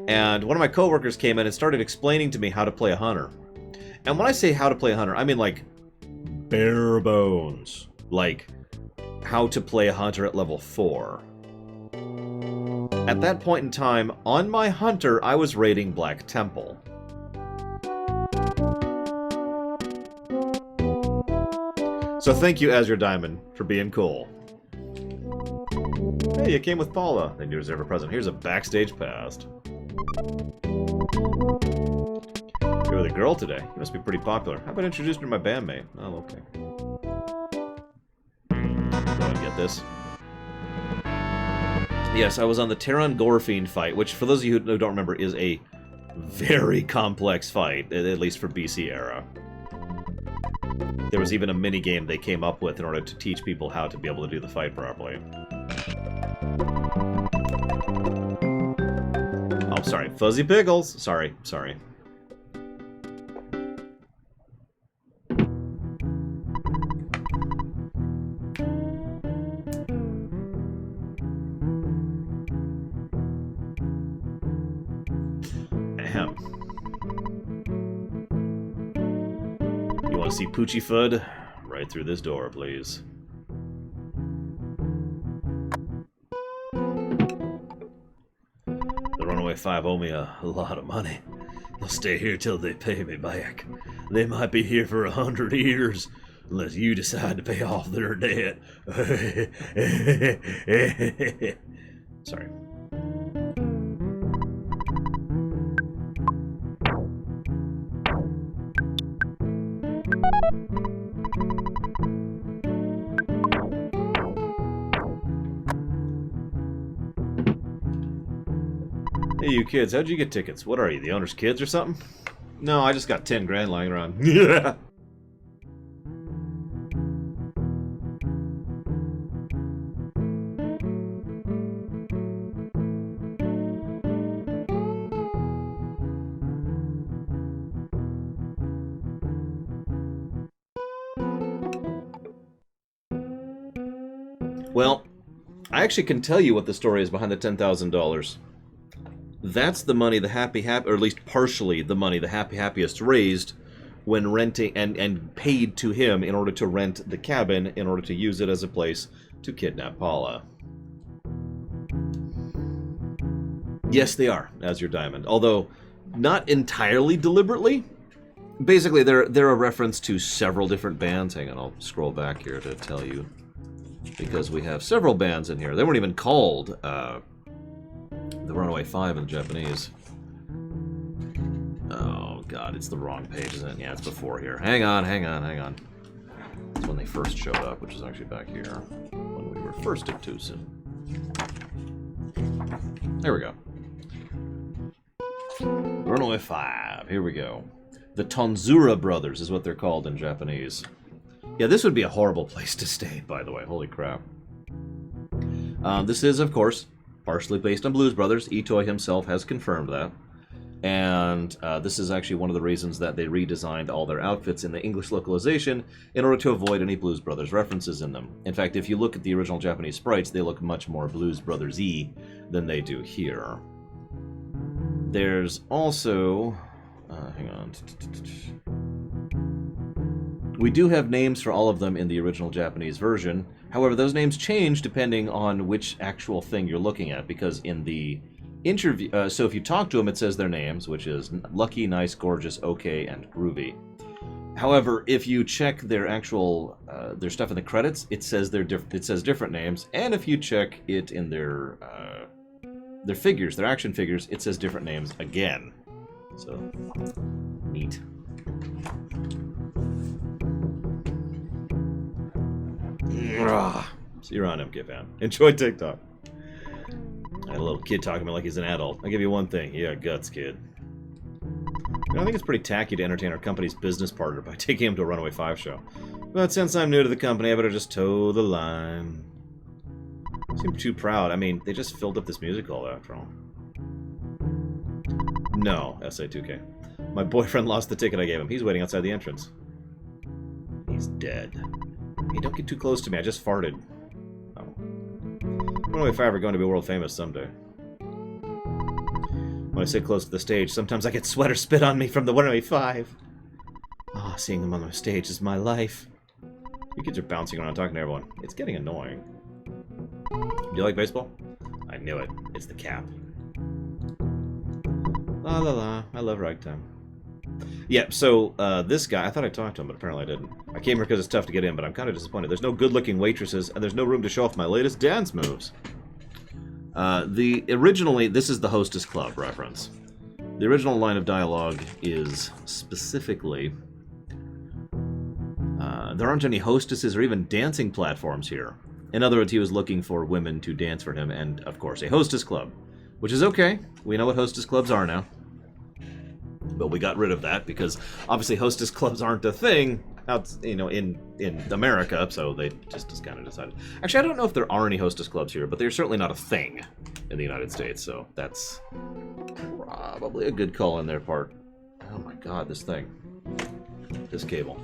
A: And one of my coworkers came in and started explaining to me how to play a hunter. And when I say how to play a hunter, I mean like bare bones. Like, how to play a hunter at level 4. At that point in time, on my hunter, I was raiding Black Temple. So thank you, Azure Diamond, for being cool. Hey, you came with Paula. Then you deserve a present. Here's a backstage pass. You're with a girl today. You must be pretty popular. How about introducing her to my bandmate? Oh, okay. Go ahead and get this. Yes, I was on the Terran Gorefiend fight, which, for those of you who don't remember, is a very complex fight, at least for BC era. There was even a mini-game they came up with in order to teach people how to be able to do the fight properly. Oh, sorry. Fuzzy Pickles! Sorry. Ahem. You want to see Poochie Fud? Right through this door, please. The Runaway Five owe me a lot of money. They'll stay here till they pay me back. They might be here for 100 years, unless you decide to pay off their debt. Sorry. Hey, you kids, how'd you get tickets? What are you, the owner's kids or something? No, I just got 10 grand lying around. Yeah. Well, I actually can tell you what the story is behind the $10,000. That's the money the or at least partially the money the Happiest raised when renting and paid to him in order to rent the cabin in order to use it as a place to kidnap Paula. Yes, they are, Azure Diamond, although not entirely deliberately. Basically, they're a reference to several different bands. Hang on, I'll scroll back here to tell you, because we have several bands in here. They weren't even called the Runaway Five in Japanese. Oh god, it's the wrong page, isn't it? Yeah, it's before here. Hang on. It's when they first showed up, which is actually back here, when we were first at Tucson. There we go. Runaway Five, here we go. The Tonzura Brothers is what they're called in Japanese. Yeah, this would be a horrible place to stay, by the way. Holy crap. This is, of course, partially based on Blues Brothers. Itoi himself has confirmed that. And this is actually one of the reasons that they redesigned all their outfits in the English localization in order to avoid any Blues Brothers references in them. In fact, if you look at the original Japanese sprites, they look much more Blues Brothers-y than they do here. There's also... hang on. We do have names for all of them in the original Japanese version. However, those names change depending on which actual thing you're looking at, because in the interview... so if you talk to them, it says their names, which is Lucky, Nice, Gorgeous, Okay, and Groovy. However, if you check their actual... their stuff in the credits, it says it says different names, and if you check it in their figures, their action figures, it says different names again. So, neat. So you're on MK fan. Enjoy TikTok. I had a little kid talking to me like he's an adult. I'll give you one thing. You got guts, kid. You know, I think it's pretty tacky to entertain our company's business partner by taking him to a Runaway 5 show. But since I'm new to the company, I better just toe the line. Seem too proud. I mean, they just filled up this music hall after all. No, SA2K. My boyfriend lost the ticket I gave him. He's waiting outside the entrance. He's dead. Hey, don't get too close to me. I just farted. Oh. Runaway Five are going to be world famous someday. When I sit close to the stage, sometimes I get sweat or spit on me from the Runaway Five. Ah, seeing them on the stage is my life. You kids are bouncing around talking to everyone. It's getting annoying. Do you like baseball? I knew it. It's the cap. La la la. I love ragtime. Yeah, so this guy, I thought I talked to him, but apparently I didn't. I came here because it's tough to get in, but I'm kind of disappointed. There's no good-looking waitresses, and there's no room to show off my latest dance moves. Originally, this is the Hostess Club reference. The original line of dialogue is specifically, there aren't any hostesses or even dancing platforms here. In other words, he was looking for women to dance for him, and, of course, a hostess club. Which is okay. We know what hostess clubs are now. But we got rid of that because, obviously, hostess clubs aren't a thing out, you know, in America, so they just kind of decided. Actually, I don't know if there are any hostess clubs here, but they're certainly not a thing in the United States, so that's probably a good call on their part. Oh my god, this thing. This cable.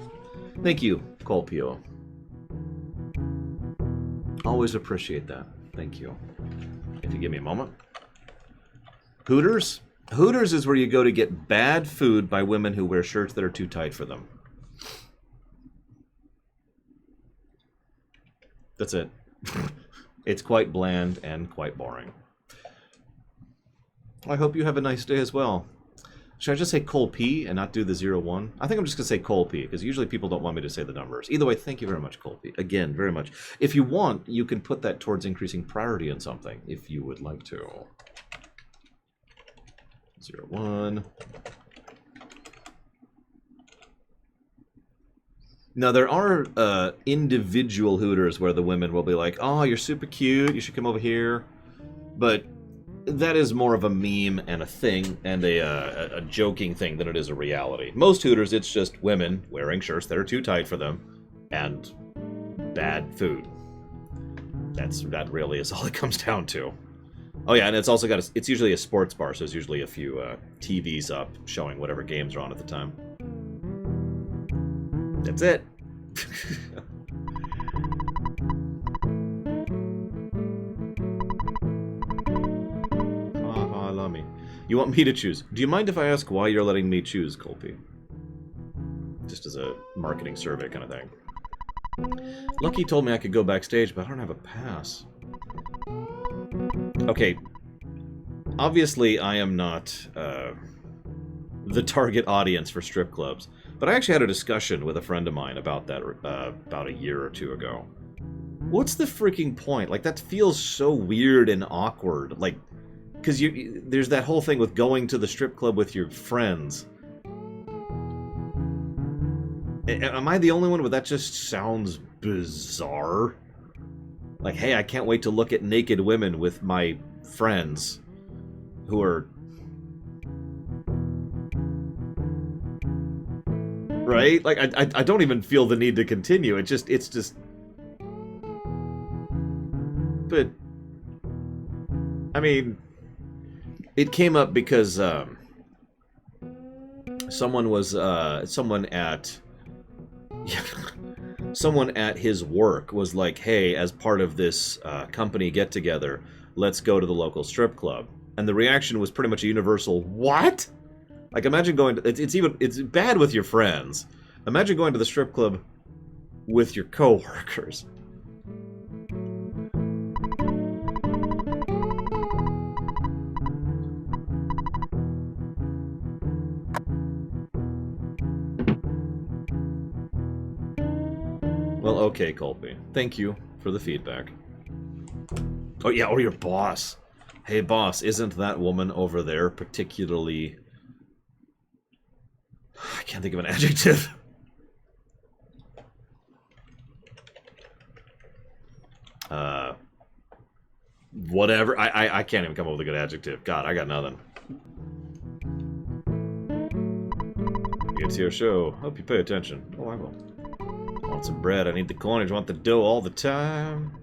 A: Thank you, Colpio. Always appreciate that. Thank you. If you give me a moment. Hooters? Hooters is where you go to get bad food by women who wear shirts that are too tight for them. That's it. It's quite bland and quite boring. I hope you have a nice day as well. Should I just say Col P and not do the 01? I think I'm just going to say Col P, because usually people don't want me to say the numbers. Either way, thank you very much, Col P. Again, very much. If you want, you can put that towards increasing priority in something, if you would like to. 01. Now, there are individual Hooters where the women will be like, oh, you're super cute, you should come over here. But that is more of a meme and a thing, and a joking thing than it is a reality. Most Hooters, it's just women wearing shirts that are too tight for them, and bad food. That really is all it comes down to. Oh yeah, and it's also got it's usually a sports bar, so there's usually a few TVs up showing whatever games are on at the time. That's it. I love me. You want me to choose? Do you mind if I ask why you're letting me choose, Colpy? Just as a marketing survey kind of thing. Lucky told me I could go backstage, but I don't have a pass. Okay. Obviously, I am not the target audience for strip clubs. But I actually had a discussion with a friend of mine about that about a year or two ago. What's the freaking point? Like, that feels so weird and awkward. Like, because there's that whole thing with going to the strip club with your friends. Am I the only one where that just sounds bizarre? Like, hey, I can't wait to look at naked women with my friends who are... Right? Like, I don't even feel the need to continue. It's just... But... I mean... It came up because, someone was, someone at his work was like, hey, as part of this, company get-together, let's go to the local strip club. And the reaction was pretty much a universal, what? Like, imagine going to... It's bad with your friends. Imagine going to the strip club with your coworkers. Well, okay, Colby. Thank you for the feedback. Oh, yeah, or your boss. Hey, boss, isn't that woman over there particularly... I can't think of an adjective. Whatever. I can't even come up with a good adjective. God, I got nothing. It's your show. Hope you pay attention. Oh, I will. Want some bread, I need the coinage, want the dough all the time.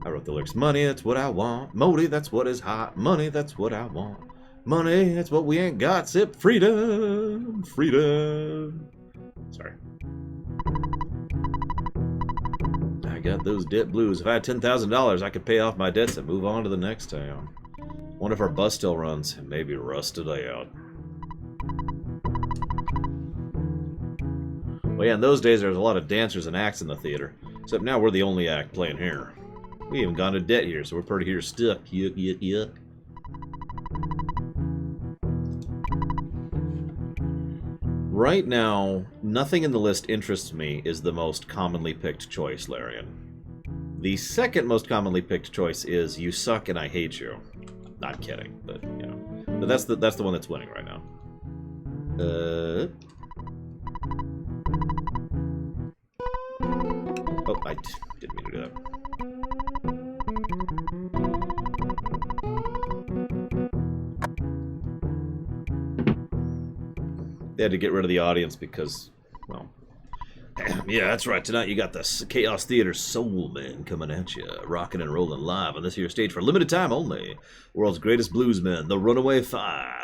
A: I wrote the lyrics. Money, that's what I want. Modi, that's what is hot. Money, that's what I want. Money, that's what we ain't got. Sip freedom. Freedom. Sorry. I got those debt blues. If I had $10,000, I could pay off my debts and move on to the next town. Wonder if our bus still runs. It may be rusted out. Well, yeah, in those days there was a lot of dancers and acts in the theater. Except now we're the only act playing here. We haven't gone to debt here, so we're pretty here stuck. Yuck, yuck, yuck. Right now, nothing in the list interests me is the most commonly picked choice, Larian. The second most commonly picked choice is you suck and I hate you. Not kidding, but you know. But that's the one that's winning right now. Oh, I didn't mean to do that. They had to get rid of the audience because, well, yeah, that's right. Tonight you got the Chaos Theater Soul Men coming at you, rocking and rolling live on this here stage for a limited time only. World's greatest bluesmen, the Runaway Five.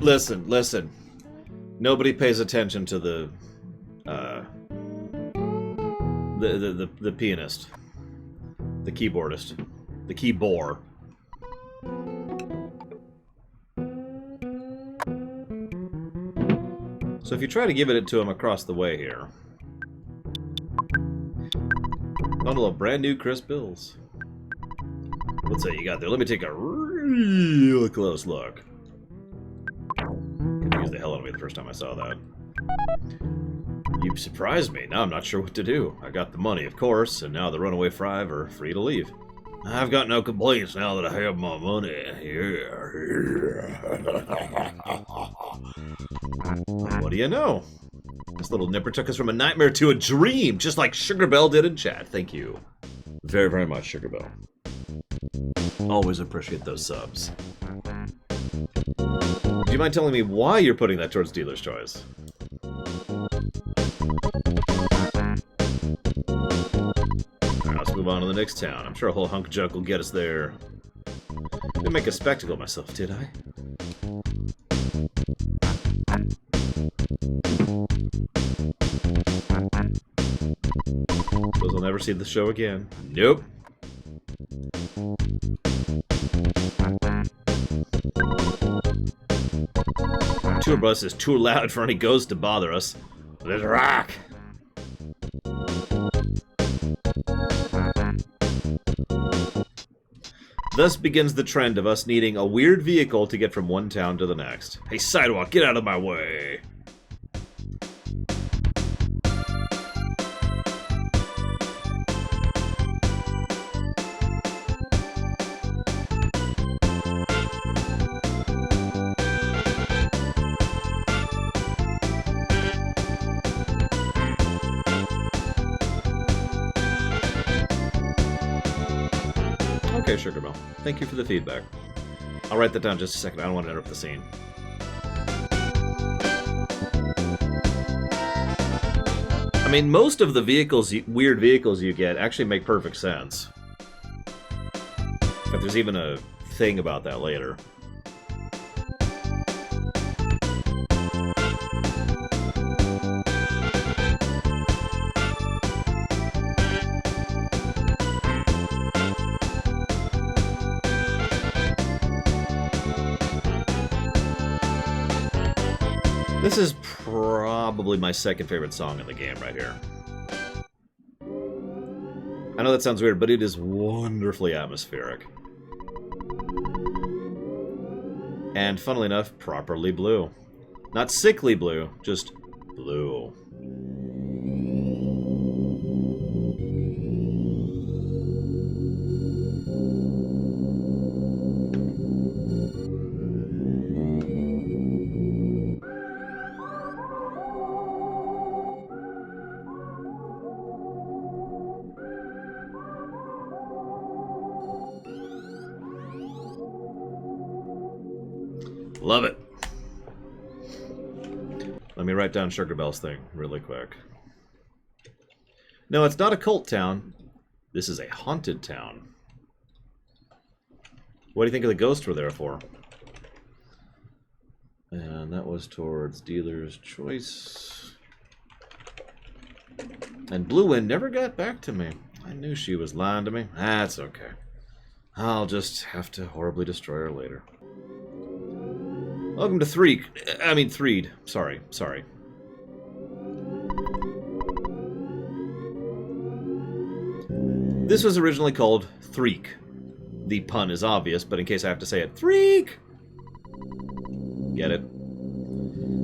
A: Listen. Nobody pays attention to the pianist, the keyboardist, the keyboard. So if you try to give it to him across the way here, bundle of brand new crisp bills. What's that you got there? Let me take a real close look. Confused the hell out of me the first time I saw that. You surprised me. Now I'm not sure what to do. I got the money, of course, and now the Runaway Five are free to leave. I've got no complaints now that I have my money. Yeah. What do you know? This little nipper took us from a nightmare to a dream, just like Sugar Bell did in chat. Thank you very, very much, Sugar Bell. Always appreciate those subs. Do you mind telling me why you're putting that towards dealer's choice? Alright, let's move on to the next town. I'm sure a whole hunk junk will get us there. I didn't make a spectacle of myself, did I? Suppose I'll never see the show again. Nope. Tour bus is too loud for any ghosts to bother us. Let's rock! Thus begins the trend of us needing a weird vehicle to get from one town to the next. Hey, sidewalk, get out of my way! Okay, Sugar Bell. Thank you for the feedback. I'll write that down just a second. I don't want to interrupt the scene. I mean, most of the vehicles, weird vehicles you get actually make perfect sense. But there's even a thing about that later. This is probably my second favorite song in the game right here. I know that sounds weird, but it is wonderfully atmospheric. And funnily enough, properly blue. Not sickly blue, just blue. Love it. Let me write down Sugar Bell's thing really quick. No, it's not a cult town. This is a haunted town. What do you think of the ghosts we're there for? And that was towards dealer's choice. And Blue Wind never got back to me. I knew she was lying to me. That's okay. I'll just have to horribly destroy her later. Welcome to Threed. Sorry. This was originally called Threek. The pun is obvious, but in case I have to say it, Threek! Get it?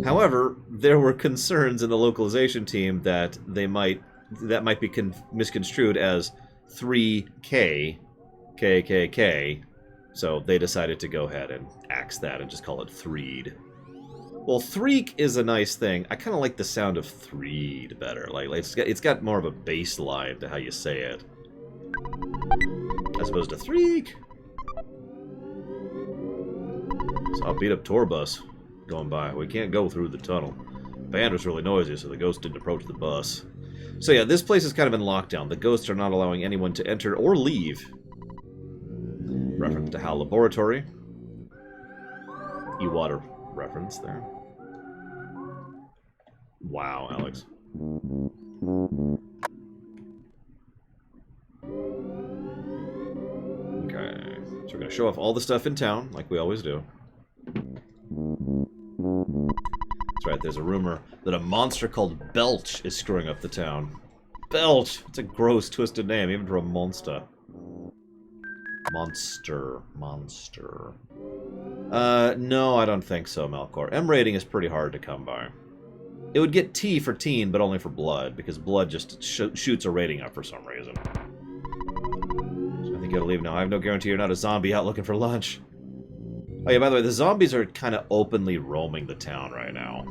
A: However, there were concerns in the localization team that that might be misconstrued as 3K, KKK, so they decided to go ahead and axe that and just call it Threed. Well, Threek is a nice thing. I kind of like the sound of Threed better. Like it's got more of a bass line to how you say it, as opposed to Threek. So I'll beat up tour bus going by. We can't go through the tunnel. Band was really noisy, so the ghost didn't approach the bus. So yeah, this place is kind of in lockdown. The ghosts are not allowing anyone to enter or leave. Reference to HAL Laboratory. E-water reference there. Wow, Alex. Okay, so we're going to show off all the stuff in town, like we always do. That's right, there's a rumor that a monster called Belch is screwing up the town. Belch! It's a gross, twisted name, even for a monster. Monster. No, I don't think so, Melkor. M rating is pretty hard to come by. It would get T for teen, but only for blood, because blood just shoots a rating up for some reason. So I think you gotta leave now. I have no guarantee you're not a zombie out looking for lunch. Oh yeah, by the way, the zombies are kind of openly roaming the town right now.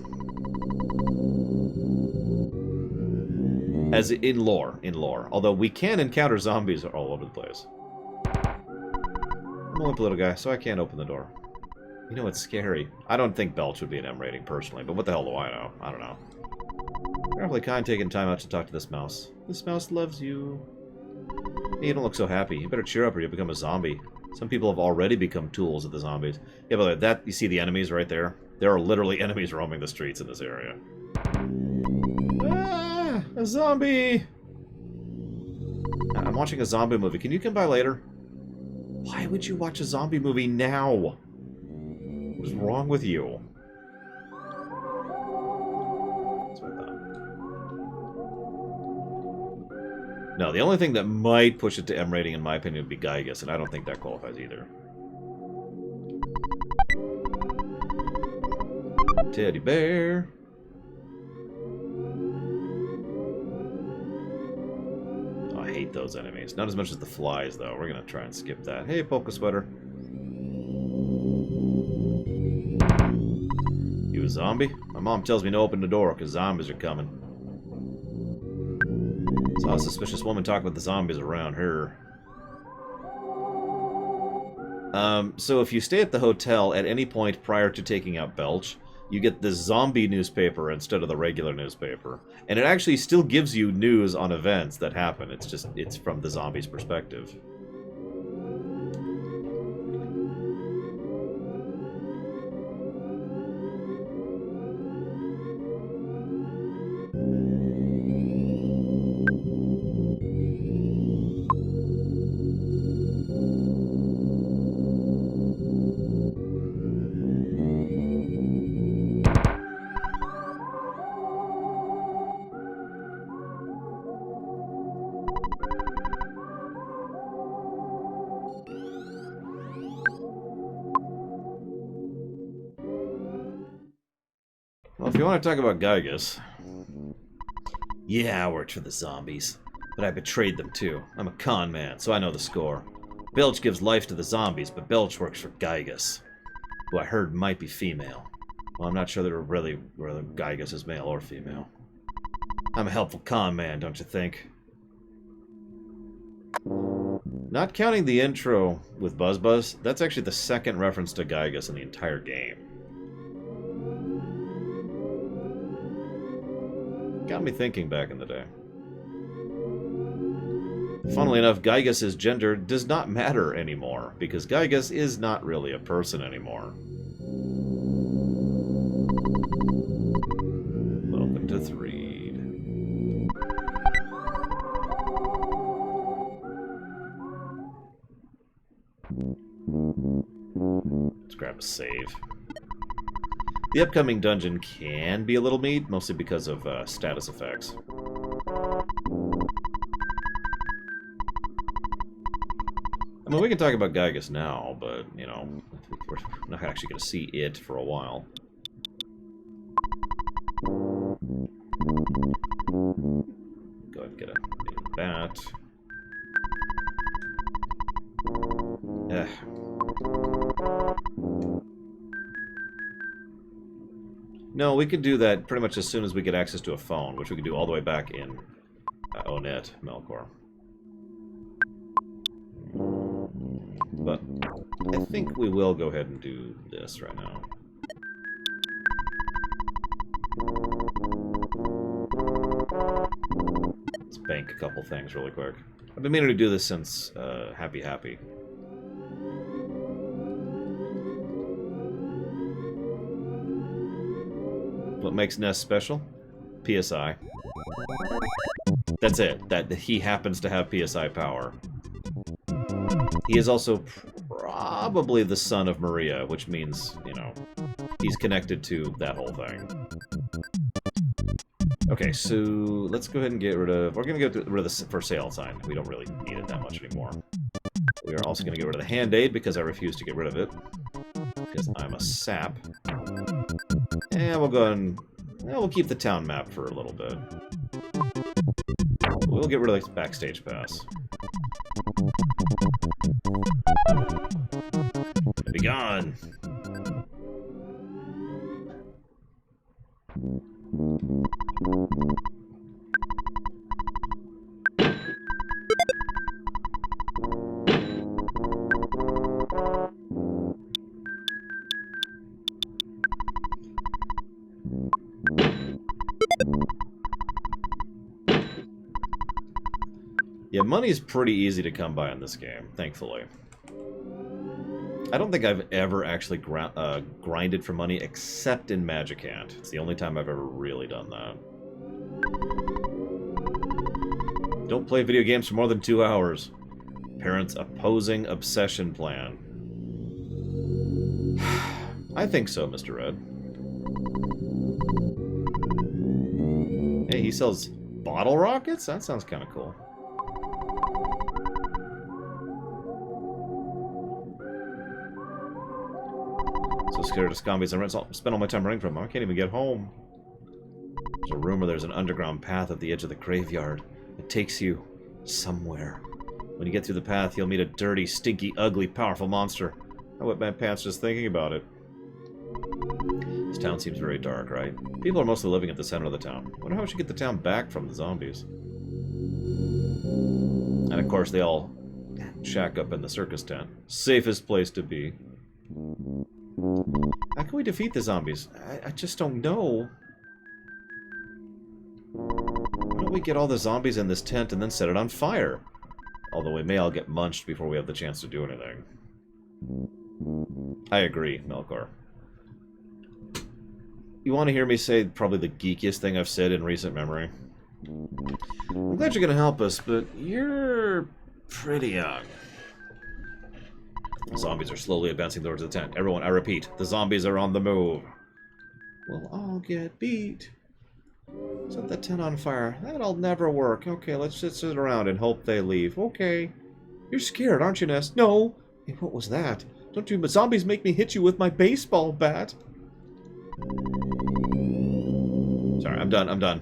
A: As in lore. Although we can encounter zombies all over the place. I'm a limp little guy, so I can't open the door. You know, it's scary. I don't think Belch would be an M rating, personally, but what the hell do I know? I don't know. You're awfully kind taking time out to talk to this mouse. This mouse loves you. Hey, you don't look so happy. You better cheer up or you'll become a zombie. Some people have already become tools of the zombies. Yeah, but that, you see the enemies right there? There are literally enemies roaming the streets in this area. Ah, a zombie! I'm watching a zombie movie. Can you come by later? Why would you watch a zombie movie now? What is wrong with you? That's what I thought. No, the only thing that might push it to M rating, in my opinion, would be Gygas, and I don't think that qualifies either. Teddy bear. Oh, I hate those enemies. Not as much as the flies, though. We're gonna try and skip that. Hey, Polka Sweater. You a zombie? My mom tells me to open the door because zombies are coming. Saw a suspicious woman talk about the zombies around her. So if you stay at the hotel at any point prior to taking out Belch, you get the zombie newspaper instead of the regular newspaper. And it actually still gives you news on events that happen. It's just, it's from the zombies' perspective. Well, if you want to talk about Gygus... Yeah, I worked for the zombies. But I betrayed them too. I'm a con man, so I know the score. Belch gives life to the zombies, but Belch works for Gygus, who I heard might be female. Well, I'm not sure that whether Gygus is male or female. I'm a helpful con man, don't you think? Not counting the intro with Buzz, that's actually the second reference to Gygus in the entire game. Got me thinking back in the day. Funnily enough, Gygus' gender does not matter anymore, because Gygus is not really a person anymore. Welcome to Threed. Let's grab a save. The upcoming dungeon can be a little meat, mostly because of status effects. I mean, we can talk about Gygus now, but, you know, we're not actually going to see it for a while. Go ahead and get that. No, we could do that pretty much as soon as we get access to a phone, which we can do all the way back in Onet, Melkor. But I think we will go ahead and do this right now. Let's bank a couple things really quick. I've been meaning to do this since Happy Happy. What makes Ness special? PSI. That's it. That he happens to have PSI power. He is also probably the son of Maria, which means, you know, he's connected to that whole thing. Okay, so let's go ahead and get rid of... We're going to get rid of the for sale sign. We don't really need it that much anymore. We are also going to get rid of the hand-aid because I refuse to get rid of it. Because I'm a sap. And we'll go ahead and... we'll keep the town map for a little bit. We'll get rid of the backstage pass. Be gone! Yeah, money's pretty easy to come by in this game, thankfully. I don't think I've ever actually grinded for money except in Magicant. It's the only time I've ever really done that. Don't play video games for more than 2 hours. Parents' opposing obsession plan. I think so, Mr. Red. Hey, he sells bottle rockets? That sounds kind of cool. So scared of zombies, I spend all my time running from them. I can't even get home. There's a rumor there's an underground path at the edge of the graveyard. It takes you somewhere. When you get through the path, you'll meet a dirty, stinky, ugly, powerful monster. I wet my pants just thinking about it. This town seems very dark, right? People are mostly living at the center of the town. I wonder how we should get the town back from the zombies. And of course, they all shack up in the circus tent. Safest place to be. How can we defeat the zombies? I just don't know. Why don't we get all the zombies in this tent and then set it on fire? Although we may all get munched before we have the chance to do anything. I agree, Melkor. You want to hear me say probably the geekiest thing I've said in recent memory? I'm glad you're going to help us, but you're pretty young. The zombies are slowly advancing towards the tent. Everyone, I repeat, the zombies are on the move. We'll all get beat. Set the tent on fire. That'll never work. Okay, let's just sit around and hope they leave. Okay. You're scared, aren't you, Ness? No. Hey, what was that? Don't you zombies make me hit you with my baseball bat. Sorry, I'm done. I'm done.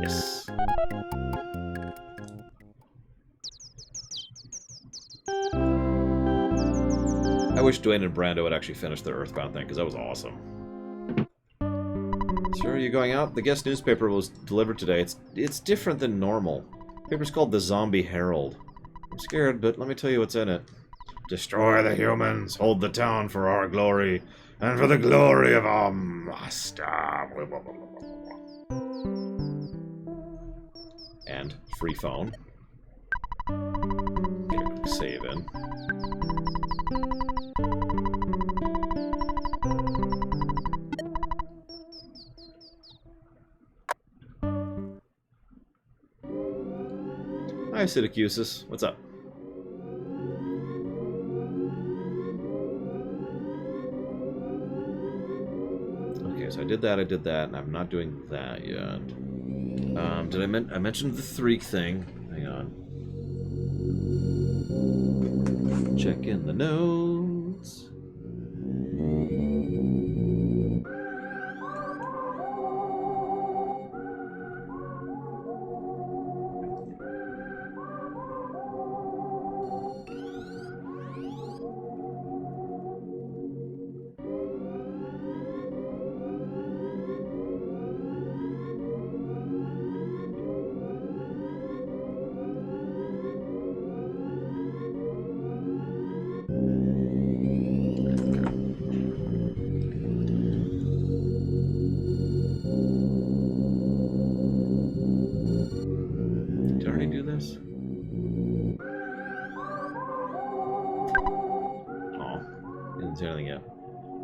A: Yes. I wish Dwayne and Brando had actually finished their Earthbound thing, because that was awesome. Sir, are you going out? The guest newspaper was delivered today. It's different than normal. The paper's called the Zombie Herald. I'm scared, but let me tell you what's in it. Destroy the humans, hold the town for our glory, and for the glory of our master. And free phone. Save in. Hi, Sidicusis. What's up? Okay, so I did that, and I'm not doing that yet. I mentioned the Threak thing. Hang on. Check in the notes.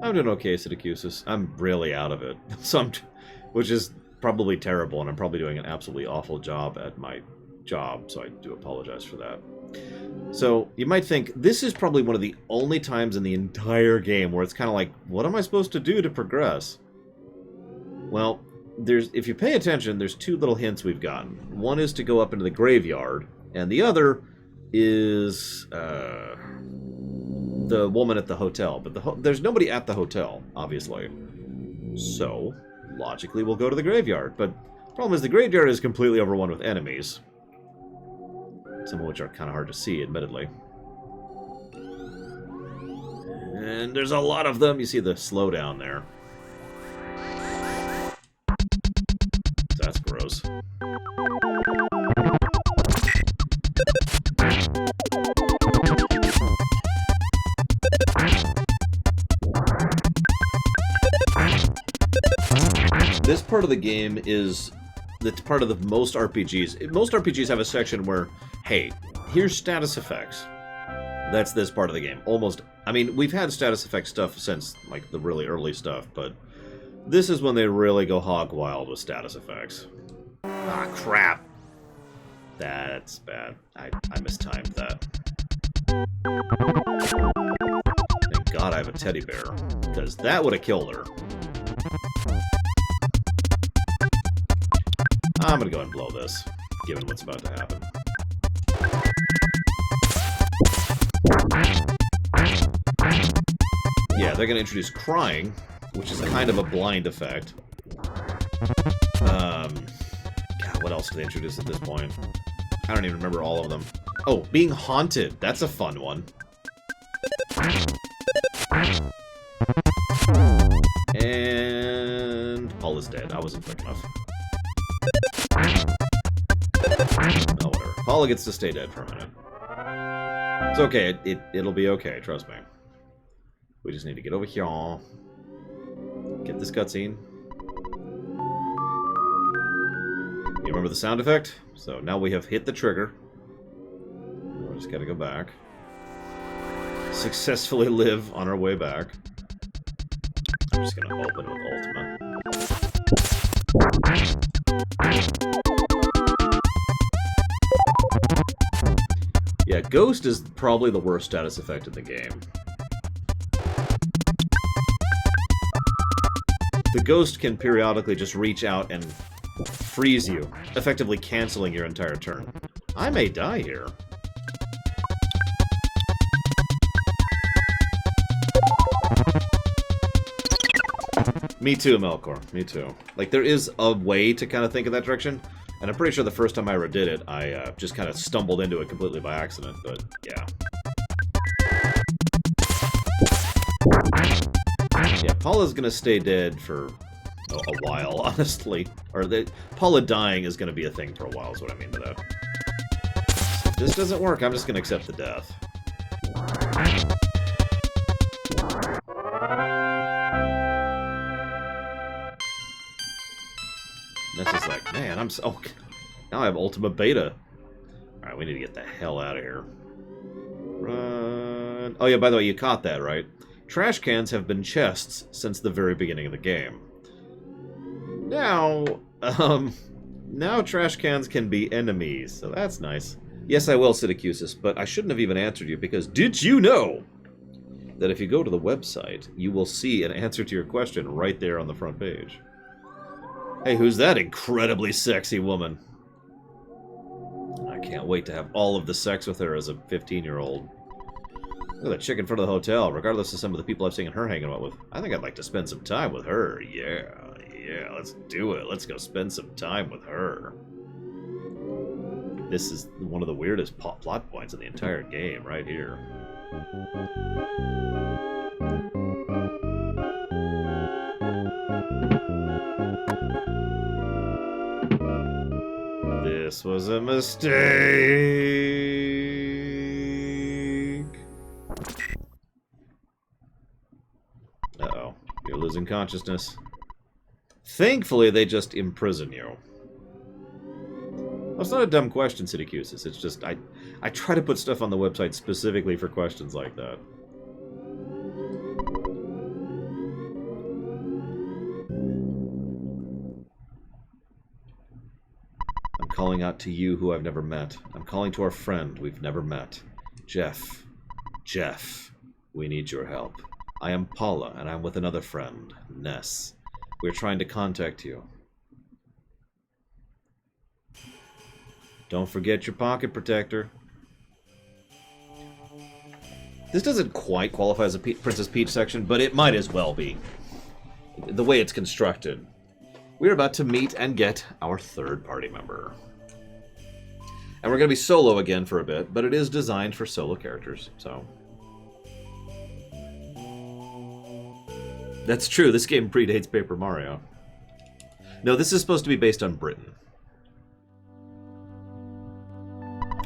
A: I'm doing okay, Sidicusis. I'm really out of it. Which is probably terrible, and I'm probably doing an absolutely awful job at my job, so I do apologize for that. So, you might think, this is probably one of the only times in the entire game where it's kind of like, what am I supposed to do to progress? Well, if you pay attention, there's two little hints we've gotten. One is to go up into the graveyard, and the other is the woman at the hotel, but there's nobody at the hotel, obviously. So, logically, we'll go to the graveyard. But the problem is the graveyard is completely overrun with enemies. Some of which are kind of hard to see, admittedly. And there's a lot of them. You see the slowdown there. So that's gross. This part of the game is the part of the most RPGs. Most RPGs have a section where, hey, here's status effects. That's this part of the game. Almost, I mean, we've had status effect stuff since, like, the really early stuff, but this is when they really go hog wild with status effects. Ah, crap. That's bad. I mistimed that. Thank God I have a teddy bear, because that would have killed her. I'm gonna go ahead and blow this, given what's about to happen. Yeah, they're gonna introduce crying, which is kind of a blind effect. God, what else do they introduce at this point? I don't even remember all of them. Oh, being haunted. That's a fun one. And Paula's dead. I wasn't quick enough. Oh, whatever. Paula gets to stay dead for a minute. It's okay. It'll be okay. Trust me. We just need to get over here. Get this cutscene. You remember the sound effect? So now we have hit the trigger. We're just gotta go back. Successfully live on our way back. I'm just gonna open with Ultima. Yeah, Ghost is probably the worst status effect in the game. The Ghost can periodically just reach out and freeze you, effectively canceling your entire turn. I may die here. Me too, Melkor. Me too. Like, there is a way to kind of think in that direction, and I'm pretty sure the first time I ever did it, I just kind of stumbled into it completely by accident, but yeah. Yeah, Paula's gonna stay dead for a while, honestly. Or Paula dying is gonna be a thing for a while, is what I mean by that. So if this doesn't work, I'm just gonna accept the death. This is like, man, I'm so... Oh, now I have Ultima Beta. Alright, we need to get the hell out of here. Run. Oh yeah, by the way, you caught that, right? Trash cans have been chests since the very beginning of the game. Now, now trash cans can be enemies, so that's nice. Yes, I will, Sidicusis, but I shouldn't have even answered you, because did you know that if you go to the website, you will see an answer to your question right there on the front page? Hey, who's that incredibly sexy woman? I can't wait to have all of the sex with her as a 15-year-old. Look at that chick in front of the hotel, regardless of some of the people I've seen her hanging out with. I think I'd like to spend some time with her. Yeah, let's do it. Let's go spend some time with her. This is one of the weirdest plot points in the entire game, right here. This was a mistake. Uh-oh. You're losing consciousness. Thankfully, they just imprison you. That's not a dumb question, Sidicusis. It's just, I try to put stuff on the website specifically for questions like that. I'm calling out to you who I've never met. I'm calling to our friend we've never met. Jeff. Jeff, we need your help. I am Paula, and I'm with another friend, Ness. We're trying to contact you. Don't forget your pocket protector. This doesn't quite qualify as a Princess Peach section, but it might as well be. The way it's constructed. We're about to meet and get our third party member. And we're going to be solo again for a bit, but it is designed for solo characters, so... That's true, this game predates Paper Mario. No, this is supposed to be based on Britain.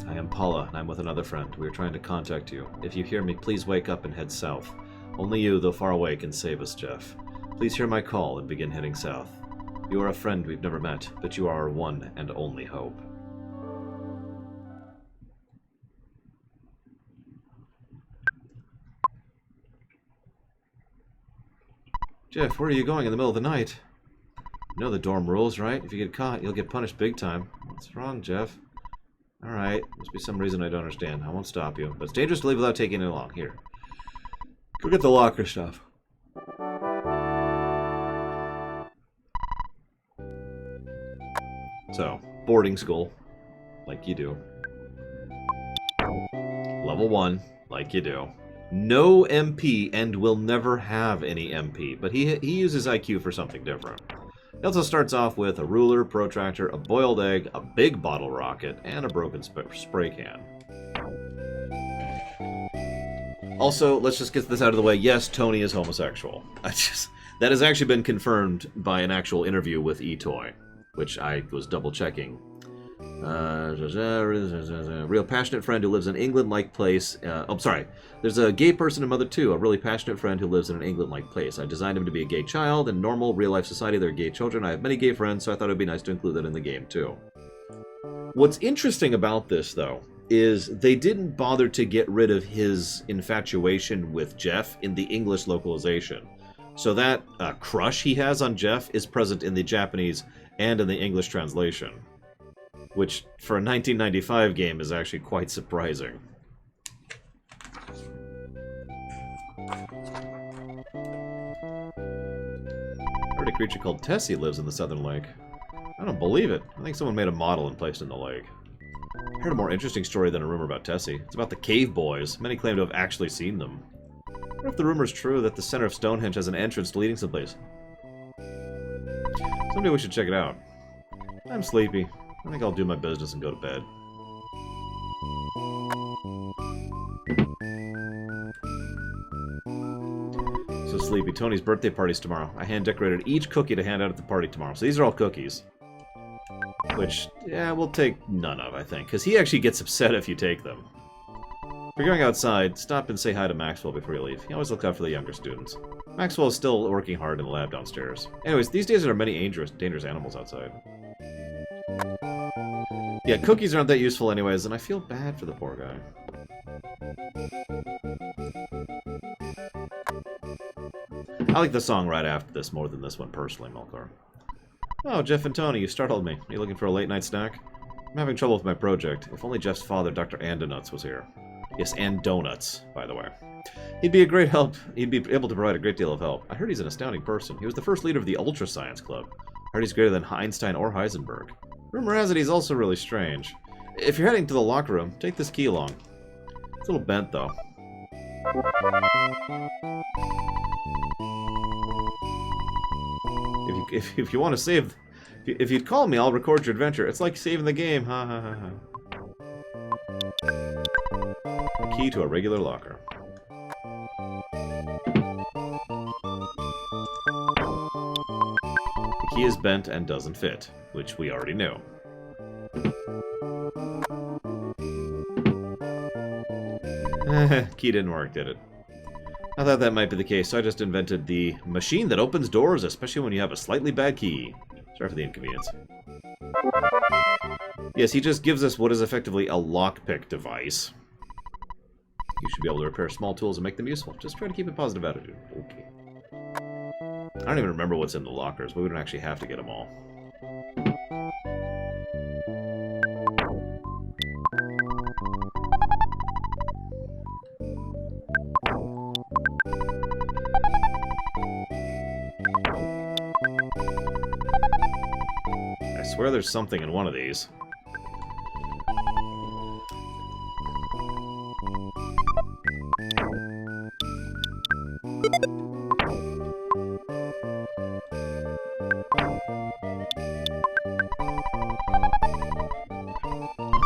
A: I am Paula, and I'm with another friend. We are trying to contact you. If you hear me, please wake up and head south. Only you, though far away, can save us, Jeff. Please hear my call and begin heading south. You are a friend we've never met, but you are our one and only hope. Jeff, where are you going in the middle of the night? You know the dorm rules, right? If you get caught, you'll get punished big time. What's wrong, Jeff? Alright, must be some reason I don't understand. I won't stop you. But it's dangerous to leave without taking it along. Here. Go get the locker stuff. So, boarding school. Like you do. Level 1. Like you do. No MP and will never have any MP, but he uses IQ for something different. He also starts off with a ruler, protractor, a boiled egg, a big bottle rocket, and a broken spray can. Also, let's just get this out of the way. Yes, Tony is homosexual. That has actually been confirmed by an actual interview with eToy, which I was double checking. Real passionate friend who lives in an England-like place. There's a gay person in Mother 2, a really passionate friend who lives in an England-like place. I designed him to be a gay child. In normal, real-life society, there are gay children. I have many gay friends, so I thought it would be nice to include that in the game, too. What's interesting about this, though, is they didn't bother to get rid of his infatuation with Jeff in the English localization. So that crush he has on Jeff is present in the Japanese and in the English translation. Which, for a 1995 game, is actually quite surprising. I heard a creature called Tessie lives in the Southern Lake. I don't believe it. I think someone made a model and placed it in the lake. I heard a more interesting story than a rumor about Tessie. It's about the cave boys. Many claim to have actually seen them. I wonder if the rumor's true that the center of Stonehenge has an entrance leading someplace. Someday we should check it out. I'm sleepy. I think I'll do my business and go to bed. So sleepy. Tony's birthday party's tomorrow. I hand-decorated each cookie to hand out at the party tomorrow. So these are all cookies. Which, yeah, we'll take none of, I think. Because he actually gets upset if you take them. If you're going outside, stop and say hi to Maxwell before you leave. He always looks out for the younger students. Maxwell is still working hard in the lab downstairs. Anyways, these days there are many dangerous animals outside. Yeah, cookies aren't that useful anyways, and I feel bad for the poor guy. I like the song right after this more than this one personally, Melkor. Oh, Jeff and Tony, you startled me. Are you looking for a late-night snack? I'm having trouble with my project. If only Jeff's father, Dr. Andonuts, was here. Yes, Andonuts, by the way. He'd be a great help. He'd be able to provide a great deal of help. I heard he's an astounding person. He was the first leader of the Ultra Science Club. I heard he's greater than Einstein or Heisenberg. Rumor has it he's also really strange. If you're heading to the locker room, take this key along. It's a little bent, though. If you want to save... If you'd call me, I'll record your adventure. It's like saving the game. Ha ha ha ha. A key to a regular locker. The key is bent and doesn't fit, which we already knew. Key didn't work, did it? I thought that might be the case, so I just invented the machine that opens doors, especially when you have a slightly bad key. Sorry for the inconvenience. Yes, he just gives us what is effectively a lockpick device. You should be able to repair small tools and make them useful. Just try to keep a positive attitude. Okay. I don't even remember what's in the lockers, but we don't actually have to get them all. I swear there's something in one of these.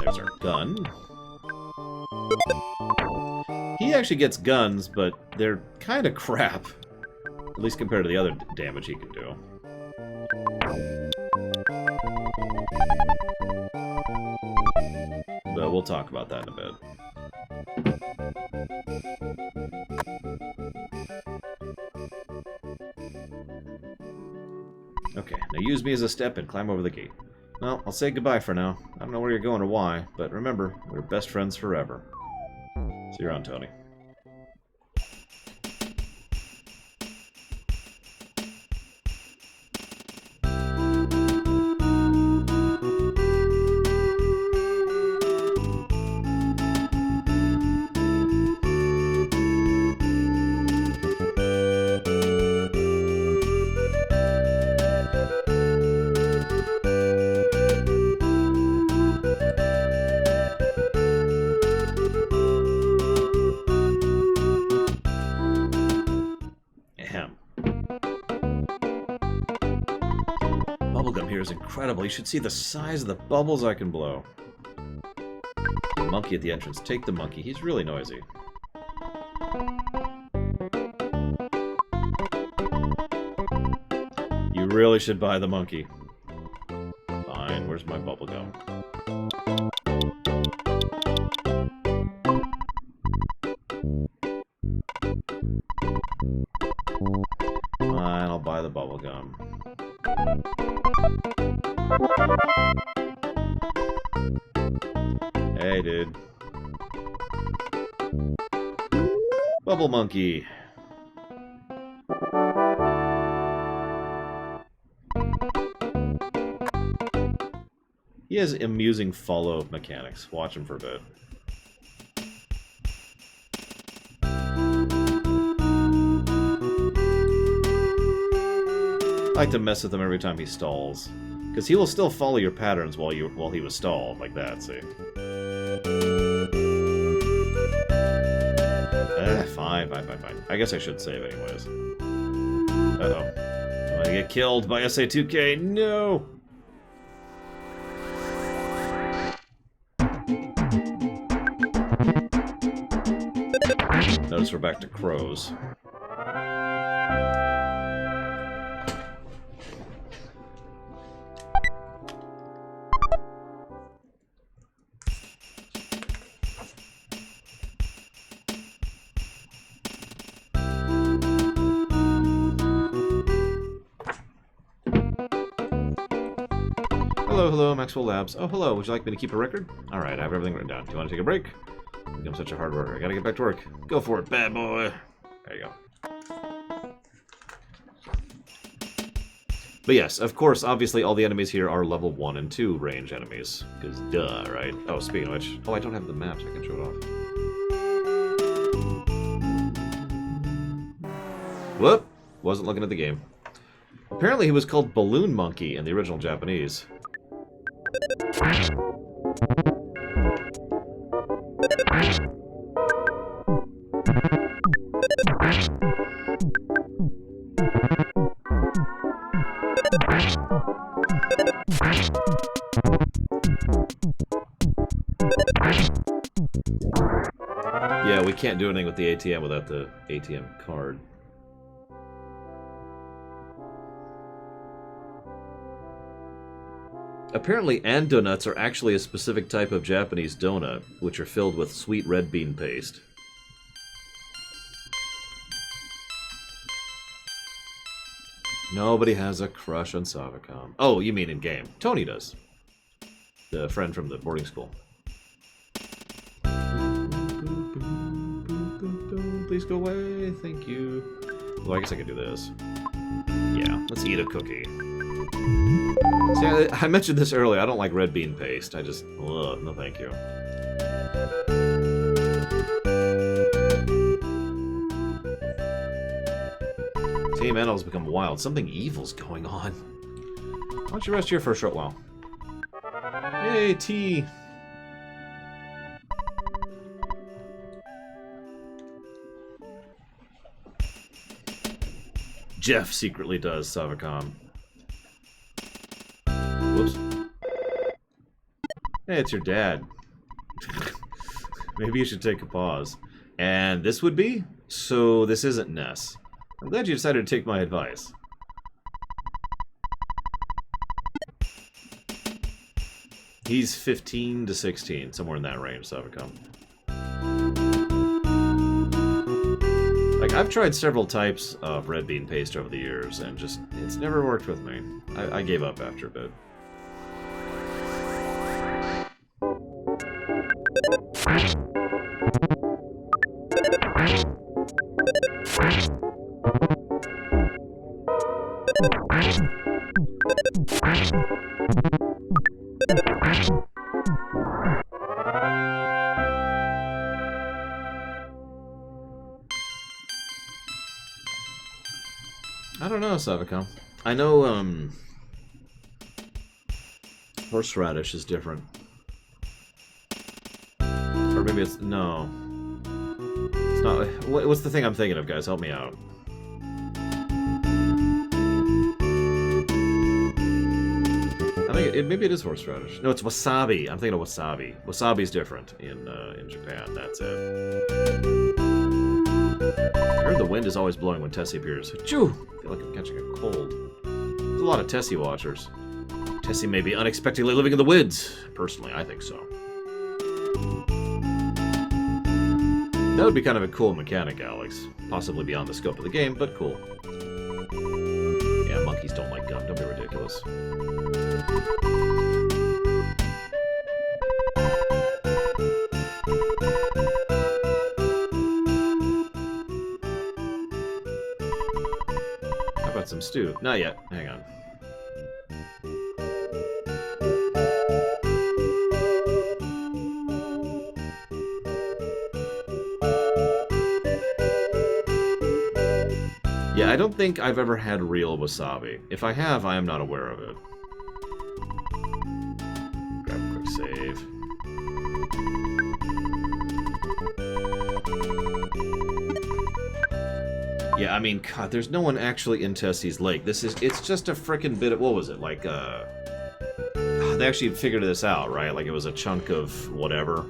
A: There's our gun. He actually gets guns, but they're kind of crap. At least compared to the other damage he can do. But we'll talk about that in a bit. Okay, now use me as a step and climb over the gate. Well, I'll say goodbye for now. I don't know where you're going or why, but remember, we're best friends forever. See you around, Tony. Incredible. You should see the size of the bubbles I can blow. Monkey at the entrance. Take the monkey. He's really noisy. You really should buy the monkey. Fine. Where's my bubble gum? Fine, I'll buy the bubble gum. Hey, dude. Bubble monkey. He has amusing follow mechanics. Watch him for a bit. I like to mess with him every time he stalls. Because he will still follow your patterns while he was stalled, like that, see? Fine. I guess I should save anyways. Uh-oh. I'm gonna get killed by SA2K. No! Notice we're back to crows. Hello, Maxwell Labs. Oh, hello. Would you like me to keep a record? Alright, I have everything written down. Do you want to take a break? I'm such a hard worker. I gotta get back to work. Go for it, bad boy. There you go. But yes, of course, obviously all the enemies here are level 1 and 2 range enemies. Because duh, right? Oh, speaking of which... Oh, I don't have the maps. I can show it off. Whoop! Wasn't looking at the game. Apparently he was called Balloon Monkey in the original Japanese. Yeah, we can't do anything with the ATM without the ATM card. Apparently, Andonuts are actually a specific type of Japanese donut, which are filled with sweet red bean paste. Nobody has a crush on Savicom. Oh, you mean in-game. Tony does. The friend from the boarding school. Please go away, thank you. Well, I guess I could do this. Yeah, let's eat a cookie. See, I mentioned this earlier, I don't like red bean paste. I just, ugh, no thank you. Team Animals become wild. Something evil's going on. Why don't you rest here for a short while? Yay, tea! Jeff secretly does Savicom. Whoops. Hey, it's your dad. Maybe you should take a pause. And this would be? So this isn't Ness. I'm glad you decided to take my advice. He's 15 to 16, somewhere in that range, Savicom. Like, I've tried several types of red bean paste over the years, and just, it's never worked with me. I gave up after a bit. I don't know, Savicom. I know, horseradish is different. Or maybe it's... no. It's not... What's the thing I'm thinking of, guys? Help me out. I think maybe it is horseradish. No, it's wasabi. I'm thinking of wasabi. Wasabi's different in Japan. That's it. I heard the wind is always blowing when Tessie appears. Achoo! I feel like I'm catching a cold. There's a lot of Tessie watchers. Tessie may be unexpectedly living in the woods. Personally, I think so. That would be kind of a cool mechanic, Alex. Possibly beyond the scope of the game, but cool. Yeah, monkeys don't like gum. Don't be ridiculous. How about some stew? Not yet. Hang on. Yeah, I don't think I've ever had real wasabi. If I have, I am not aware of it. Grab a quick save. I mean, God, there's no one actually in Tessie's lake. It's just a frickin' bit of, what was it, like, they actually figured this out, right? Like, it was a chunk of whatever.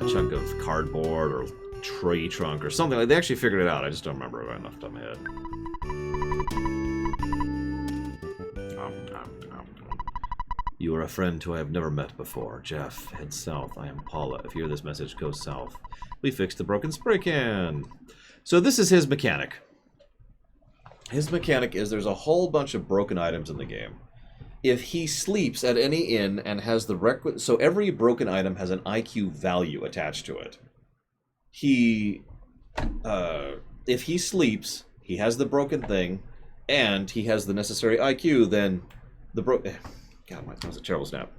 A: A chunk of cardboard or tree trunk or something. Like, they actually figured it out. I just don't remember it right off the top of my head. You are a friend who I have never met before. Jeff, head south. I am Paula. If you hear this message, go south. We fixed the broken spray can. So this is his mechanic. His mechanic is there's a whole bunch of broken items in the game. If he sleeps at any inn and has the requisite... So every broken item has an IQ value attached to it. If he sleeps, he has the broken thing, and he has the necessary IQ, then the God, that was a terrible snap.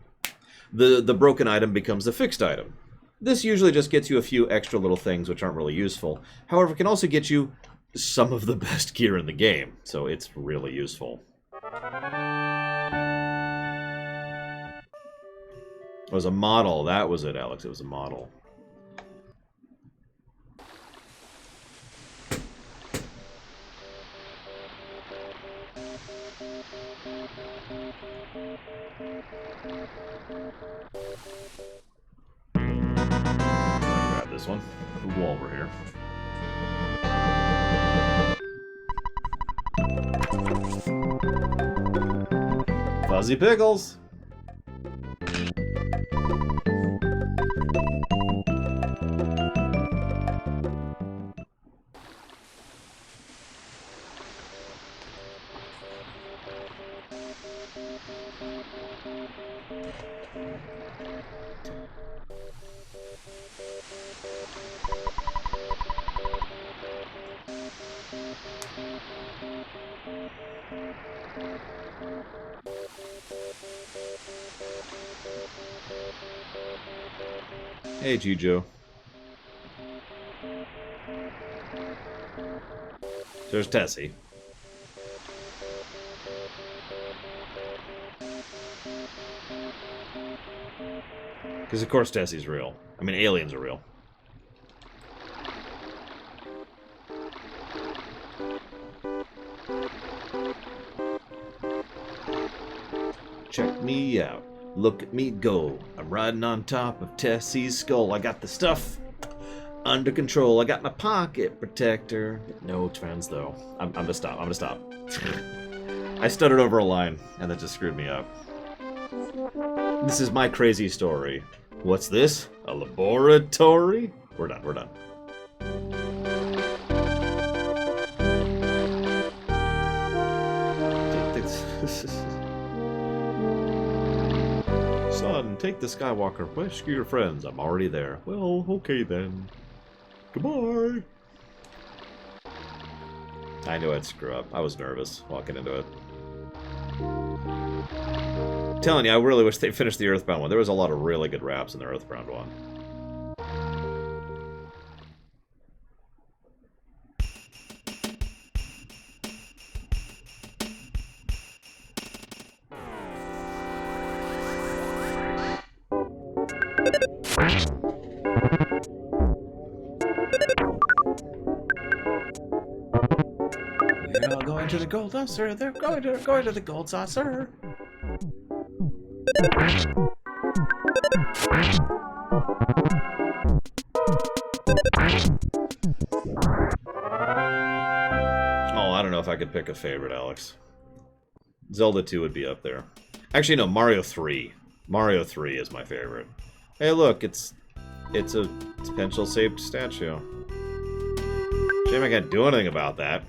A: The broken item becomes the fixed item. This usually just gets you a few extra little things which aren't really useful. However, it can also get you some of the best gear in the game, so it's really useful. It was a model. That was it, Alex. It was a model. Grab this one. While we're here. Fuzzy Pickles! Hey, Jujo. There's Tessie. Because, of course, Tessie's real. I mean, aliens are real. Check me out. Look at me go. I'm riding on top of Tessie's skull. I got the stuff under control. I got my pocket protector. No trans, though. I'm gonna stop. I'm gonna stop. I stuttered over a line, and that just screwed me up. This is my crazy story. What's this? A laboratory? We're done. We're done. Son, take the Skywalker. Rescue your friends. I'm already there. Well, okay then. Goodbye. I knew I'd screw up. I was nervous walking into it. I'm telling you, I really wish they finished the Earthbound one. There was a lot of really good raps in the Earthbound one. We're all going to the gold saucer. They're going to the gold saucer. Oh, I don't know if I could pick a favorite, Alex. Zelda 2 would be up there. Actually, no, Mario 3. Mario 3 is my favorite. Hey, look, it's a pencil-shaped statue. Shame I can't do anything about that.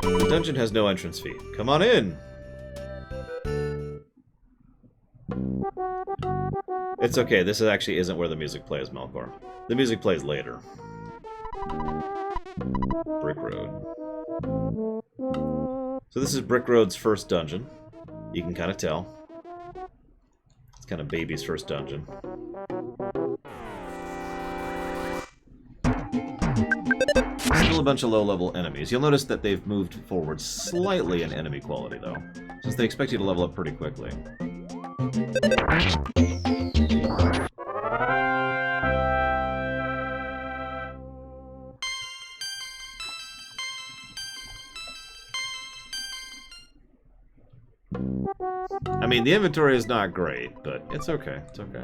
A: The dungeon has no entrance fee. Come on in! It's okay, this actually isn't where the music plays, Melkor. The music plays later. Brick Road. So this is Brick Road's first dungeon. You can kind of tell. It's kind of baby's first dungeon. Still a bunch of low-level enemies. You'll notice that they've moved forward slightly in enemy quality, though, since they expect you to level up pretty quickly. I mean, the inventory is not great, but it's okay. It's okay.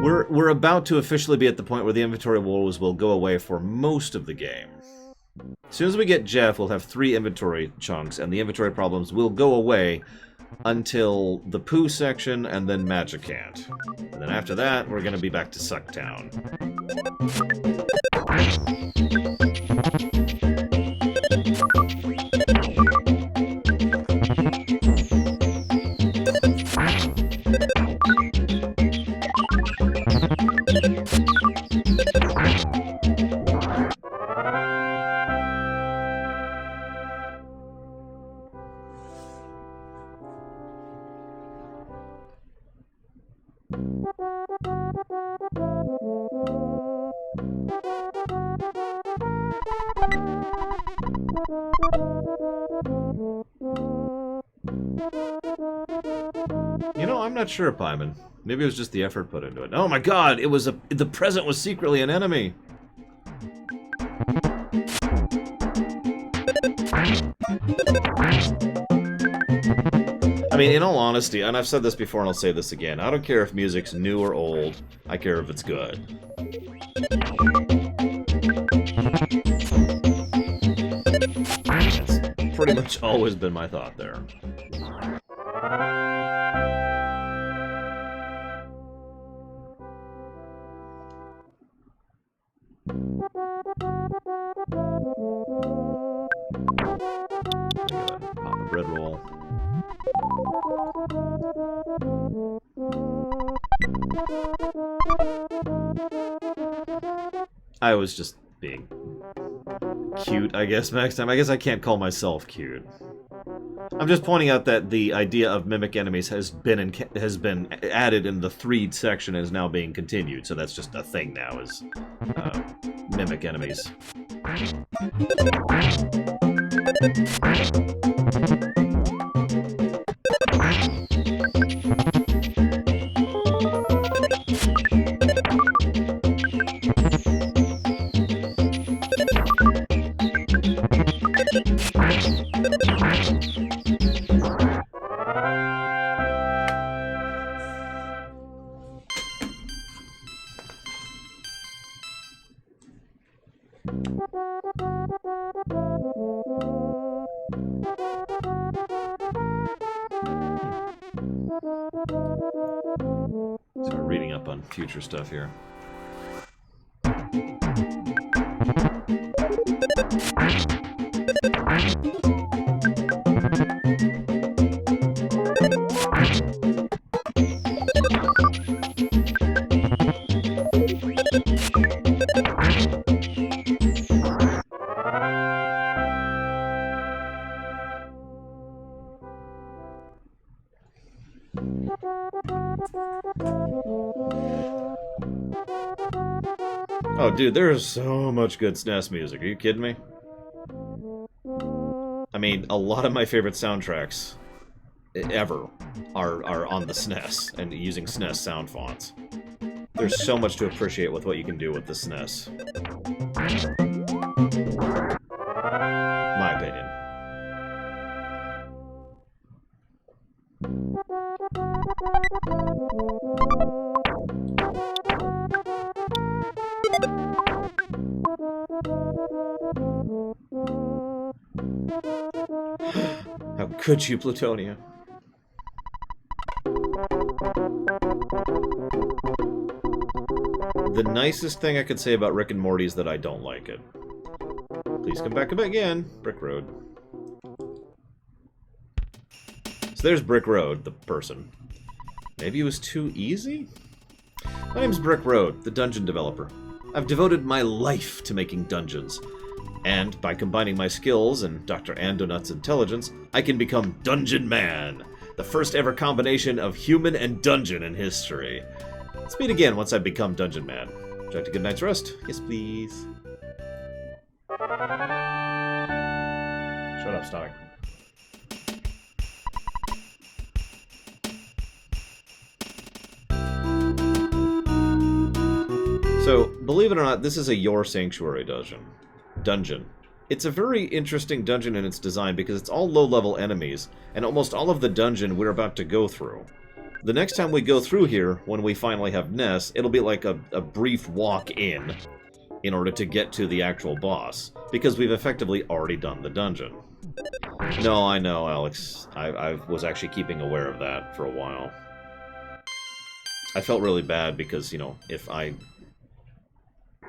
A: We're about to officially be at the point where the inventory woes will go away for most of the game. As soon as we get Jeff, we'll have 3 inventory chunks, and the inventory problems will go away until the poo section and then Magicant. And then after that, we're going to be back to Sucktown. You know, I'm not sure, Pyman. Maybe it was just the effort put into it. Oh my god, it was the present was secretly an enemy. I mean, in all honesty, and I've said this before and I'll say this again, I don't care if music's new or old, I care if it's good. That's pretty much always been my thought there. Pop a bread roll. I was just being cute, I guess, next time. I guess I can't call myself cute. I'm just pointing out that the idea of mimic enemies has been added in the 3 section and is now being continued, so that's just a thing now, is mimic enemies. Start reading up on future stuff here. Oh, dude, there is so much good SNES music. Are you kidding me? I mean, a lot of my favorite soundtracks ever are on the SNES and using SNES sound fonts. There's so much to appreciate with what you can do with the SNES. My opinion. How could you, Plutonia? The nicest thing I could say about Rick and Morty is that I don't like it. Please come back again. Brick Road. So there's Brick Road, the person. Maybe it was too easy? My name's Brick Road, the dungeon developer. I've devoted my life to making dungeons. And by combining my skills and Dr. Andonuts' intelligence, I can become Dungeon Man, the first ever combination of human and dungeon in history. Let's meet again once I become Dungeon Man. Would you like a good night's rest? Yes, please. Shut up, Stock. So, believe it or not, this is a Your Sanctuary dungeon. It's a very interesting dungeon in its design because it's all low-level enemies, and almost all of the dungeon we're about to go through. The next time we go through here, when we finally have Ness, it'll be like a brief walk in order to get to the actual boss, because we've effectively already done the dungeon. No, I know, Alex. I was actually keeping aware of that for a while. I felt really bad because, you know, if I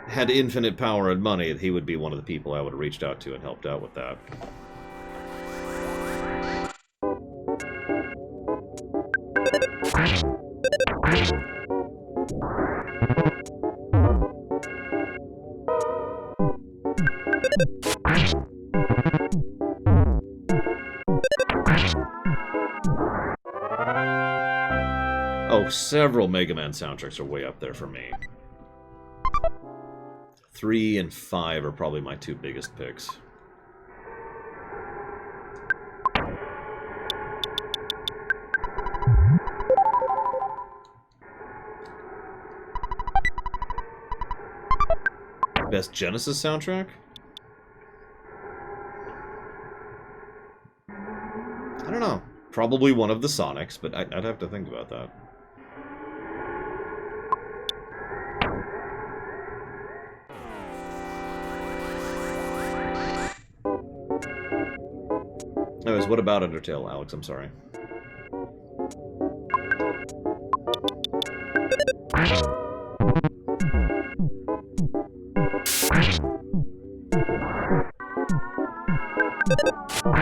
A: had infinite power and money, he would be one of the people I would have reached out to and helped out with that. Oh, several Mega Man soundtracks are way up there for me. 3 and 5 are probably my two biggest picks. Best Genesis soundtrack? I don't know. Probably one of the Sonics, but I'd have to think about that. Anyways, what about Undertale, Alex? I'm sorry.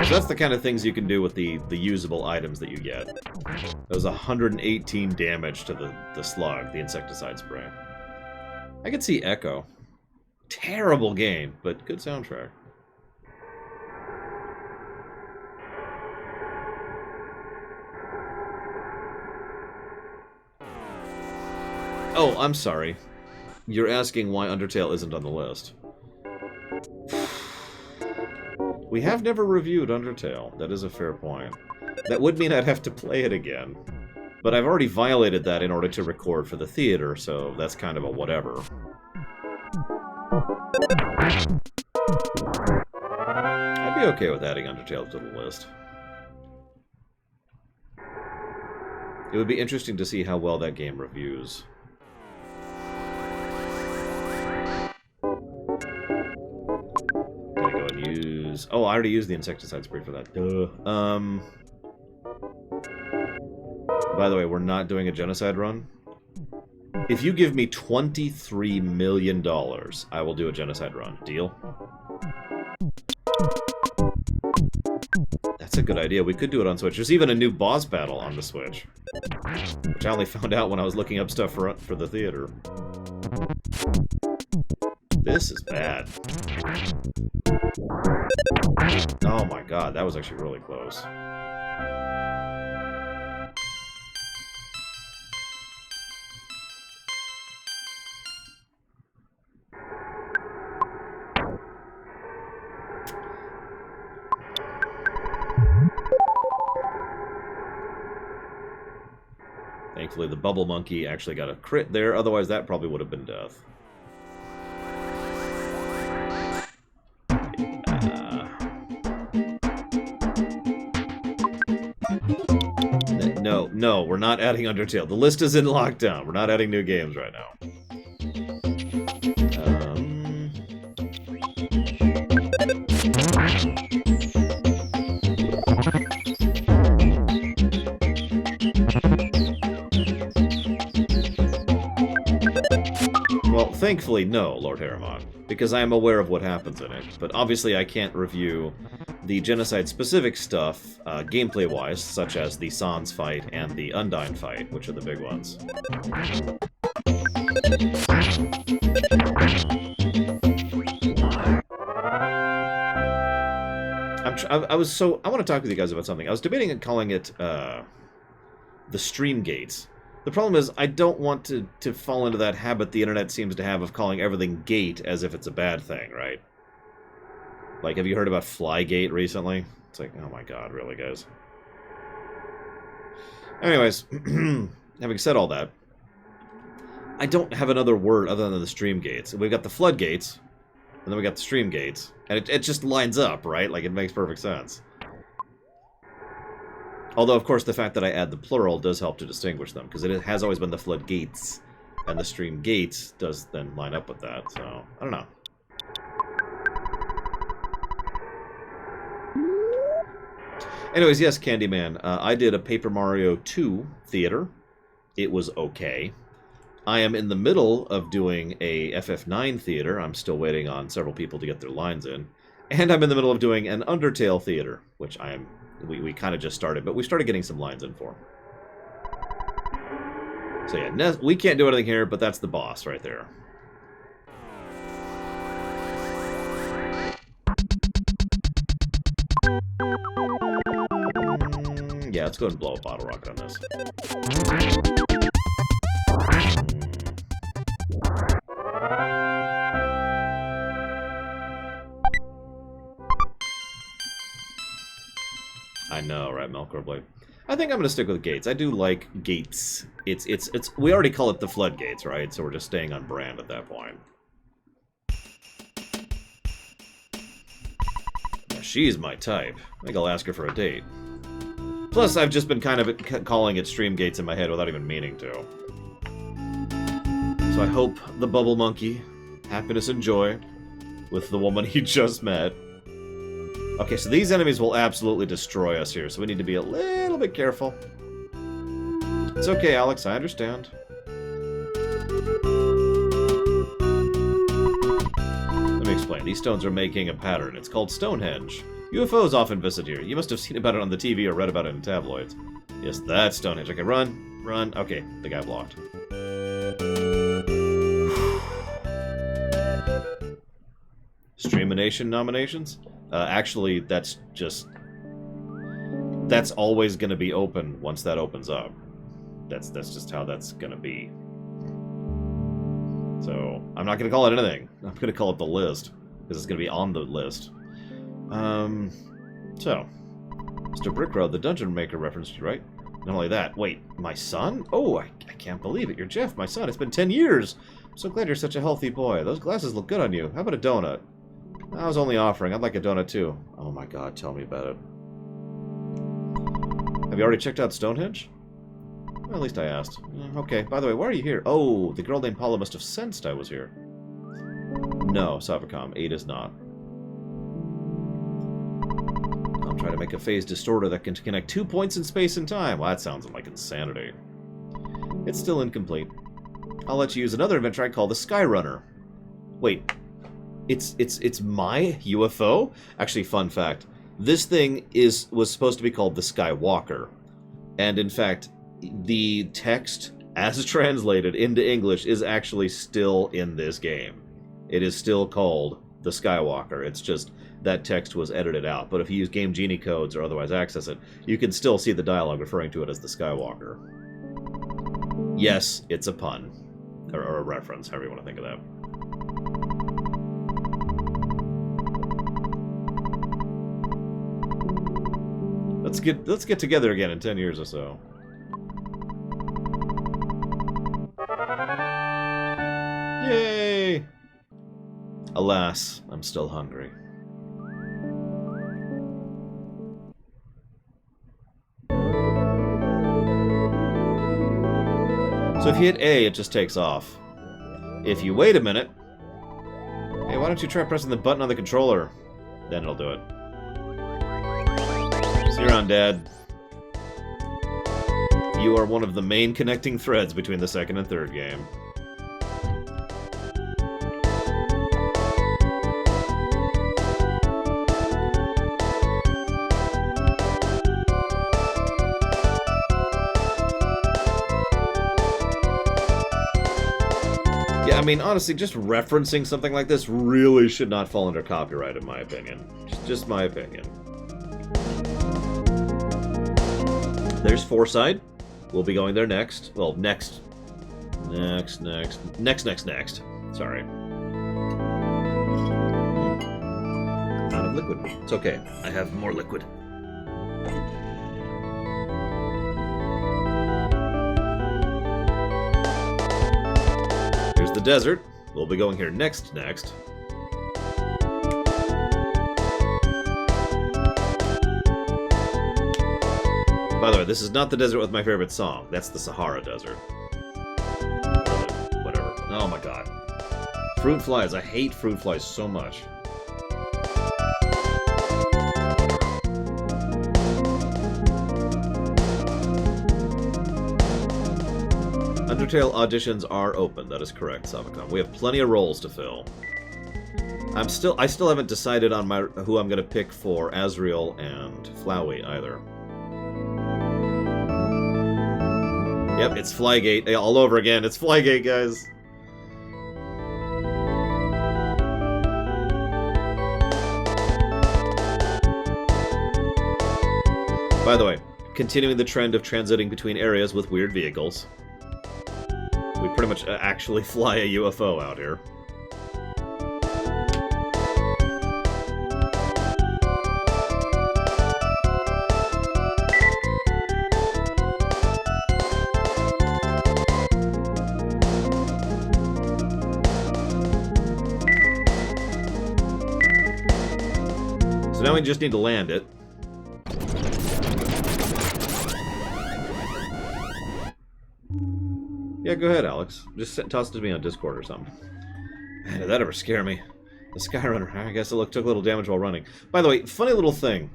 A: So that's the kind of things you can do with the usable items that you get. That was 118 damage to the slug, the insecticide spray. I could see Echo. Terrible game, but good soundtrack. Oh, I'm sorry. You're asking why Undertale isn't on the list. We have never reviewed Undertale. That is a fair point. That would mean I'd have to play it again. But I've already violated that in order to record for the theater, so that's kind of a whatever. I'd be okay with adding Undertale to the list. It would be interesting to see how well that game reviews. Gonna go and use... Oh, I already used the insecticide spray for that. Duh. By the way, we're not doing a genocide run. If you give me $23 million, I will do a genocide run. Deal? That's a good idea. We could do it on Switch. There's even a new boss battle on the Switch, which I only found out when I was looking up stuff for the theater. This is bad. Oh my god, that was actually really close. Thankfully, the Bubble Monkey actually got a crit there, otherwise that probably would have been death. No, we're not adding Undertale. The list is in lockdown. We're not adding new games right now. Well, thankfully, no, Lord Harriman, because I am aware of what happens in it. But obviously I can't review the genocide-specific stuff, gameplay-wise, such as the Sans fight and the Undyne fight, which are the big ones. I want to talk with you guys about something. I was debating and calling it, the stream gates. The problem is, I don't want to fall into that habit the internet seems to have of calling everything gate as if it's a bad thing, right? Like, have you heard about Flygate recently? It's like, oh my god, really, guys? Anyways, having said all that, I don't have another word other than the stream gates. We've got the floodgates, and then we got the stream gates. And it just lines up, right? Like, it makes perfect sense. Although, of course, the fact that I add the plural does help to distinguish them, because it has always been the floodgates, and the stream gates does then line up with that, so, I don't know. Anyways, yes, Candyman, I did a Paper Mario 2 theater. It was okay. I am in the middle of doing a FF9 theater. I'm still waiting on several people to get their lines in. And I'm in the middle of doing an Undertale theater, which we kind of just started, but we started getting some lines in for. So yeah, we can't do anything here, but that's the boss right there. Yeah, let's go ahead and blow a bottle rocket on this. I know, right, Melkor Blade. I think I'm gonna stick with gates. I do like gates. It's we already call it the floodgates, right? So we're just staying on brand at that point. Now, she's my type. I think I'll ask her for a date. Plus, I've just been kind of calling it stream gates in my head without even meaning to. So I hope the bubble monkey, happiness and joy, with the woman he just met. Okay, so these enemies will absolutely destroy us here, so we need to be a little bit careful. It's okay, Alex, I understand. Let me explain. These stones are making a pattern. It's called Stonehenge. UFOs often visit here. You must have seen about it on the TV or read about it in tabloids. Yes, that's Stonehenge. Okay, run, run. Okay, the guy blocked. Streamination nominations? Actually, that's always going to be open once that opens up. That's just how that's going to be. So, I'm not going to call it anything. I'm going to call it the list, because it's going to be on the list. So, Mr. Brickroad, the Dungeon Maker referenced you, right? Not only that, wait, my son? Oh, I can't believe it. You're Jeff, my son. It's been 10 years. I'm so glad you're such a healthy boy. Those glasses look good on you. How about a donut? I was only offering. I'd like a donut, too. Oh my god, tell me about it. Have you already checked out Stonehenge? Well, at least I asked. Okay, by the way, why are you here? Oh, the girl named Paula must have sensed I was here. No, Savicom, 8 is not. I'm trying to make a phase distorter that can connect 2 points in space and time. Well, that sounds like insanity. It's still incomplete. I'll let you use another inventor I call the Skyrunner. Wait. It's my UFO? Actually, fun fact. This thing was supposed to be called the Skywalker. And in fact, the text, as translated into English, is actually still in this game. It is still called the Skywalker. It's just that text was edited out. But if you use Game Genie codes or otherwise access it, you can still see the dialogue referring to it as the Skywalker. Yes, it's a pun. Or a reference, however you want to think of that. Let's get together again in 10 years or so. Yay! Alas, I'm still hungry. So if you hit A, it just takes off. If you wait a minute... Hey, why don't you try pressing the button on the controller? Then it'll do it. See you around, Dad. You are one of the main connecting threads between the second and third game. Yeah, I mean, honestly, just referencing something like this really should not fall under copyright, in my opinion. Just my opinion. There's Foresight. We'll be going there next. Well, next. Sorry. Out of liquid. It's okay. I have more liquid. desert. We'll be going here next. By the way, this is not the desert with my favorite song. That's the Sahara Desert. Whatever. Oh my god. Fruit flies. I hate fruit flies so much. Undertale auditions are open. That is correct, Savicom. We have plenty of roles to fill. I still haven't decided on who I'm gonna pick for Asriel and Flowey either. Yep, it's Flygate all over again. It's Flygate, guys. By the way, continuing the trend of transiting between areas with weird vehicles. We pretty much actually fly a UFO out here. So now we just need to land it. Yeah, go ahead, Alex. Just toss it to me on Discord or something. Man, did that ever scare me? The Skyrunner, I guess it took a little damage while running. By the way, funny little thing.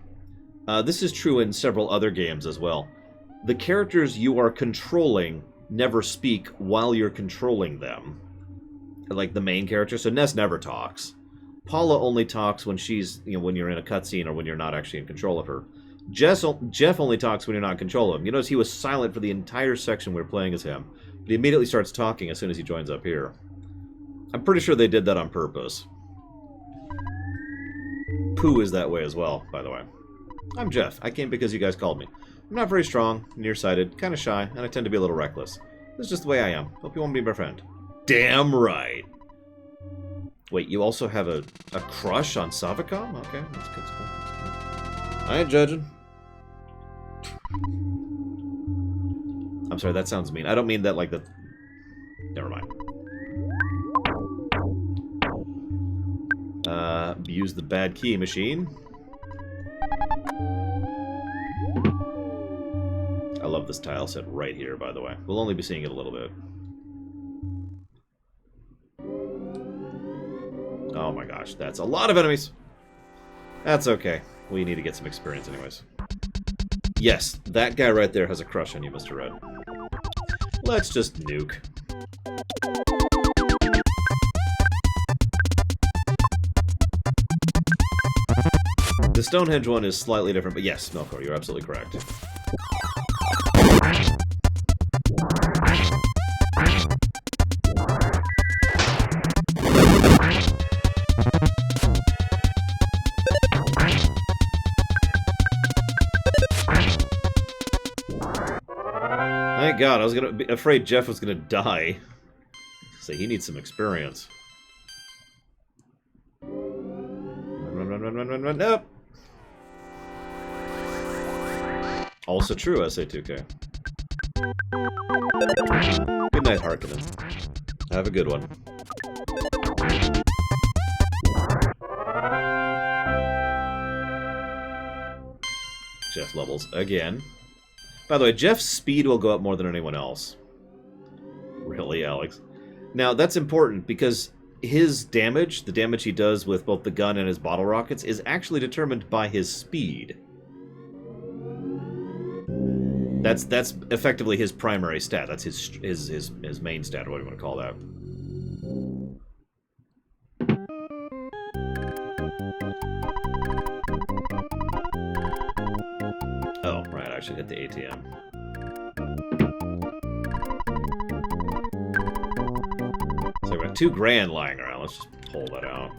A: This is true in several other games as well. The characters you are controlling never speak while you're controlling them. Like the main character. So Ness never talks. Paula only talks when she's, when you're in a cutscene or when you're not actually in control of her. Jeff only talks when you're not in control of him. You notice he was silent for the entire section we were playing as him. But he immediately starts talking as soon as he joins up here. I'm pretty sure they did that on purpose. Pooh is that way as well, by the way. I'm Jeff. I came because you guys called me. I'm not very strong, nearsighted, kind of shy, and I tend to be a little reckless. This is just the way I am. Hope you want to be my friend. Damn right! Wait, you also have a crush on Savicom? Okay, that's good. I ain't judging. I'm sorry, that sounds mean. I don't mean that like the... Never mind. Use the bad key machine. I love this tile set right here, by the way. We'll only be seeing it a little bit. Oh my gosh, that's a lot of enemies! That's okay. We need to get some experience anyways. Yes, that guy right there has a crush on you, Mr. Red. Let's just nuke. The Stonehenge one is slightly different, but yes, Melkor, you're absolutely correct. Thank God, I was gonna be afraid Jeff was gonna die. So he needs some experience. Run. Nope. Also true, SA2K. Good night, Harkonnen. Have a good one. Jeff levels again. By the way, Jeff's speed will go up more than anyone else. Really, Alex? Now, that's important because his damage, the damage he does with both the gun and his bottle rockets, is actually determined by his speed. That's effectively his primary stat. That's his main stat, or what do you want to call that? Oh, right, I should hit the ATM. So we got $2,000 lying around. Let's just pull that out.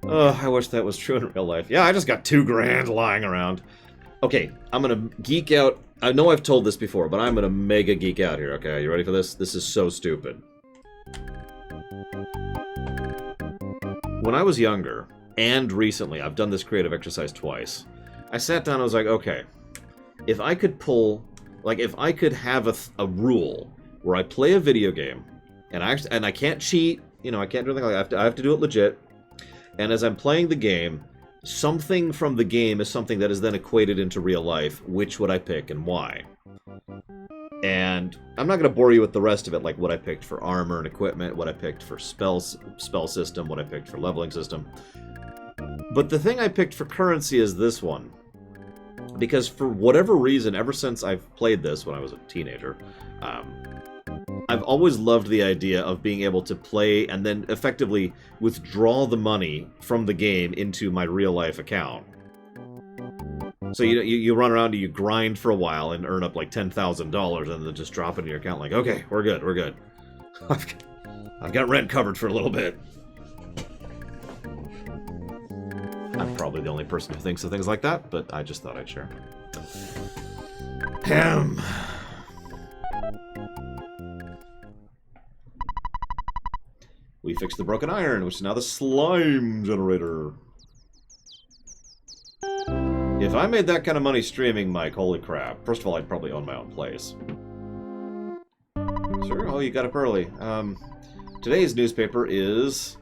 A: Oh, I wish that was true in real life. Yeah, I just got $2,000 lying around. Okay, I'm gonna geek out. I know I've told this before, but I'm gonna mega geek out here, okay? You ready for this? This is so stupid. When I was younger, and recently, I've done this creative exercise twice, I sat down and I was like, okay, if I could pull, like, if I could have a rule where I play a video game, And I can't cheat. You know, I can't do anything like that. I have to do it legit. And as I'm playing the game, something from the game is something that is then equated into real life. Which would I pick and why? And I'm not going to bore you with the rest of it, like what I picked for armor and equipment, what I picked for spell system, what I picked for leveling system. But the thing I picked for currency is this one. Because for whatever reason, ever since I've played this when I was a teenager, I've always loved the idea of being able to play and then effectively withdraw the money from the game into my real-life account. So you run around and you grind for a while and earn up like $10,000 and then just drop it in your account like, okay, we're good, we're good. I've got rent covered for a little bit. I'm probably the only person who thinks of things like that, but I just thought I'd share. Ham. We fixed the broken iron, which is now the slime generator. If I made that kind of money streaming, Mike, holy crap. First of all, I'd probably own my own place. Sure, oh, you got up early. Today's newspaper is...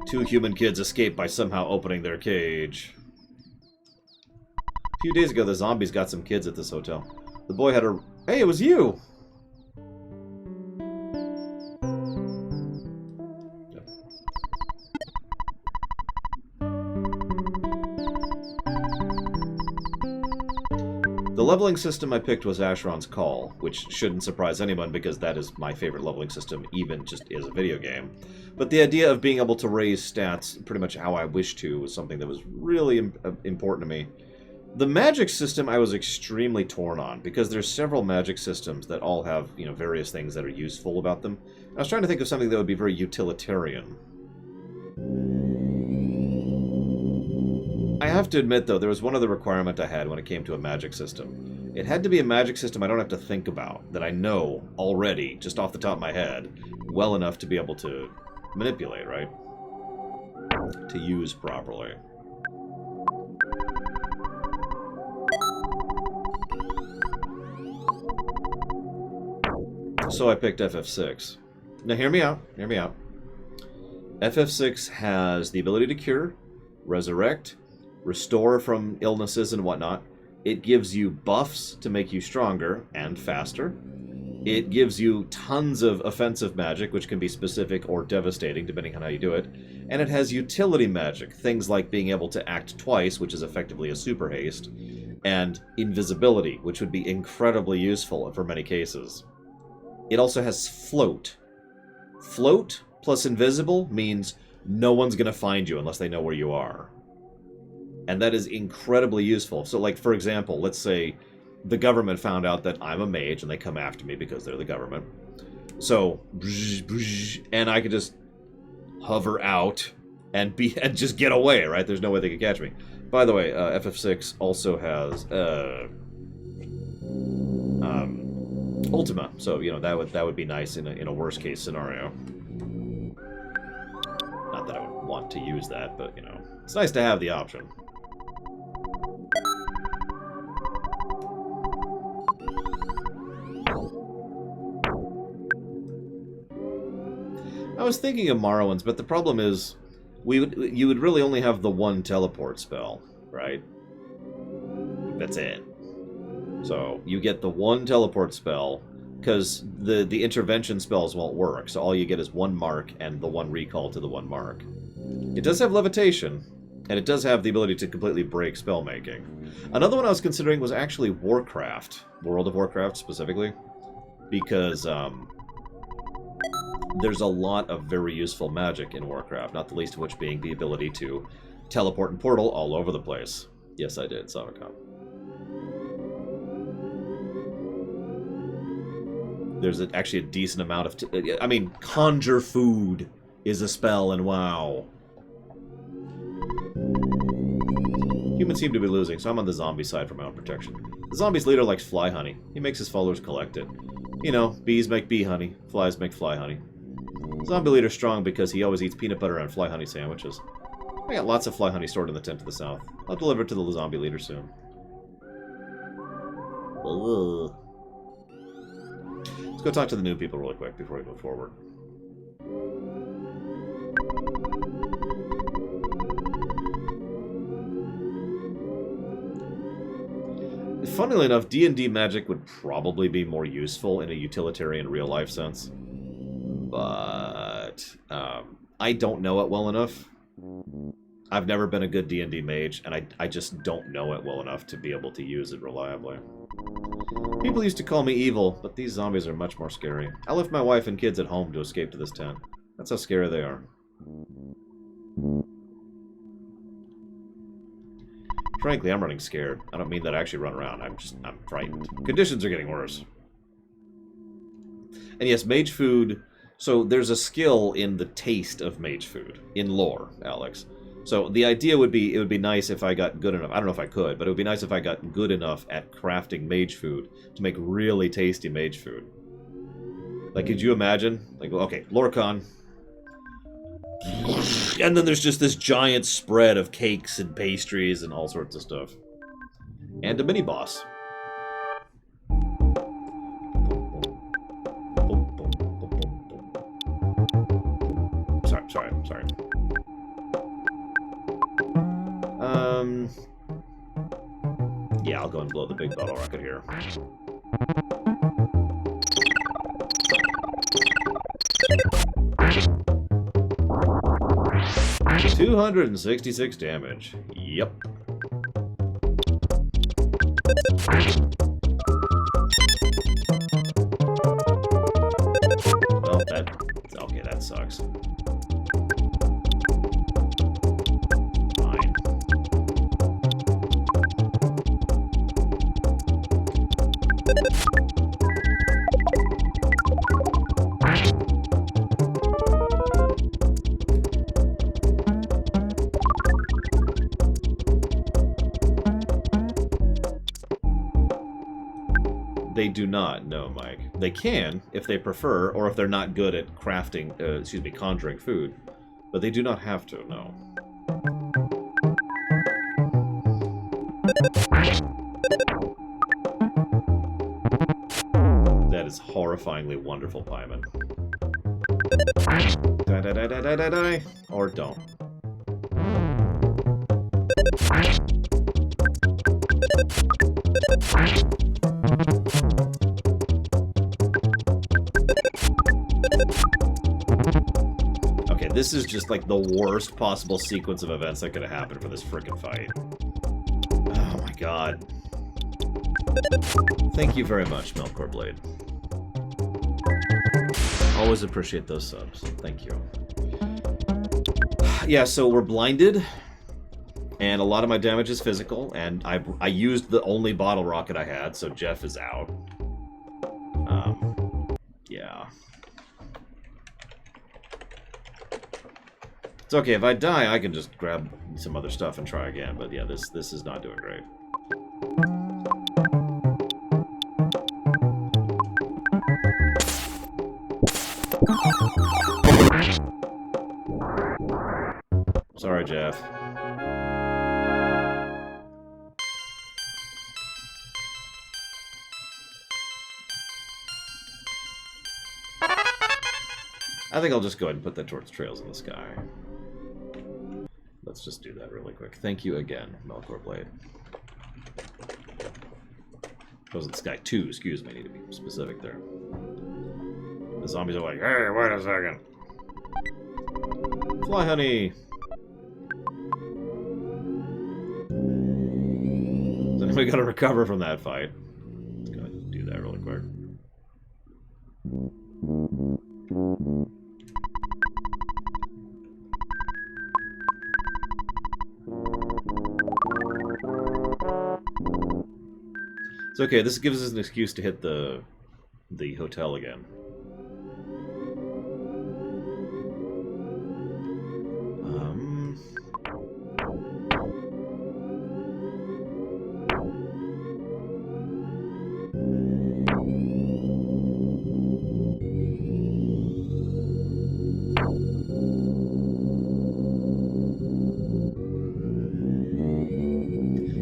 A: 2 human kids escape by somehow opening their cage. A few days ago, the zombies got some kids at this hotel. The boy had a... Hey, it was you! The leveling system I picked was Asheron's Call, which shouldn't surprise anyone because that is my favorite leveling system, even just as a video game. But the idea of being able to raise stats pretty much how I wish to was something that was really important to me. The magic system I was extremely torn on, because there's several magic systems that all have, you know, various things that are useful about them. I was trying to think of something that would be very utilitarian. I have to admit, though, there was one other requirement I had when it came to a magic system. It had to be a magic system I don't have to think about, that I know already, just off the top of my head, well enough to be able to manipulate, right? To use properly. So I picked FF6. Now hear me out, hear me out. FF6 has the ability to cure, resurrect, restore from illnesses and whatnot. It gives you buffs to make you stronger and faster. It gives you tons of offensive magic, which can be specific or devastating, depending on how you do it. And it has utility magic, things like being able to act twice, which is effectively a super haste, and invisibility, which would be incredibly useful for many cases. It also has float. Float plus invisible means no one's going to find you unless they know where you are. And that is incredibly useful. So, like, for example, let's say the government found out that I'm a mage and they come after me because they're the government. So, and I could just hover out and just get away, right? There's no way they could catch me. By the way, FF6 also has Ultima, so you know that would be nice in a worst case scenario. Not that I would want to use that, but you know, it's nice to have the option. I was thinking of Morrowind's, but the problem is, you would really only have the one teleport spell, right? That's it. So you get the one teleport spell, because the intervention spells won't work. So all you get is one mark and the one recall to the one mark. It does have levitation, and it does have the ability to completely break spell making. Another one I was considering was actually Warcraft, World of Warcraft specifically, because there's a lot of very useful magic in Warcraft, not the least of which being the ability to teleport and portal all over the place. Yes, I did, Savacom. There's actually a decent amount of... I mean, Conjure Food is a spell in WoW. Humans seem to be losing, so I'm on the zombie side for my own protection. The zombie's leader likes fly honey. He makes his followers collect it. You know, bees make bee honey, flies make fly honey. Zombie leader's strong because he always eats peanut butter and fly honey sandwiches. I got lots of fly honey stored in the tent to the south. I'll deliver it to the zombie leader soon. Ugh. Let's go talk to the new people really quick before we move forward. Funnily enough, D&D magic would probably be more useful in a utilitarian real-life sense. But I don't know it well enough. I've never been a good D&D mage, and I just don't know it well enough to be able to use it reliably. People used to call me evil, but these zombies are much more scary. I left my wife and kids at home to escape to this tent. That's how scary they are. Frankly, I'm running scared. I don't mean that I actually run around. I'm frightened. Conditions are getting worse. And yes, mage food... So there's a skill in the taste of mage food. In lore, Alex. So the idea would be, it would be nice if I got good enough... I don't know if I could, but it would be nice if I got good enough at crafting mage food to make really tasty mage food. Like, could you imagine? Like, okay, Lorerun. And then there's just this giant spread of cakes and pastries and all sorts of stuff. And a mini-boss. Sorry. Yeah, I'll go and blow the big bottle rocket here. $266 damage. Yep. Well, okay, that sucks. Fine. They do not, no, Mike. They can, if they prefer, or if they're not good at crafting, conjuring food. But they do not have to, no. That is horrifyingly wonderful, Pyman. Die. Or don't. Okay, this is just like the worst possible sequence of events that could have happened for this frickin' fight. Oh my god. Thank you very much, Melkor Blade. Always appreciate those subs. Thank you. Yeah, so we're blinded, and a lot of my damage is physical, and I used the only bottle rocket I had, so Jeff is out. Yeah. It's okay, if I die, I can just grab some other stuff and try again, but yeah, this is not doing great. Sorry, Jeff. I think I'll just go ahead and put that towards Trails in the Sky. Let's just do that really quick. Thank you again, Melkor Blade. Trails in the Sky 2, excuse me, I need to be specific there. The zombies are like, hey, wait a second. Fly, honey! So we gotta recover from that fight. Let's go ahead and do that really quick. It's okay, this gives us an excuse to hit the hotel again.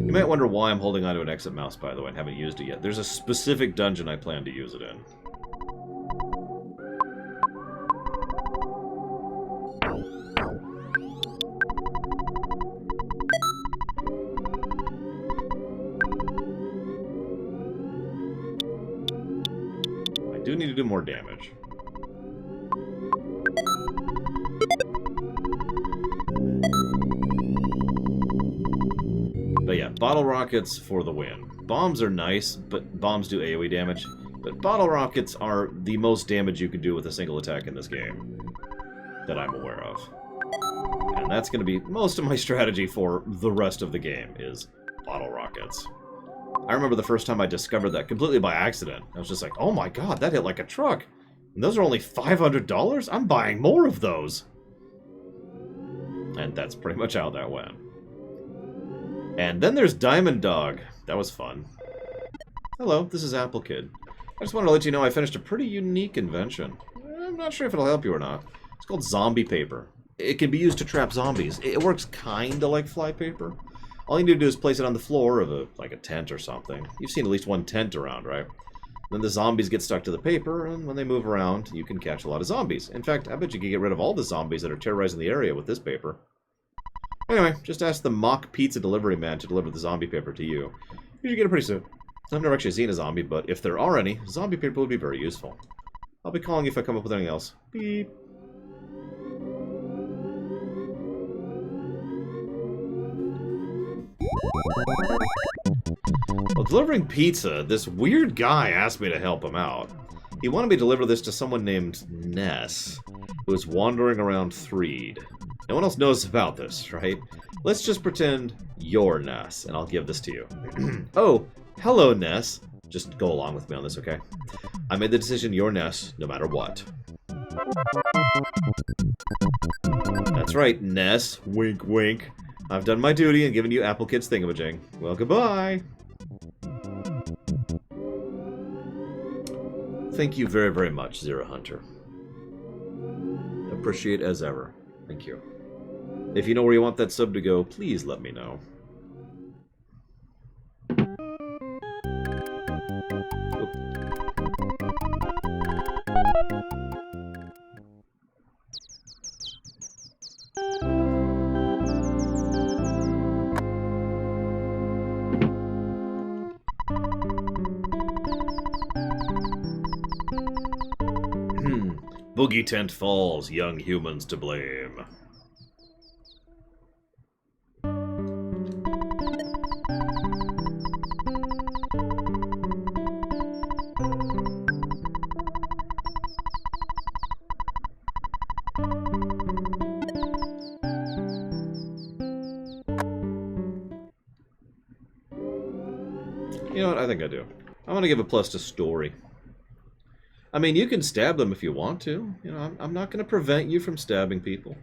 A: You might wonder why I'm holding onto an exit mouse, by the way, and haven't used it yet. There's a specific dungeon I plan to use it in. do need to do more damage. But yeah, bottle rockets for the win. Bombs are nice, but bombs do AoE damage. But bottle rockets are the most damage you can do with a single attack in this game that I'm aware of. And that's going to be most of my strategy for the rest of the game, is bottle rockets. I remember the first time I discovered that completely by accident. I was just like, oh my god, that hit like a truck. And those are only $500? I'm buying more of those. And that's pretty much how that went. And then there's Diamond Dog. That was fun. Hello, this is Apple Kid. I just wanted to let you know I finished a pretty unique invention. I'm not sure if it'll help you or not. It's called zombie paper. It can be used to trap zombies. It works kinda like flypaper. All you need to do is place it on the floor of like a tent or something. You've seen at least one tent around, right? Then the zombies get stuck to the paper, and when they move around, you can catch a lot of zombies. In fact, I bet you can get rid of all the zombies that are terrorizing the area with this paper. Anyway, just ask the mock pizza delivery man to deliver the zombie paper to you. You should get it pretty soon. I've never actually seen a zombie, but if there are any, zombie paper would be very useful. I'll be calling you if I come up with anything else. Beep. While delivering pizza, this weird guy asked me to help him out. He wanted me to deliver this to someone named Ness, who is wandering around Threed. No one else knows about this, right? Let's just pretend you're Ness, and I'll give this to you. Oh, hello, Ness. Just go along with me on this, okay? I made the decision you're Ness, no matter what. That's right, Ness. Wink, wink. I've done my duty and given you Apple Kid's thingamajig. Well, goodbye. Thank you very, very much, Zero Hunter. Appreciate as ever. Thank you. If you know where you want that sub to go, please let me know. Boogie tent falls, young humans to blame. You know what? I think I do. I'm gonna give a plus to story. I mean, you can stab them if you want to. You know, I'm not going to prevent you from stabbing people.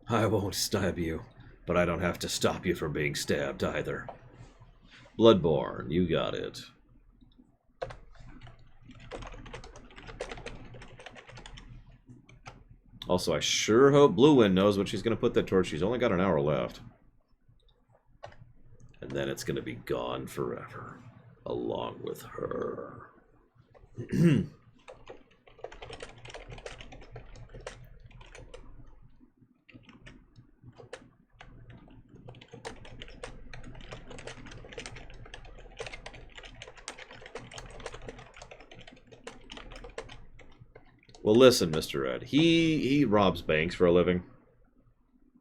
A: I won't stab you, but I don't have to stop you from being stabbed either. Bloodborne, you got it. Also, I sure hope Blue Wind knows what she's going to put that towards. She's only got an hour left. And then it's going to be gone forever. Along with her. Well, listen, Mr. Ed. He robs banks for a living,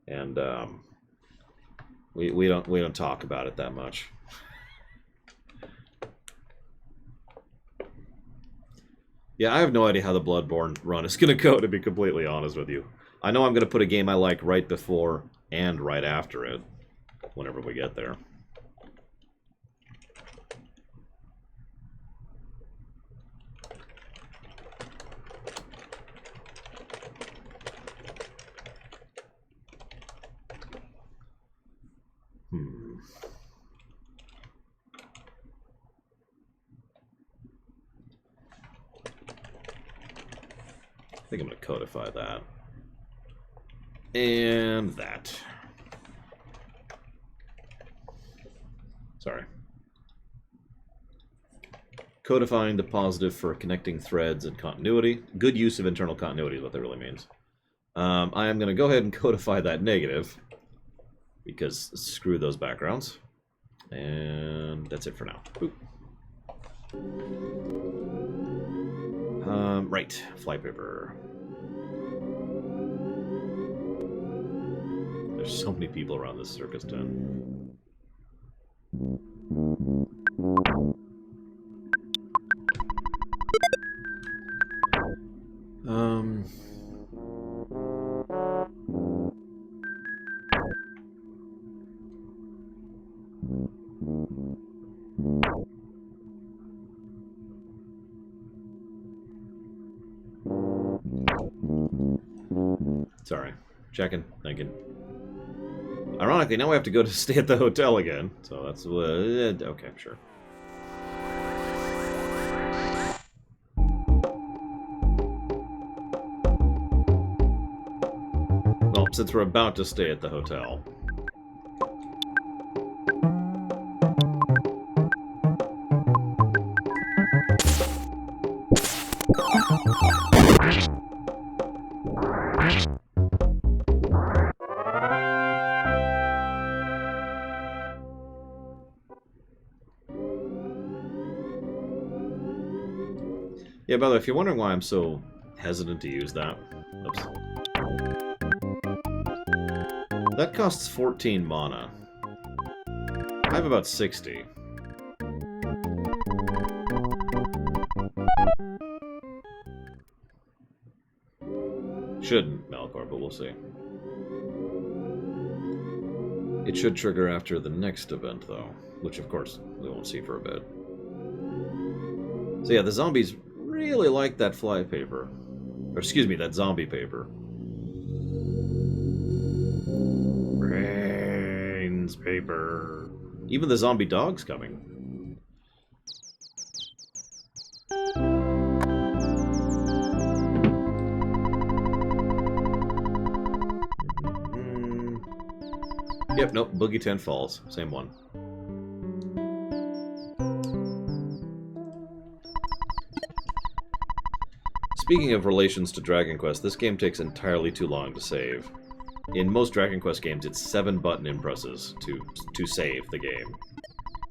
A: and we don't talk about it that much. Yeah, I have no idea how the Bloodborne run is going to go, to be completely honest with you. I know I'm going to put a game I like right before and right after it, whenever we get there. I think I'm going to codify that. And that. Sorry. Codifying the positive for connecting threads and continuity. Good use of internal continuity is what that really means. I am going to go ahead and codify that negative, because screw those backgrounds. And that's it for now. Boop. Right. Flypaper. There's so many people around this circus tent. Sorry. Checking. Thinking. Ironically, now we have to go to stay at the hotel again. So that's... okay, sure. Well, since we're about to stay at the hotel... Yeah, by the way, if you're wondering why I'm so hesitant to use that... Oops. That costs 14 mana. I have about 60. Shouldn't, Malcor, but we'll see. It should trigger after the next event, though. Which, of course, we won't see for a bit. So yeah, the zombies really like that fly paper. Or excuse me, that zombie paper. Brains paper. Even the zombie dog's coming. Yep, nope, Boogie 10 Falls. Same one. Speaking of relations to Dragon Quest, this game takes entirely too long to save. In most Dragon Quest games, it's 7 button impresses to save the game.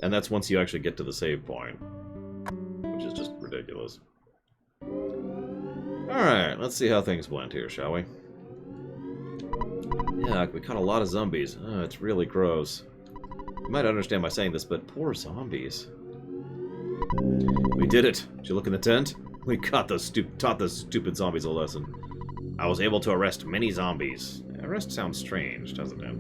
A: And that's once you actually get to the save point. Which is just ridiculous. Alright, let's see how things went here, shall we? Yeah, we caught a lot of zombies. Oh, it's really gross. You might understand by saying this, but poor zombies. We did it! Did you look in the tent? We taught those stupid zombies a lesson. I was able to arrest many zombies. Arrest sounds strange, doesn't it?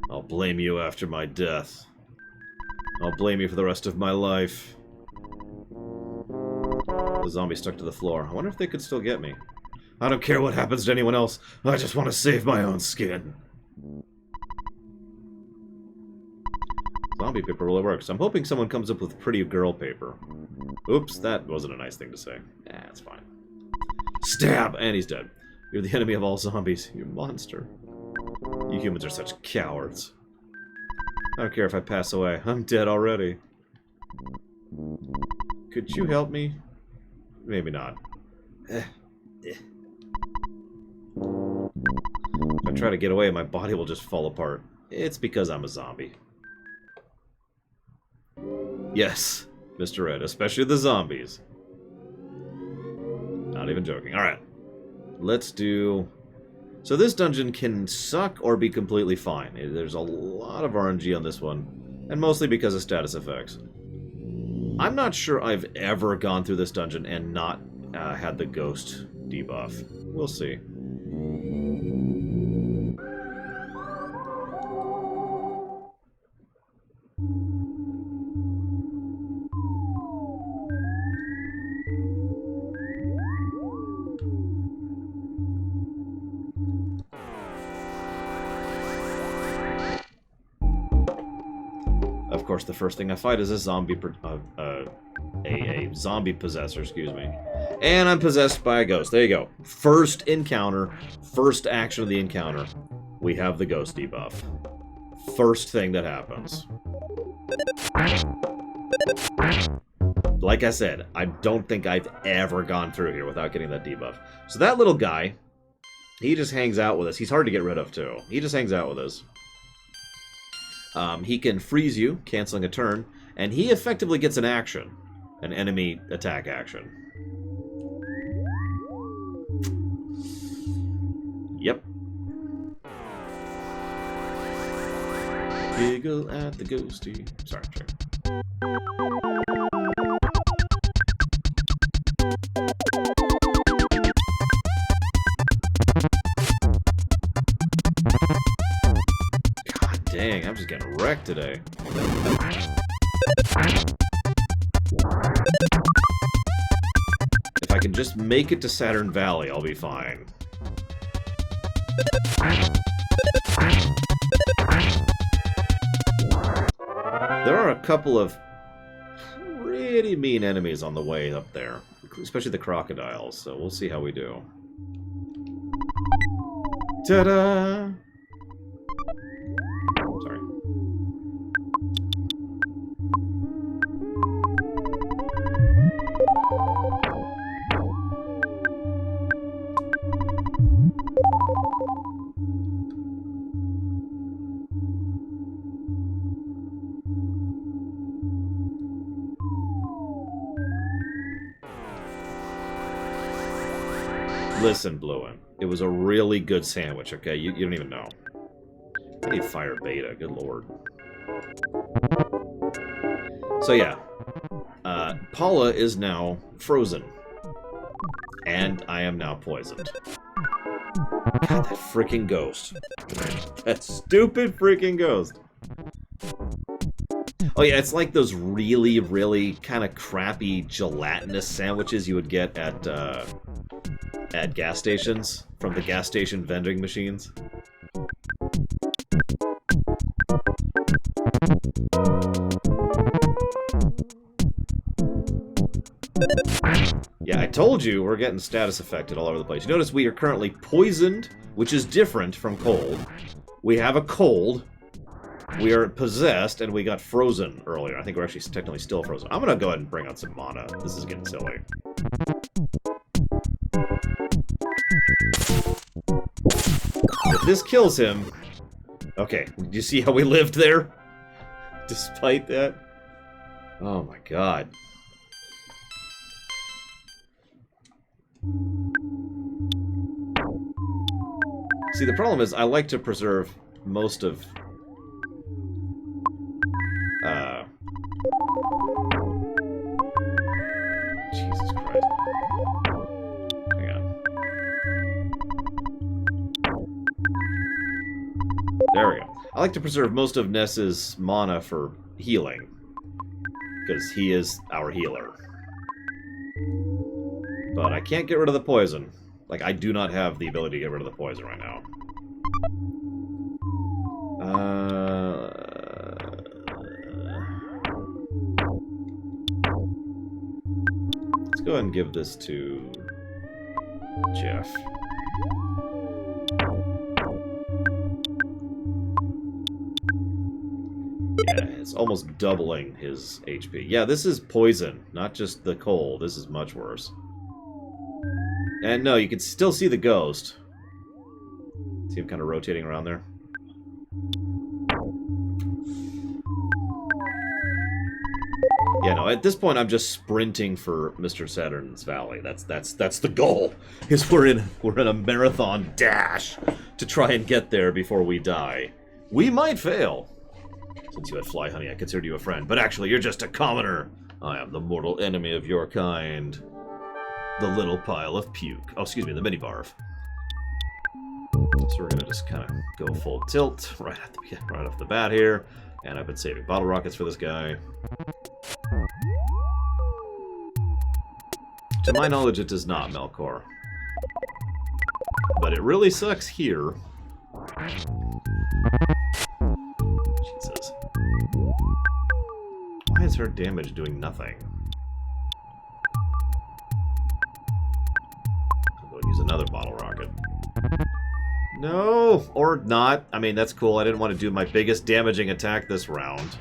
A: I'll blame you after my death. I'll blame you for the rest of my life. The zombie stuck to the floor. I wonder if they could still get me. I don't care what happens to anyone else. I just want to save my own skin. Zombie paper really works. I'm hoping someone comes up with pretty girl paper. Oops, that wasn't a nice thing to say. It's fine. Stab! And he's dead. You're the enemy of all zombies. You monster. You humans are such cowards. I don't care if I pass away. I'm dead already. Could you help me? Maybe not. If I try to get away, my body will just fall apart. It's because I'm a zombie. Yes, Mr. Red, especially the zombies. Not even joking. Alright. Let's do... So this dungeon can suck or be completely fine. There's a lot of RNG on this one, and mostly because of status effects. I'm not sure I've ever gone through this dungeon and not had the ghost debuff. We'll see. Of course, the first thing I fight is a zombie, a zombie possessor, excuse me. And I'm possessed by a ghost. There you go. First encounter, first action of the encounter, we have the ghost debuff. First thing that happens. Like I said, I don't think I've ever gone through here without getting that debuff. So that little guy, he just hangs out with us. He's hard to get rid of, too. He just hangs out with us. he can freeze you, canceling a turn, and he effectively gets an action, an enemy attack action. Yep. Giggle at the ghosty. Sorry. God dang, I'm just getting wrecked today. If I can just make it to Saturn Valley, I'll be fine. There are a couple of pretty mean enemies on the way up there, especially the crocodiles, so we'll see how we do. Ta-da! Sorry. Listen, Bluin, it was a really good sandwich, okay? You don't even know. I need fire beta, good lord. So yeah, Paula is now frozen. And I am now poisoned. God, that freaking ghost. That stupid freaking ghost. Oh yeah, it's like those really, really kind of crappy gelatinous sandwiches you would get at gas stations, from the gas station vending machines. Yeah, I told you we're getting status affected all over the place. You notice we are currently poisoned, which is different from cold. We have a cold. We are possessed, and we got frozen earlier. I think we're actually technically still frozen. I'm gonna go ahead and bring out some mana. This is getting silly. If this kills him... Okay, did you see how we lived there? Despite that? Oh my god. See, the problem is I like to preserve most of... Jesus Christ. Hang on. There we go. I like to preserve most of Ness's mana for healing, because he is our healer. But I can't get rid of the poison. Like, I do not have the ability to get rid of the poison right now. Let's go ahead and give this to Jeff. Yeah, it's almost doubling his HP. Yeah, this is poison, not just the cold. This is much worse. And no, you can still see the ghost. See him kind of rotating around there? Yeah, no, at this point I'm just sprinting for Mr. Saturn's Valley. That's the goal. Is we're in a marathon dash to try and get there before we die. We might fail. Since you had Fly Honey, I considered you a friend, but actually you're just a commoner. I am the mortal enemy of your kind. The little pile of puke. Oh, excuse me, the mini barf. So we're gonna just kind of go full tilt right off the bat here. And I've been saving bottle rockets for this guy. To my knowledge, it does not, Melkor. But it really sucks here. Jesus. Why is her damage doing nothing? I'll go use another bottle rocket. No! Or not. I mean, that's cool. I didn't want to do my biggest damaging attack this round.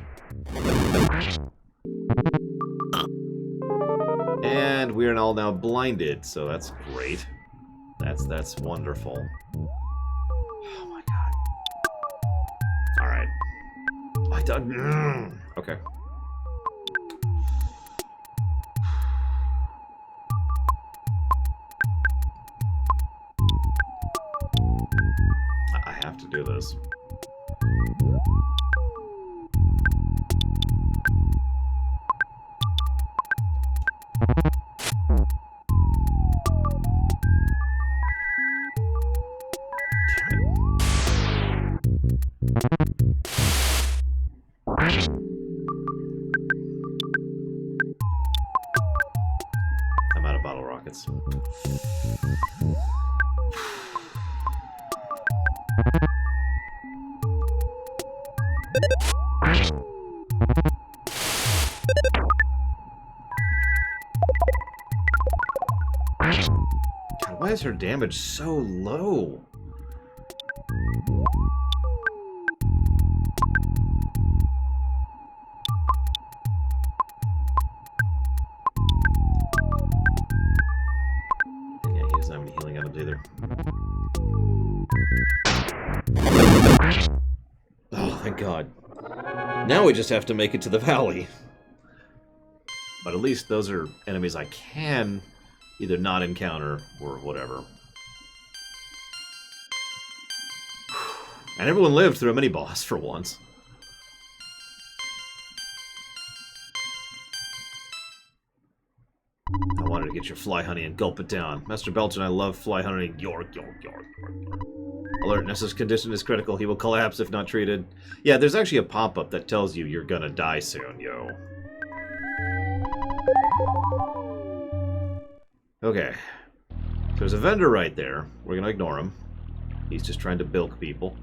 A: And we are all now blinded, so that's great. That's wonderful. Oh my god. Alright. don't... Okay. I have to do this. I'm out of bottle rockets. God, why is her damage so low? Yeah, he doesn't have any healing items either. Oh, thank God. Now we just have to make it to the valley. But at least those are enemies I can either not encounter or whatever. And everyone lived through a mini-boss for once. I wanted to get your fly honey and gulp it down. Master Belch and I love fly honey. York, york, york, york, york. Alert, Nessa's condition is critical. He will collapse if not treated. Yeah, there's actually a pop-up that tells you you're gonna die soon, yo. Okay. There's a vendor right there. We're gonna ignore him. He's just trying to bilk people.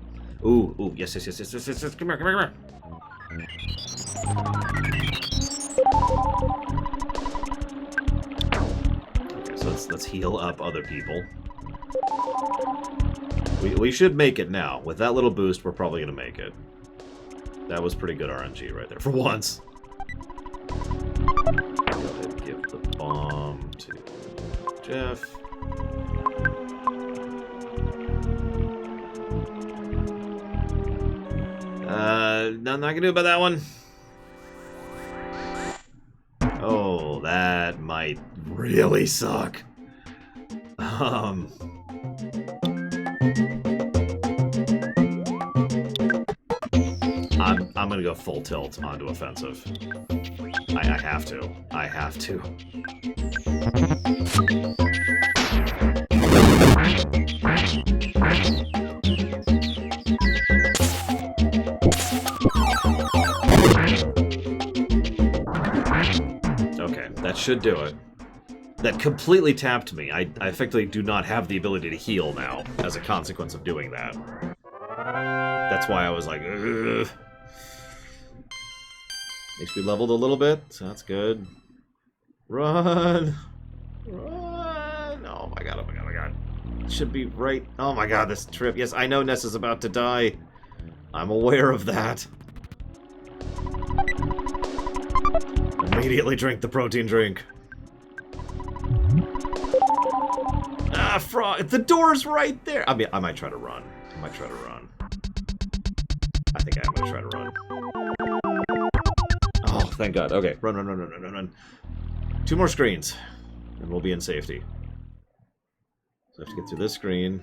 A: Ooh, ooh, yes, yes, yes, yes, yes, yes, yes. Come here, come here, come here. Okay, so let's heal up other people. We should make it now. With that little boost, we're probably gonna make it. That was pretty good RNG right there, for once. Go ahead and give the bomb to Jeff. Nothing I can do about that one. Oh, that might really suck. I'm gonna go full tilt onto offensive. I have to. I have to. Okay, that should do it. That completely tapped me. I effectively do not have the ability to heal now as a consequence of doing that. That's why I was like, ugh. HP leveled a little bit, so that's good. Run! Run! Oh my god, oh my god, oh my god. It should be right... Oh my god, this trip. Yes, I know Nessa's about to die. I'm aware of that. Immediately drink the protein drink. Ah, frog! The door's right there! I mean, I might try to run. I might try to run. I think I'm gonna try to run. Oh, thank God. Okay, run, run, run, run, run, run, run. 2 more screens, and we'll be in safety. So I have to get through this screen.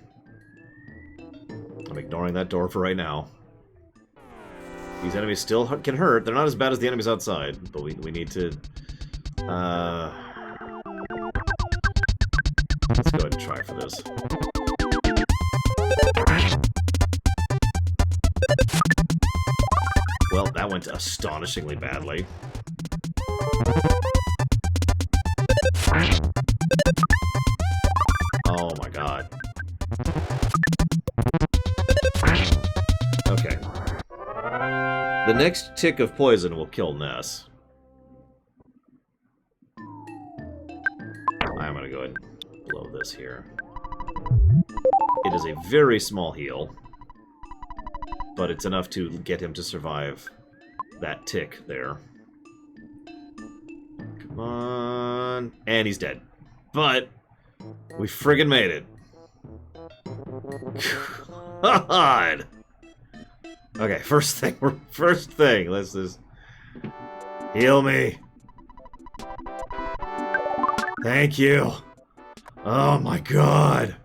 A: I'm ignoring that door for right now. These enemies still can hurt. They're not as bad as the enemies outside, but we need to... Let's go ahead and try for this. Well, that went astonishingly badly. Oh my god. Okay. The next tick of poison will kill Ness. I'm gonna go ahead and blow this here. It is a very small heal, but it's enough to get him to survive that tick there. Come on. And he's dead. But we friggin' made it. God! Okay, first thing, let's just... Heal me. Thank you. Oh my god.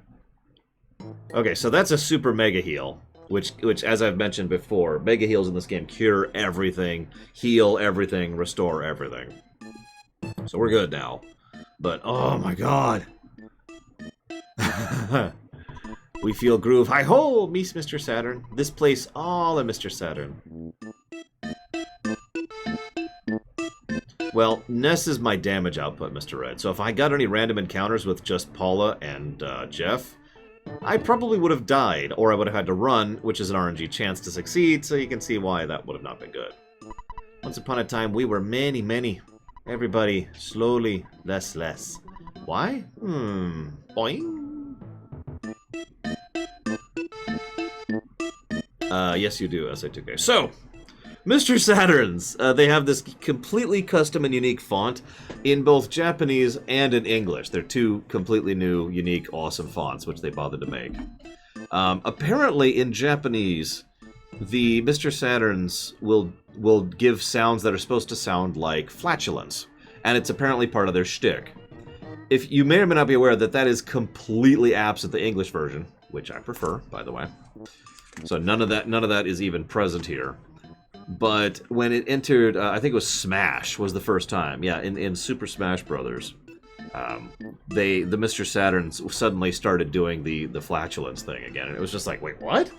A: Okay, so that's a super mega heal, which as I've mentioned before, mega heals in this game cure everything, heal everything, restore everything. So we're good now. But oh my god. We feel groove. Hi-ho, meet Mr. Saturn. This place all of Mr. Saturn. Well, Ness is my damage output, Mr. Red. So if I got any random encounters with just Paula and Jeff, I probably would have died, or I would have had to run, which is an RNG chance to succeed, so you can see why that would have not been good. Once upon a time, we were many, many. Everybody, slowly, less, less. Why? Boing. Yes you do, SA2K. So, Mr. Saturn's, they have this completely custom and unique font in both Japanese and in English. They're two completely new, unique, awesome fonts, which they bothered to make. Apparently, in Japanese, the Mr. Saturn's will give sounds that are supposed to sound like flatulence, and it's apparently part of their shtick. If you may or may not be aware that that is completely absent the English version, which I prefer, by the way. So none of that is even present here. But when it entered, I think it was Smash was the first time. Yeah, in Super Smash Brothers, the Mr. Saturns suddenly started doing the flatulence thing again, and it was just like, wait, what?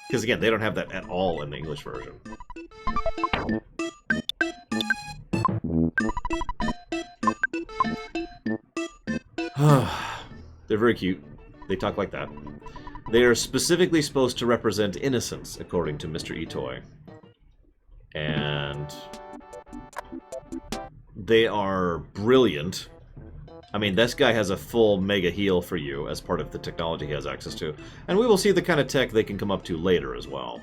A: Because again, they don't have that at all in the English version. They're very cute. They talk like that. They are specifically supposed to represent innocence, according to Mr. Itoy. And they are brilliant. I mean, this guy has a full mega heal for you as part of the technology he has access to. And we will see the kind of tech they can come up to later as well.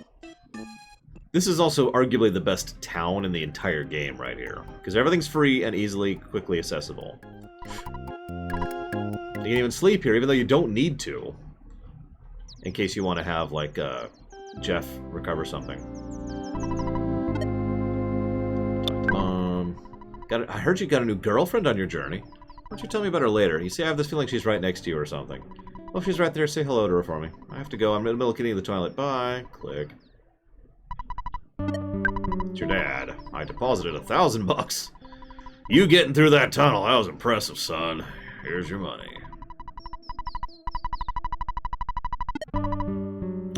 A: This is also arguably the best town in the entire game right here, because everything's free and easily, quickly accessible. You can even sleep here, even though you don't need to. In case you want to have, like, Jeff recover something. Talk to Mom. I heard you got a new girlfriend on your journey. Why don't you tell me about her later? You see, I have this feeling she's right next to you or something. Well, if she's right there, say hello to her for me. I have to go. I'm in the middle of cleaning the toilet. Bye. Click. It's your dad. I deposited $1,000. You getting through that tunnel. That was impressive, son. Here's your money.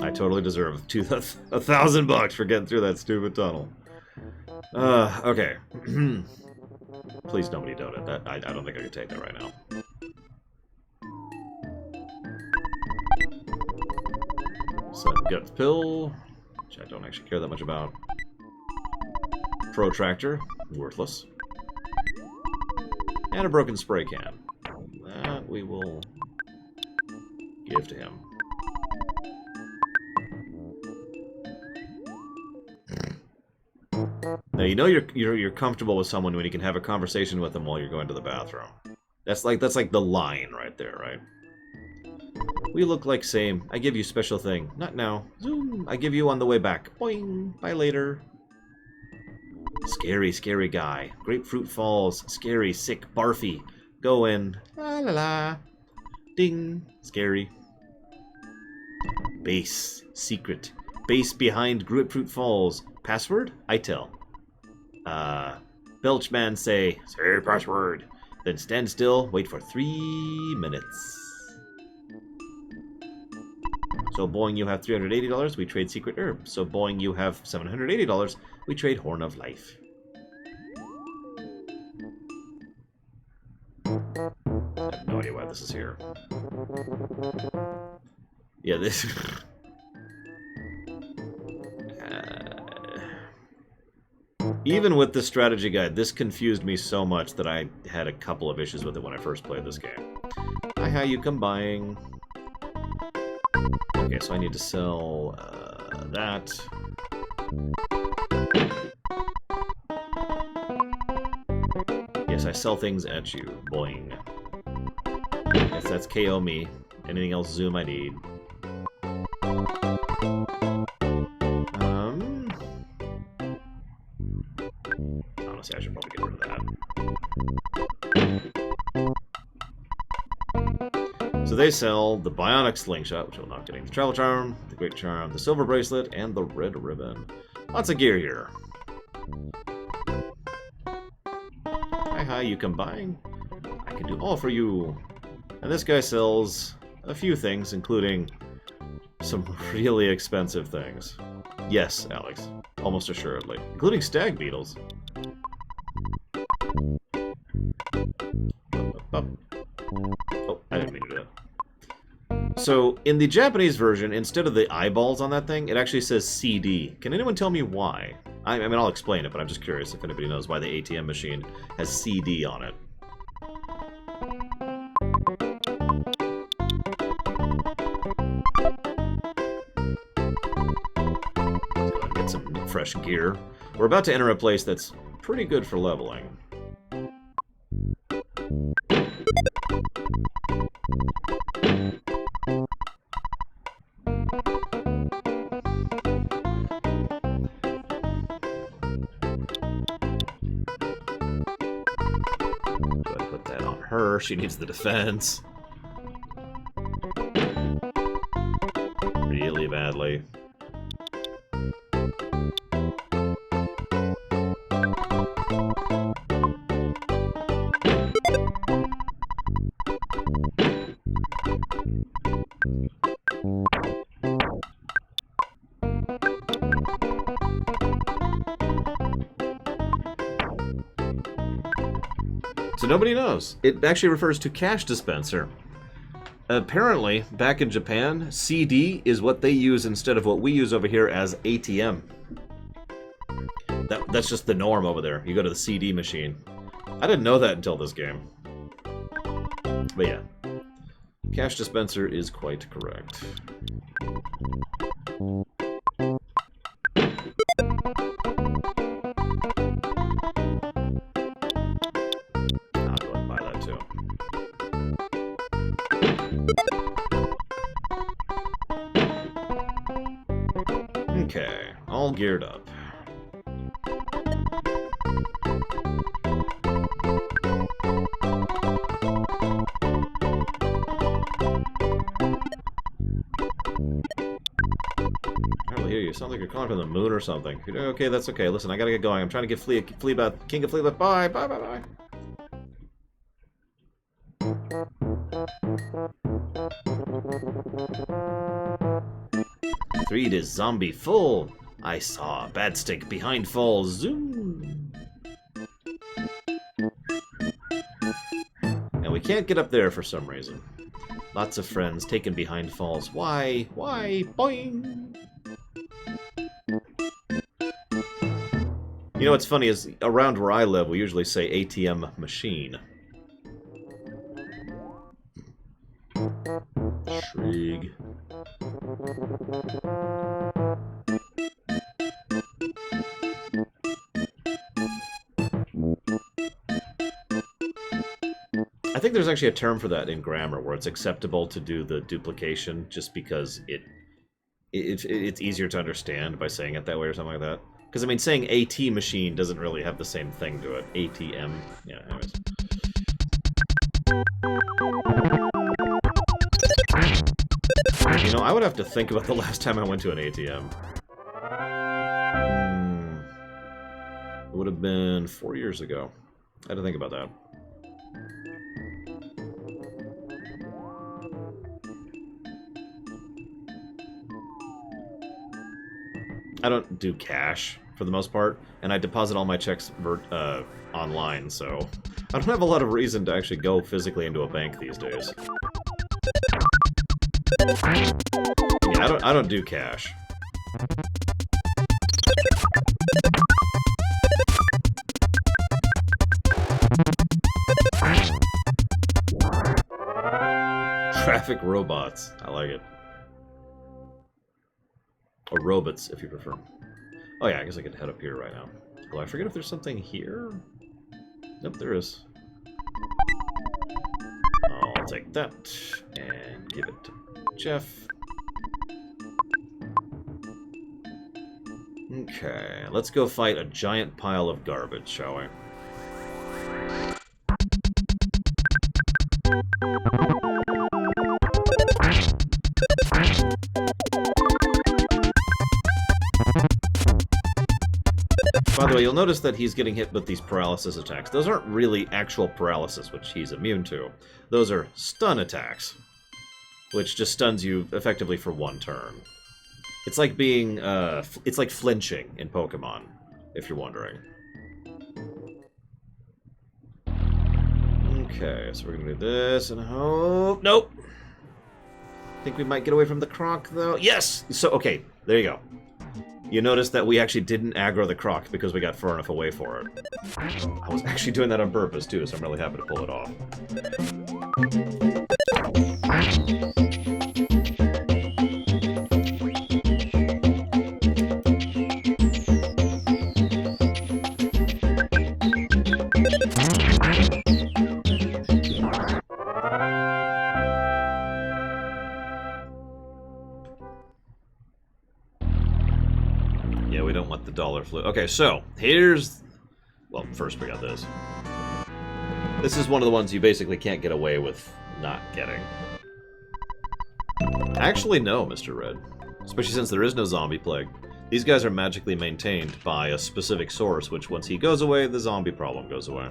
A: I totally deserve $1,000 for getting through that stupid tunnel. Okay. Please nobody donate that. I don't think I can take that right now. So get the pill, which I don't actually care that much about. Protractor, worthless. And a broken spray can. That we will give to him. Now you know you're comfortable with someone when you can have a conversation with them while you're going to the bathroom. That's like the line right there, right? We look like same. I give you special thing. Not now. Zoom. I give you on the way back. Boing. Bye later. Scary, scary guy. Grapefruit Falls. Scary, sick, barfy. Go in. La la la. Ding. Scary. Base. Secret. Base behind Grapefruit Falls. Password? I tell. Belchman say password. Then stand still, wait for 3 minutes. So boing, you have $380, we trade secret herb. So boing, you have $780, we trade Horn of Life. I have no idea why this is here. Yeah, this... Even with the strategy guide, this confused me so much that I had a couple of issues with it when I first played this game. Hi, how you come buying? Okay, so I need to sell that. Yes, I sell things at you. Boing. Yes, that's KO me. Anything else, Zoom, I need. So they sell the bionic slingshot, which will not getting the travel charm, the great charm, the silver bracelet, and the red ribbon. Lots of gear here. Hi, you come buying? I can do all for you. And this guy sells a few things, including some really expensive things. Yes, Alex, almost assuredly. Including stag beetles. Oh, I didn't mean to do that. So, in the Japanese version, instead of the eyeballs on that thing, it actually says CD. Can anyone tell me why? I mean, I'll explain it, but I'm just curious if anybody knows why the ATM machine has CD on it. Let's go and get some fresh gear. We're about to enter a place that's pretty good for leveling. She needs the defense. Really badly. So nobody knows. It actually refers to cash dispenser. Apparently, back in Japan, CD is what they use instead of what we use over here as ATM. That's just the norm over there. You go to the CD machine. I didn't know that until this game. But yeah. Cash dispenser is quite correct. Okay, all geared up. I don't hear you. Sound like you're calling from the moon or something. Okay, that's okay. Listen, I gotta get going. I'm trying to get Fleabath, King of Fleabath. Bye, bye, bye, bye. 3 to zombie full. I saw a bad stick behind falls. Zoom. And we can't get up there for some reason. Lots of friends taken behind falls. Why? Why? Boing. You know what's funny is around where I live, we usually say ATM machine. Shrig. I think there's actually a term for that in grammar where it's acceptable to do the duplication just because it's easier to understand by saying it that way or something like that. Because, I mean, saying AT machine doesn't really have the same thing to it. ATM. Yeah, anyways. You know, I would have to think about the last time I went to an ATM. It would have been 4 years ago. I had to think about that. I don't do cash, for the most part, and I deposit all my checks online, so I don't have a lot of reason to actually go physically into a bank these days. Yeah, I don't do cash. Traffic robots. I like it. Or robots, if you prefer. Oh yeah, I guess I could head up here right now. Oh, I forget if there's something here? Nope, there is. I'll take that and give it to Jeff. Okay, let's go fight a giant pile of garbage, shall we? the way, you'll notice that he's getting hit with these paralysis attacks. Those aren't really actual paralysis, which he's immune to. Those are stun attacks, which just stuns you effectively for one turn. It's like being, it's like flinching in Pokemon, if you're wondering. Okay, so we're gonna do this and hope. Nope! Think we might get away from the croc, though. Yes! So, okay, there you go. You notice that we actually didn't aggro the croc because we got far enough away for it. I was actually doing that on purpose, too, so I'm really happy to pull it off. Yeah, we don't want the dollar flute. Okay, so here's... Well, first we got this. This is one of the ones you basically can't get away with not getting. Actually, no, Mr. Red. Especially since there is no zombie plague. These guys are magically maintained by a specific source, which once he goes away, the zombie problem goes away.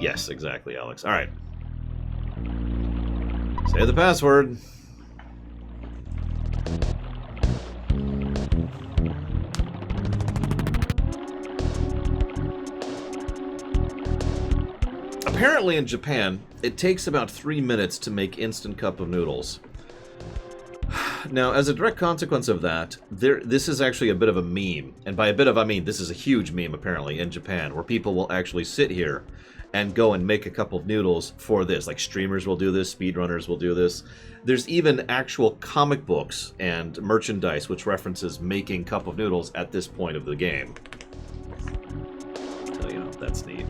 A: Yes, exactly, Alex. Alright. Say the password. Apparently in Japan, it takes about 3 minutes to make instant cup of noodles. Now, as a direct consequence of that, this is actually a bit of a meme. And by a bit of, I mean, this is a huge meme, apparently, in Japan, where people will actually sit here and go and make a cup of noodles for this. Like, streamers will do this, speedrunners will do this. There's even actual comic books and merchandise which references making cup of noodles at this point of the game. So, you know, that's neat.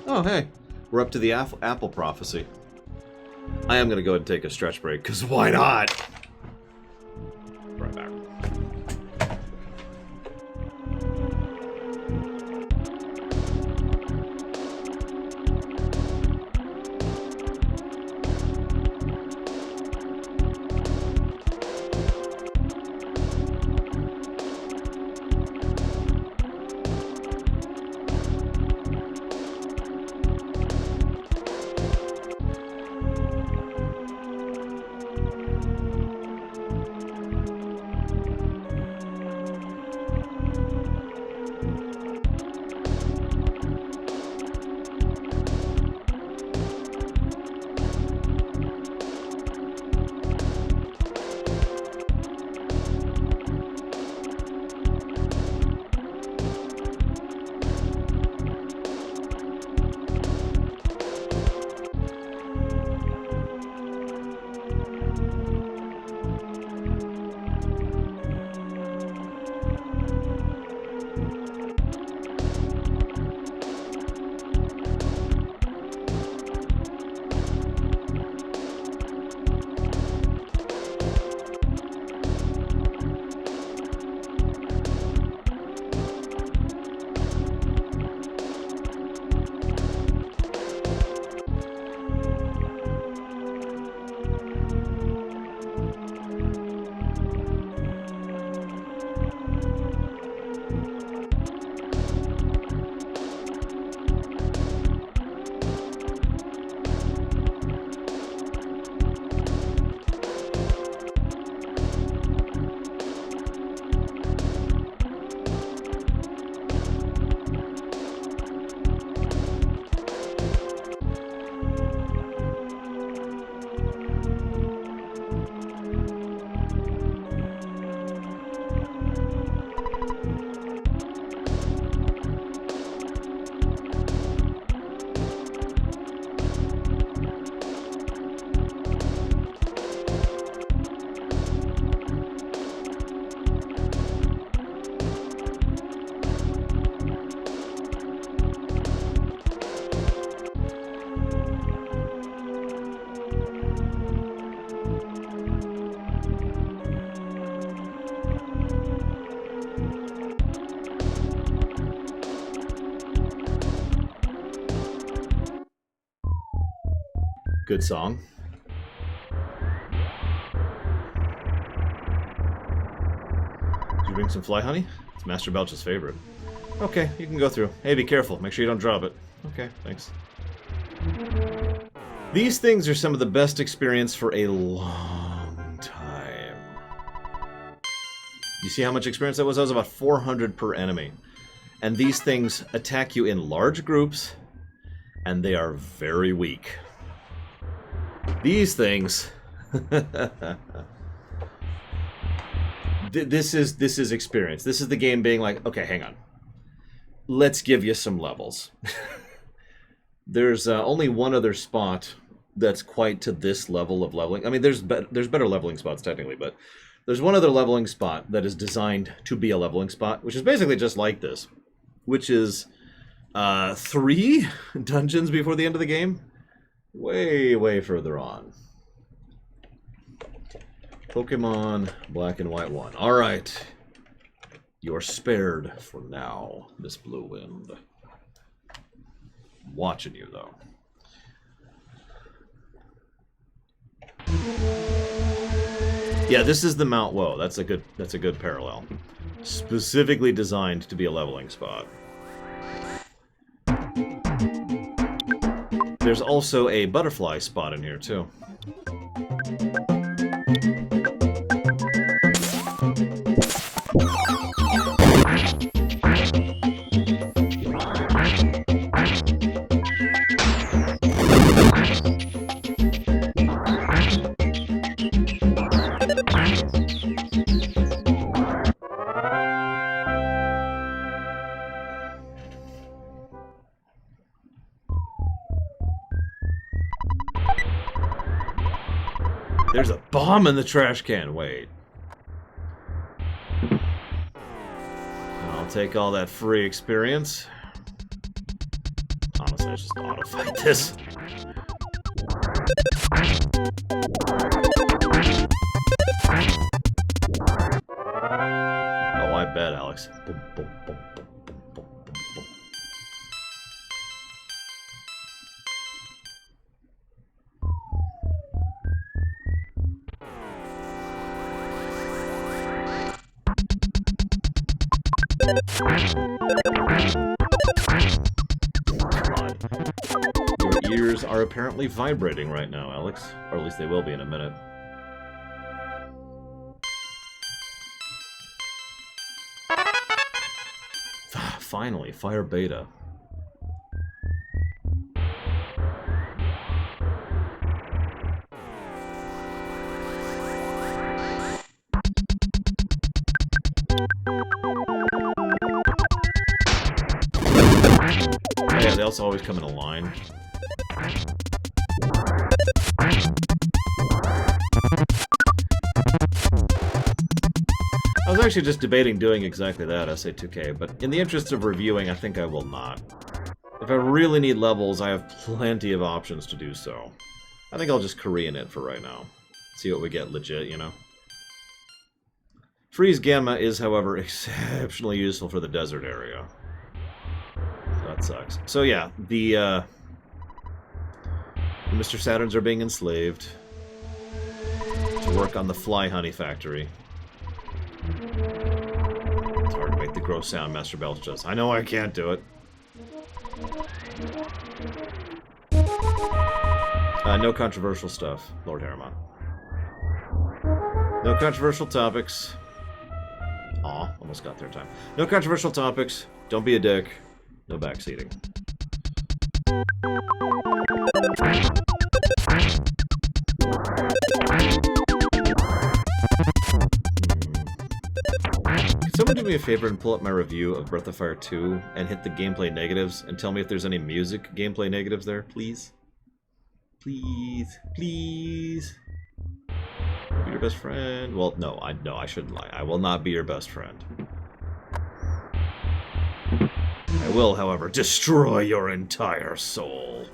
A: Oh, hey. We're up to the apple prophecy. I am going to go ahead and take a stretch break, because why not? Right back. Good song. Did you bring some fly honey? It's Master Belch's favorite. Okay, you can go through. Hey, be careful. Make sure you don't drop it. Okay, thanks. These things are some of the best experience for a long time. You see how much experience that was? That was about 400 per enemy. And these things attack you in large groups, and they are very weak. These things... This is experience. This is the game being like, okay, hang on. Let's give you some levels. There's only one other spot that's quite to this level of leveling. I mean, there's better leveling spots technically, but there's one other leveling spot that is designed to be a leveling spot, which is basically just like this, which is 3 dungeons before the end of the game. Way, way further on. Pokemon Black and White 1. Alright. You're spared for now, Miss Blue Wind. I'm watching you, though. Yeah, this is the Mount Woe. That's a good parallel. Specifically designed to be a leveling spot. There's also a butterfly spot in here, too. There's a bomb in the trash can. Wait. I'll take all that free experience. Honestly, I just auto-fight this. Oh, I bet, Alex. Boom, boom, boom, boom, boom, boom, boom, boom. God. Your ears are apparently vibrating right now, Alex. Or at least they will be in a minute. Finally, Fire Beta. Yeah, they also always come in a line. I was actually just debating doing exactly that, SA2K, but in the interest of reviewing, I think I will not. If I really need levels, I have plenty of options to do so. I think I'll just Korean it for right now. See what we get legit, you know? Freeze Gamma is, however, exceptionally useful for the desert area. So that sucks. So yeah, the Mr. Saturns are being enslaved to work on the fly honey factory. It's hard to make the gross sound Master Belch does. I know I can't do it. No controversial stuff, Lord Harriman. No controversial topics. Aw, almost got there in time. No controversial topics. Don't be a dick. No backseating. Could someone do me a favor and pull up my review of Breath of Fire 2 and hit the gameplay negatives and tell me if there's any music gameplay negatives there, please? Please, please. Be your best friend. Well, no, I shouldn't lie. I will not be your best friend. I will, however, destroy your entire soul.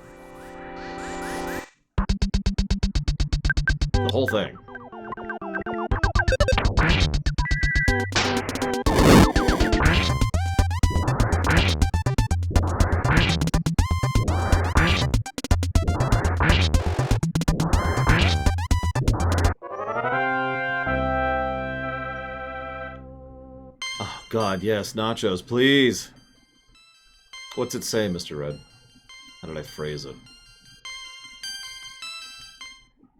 A: The whole thing. God, yes, nachos, please. What's it say, Mr. Red? How did I phrase it?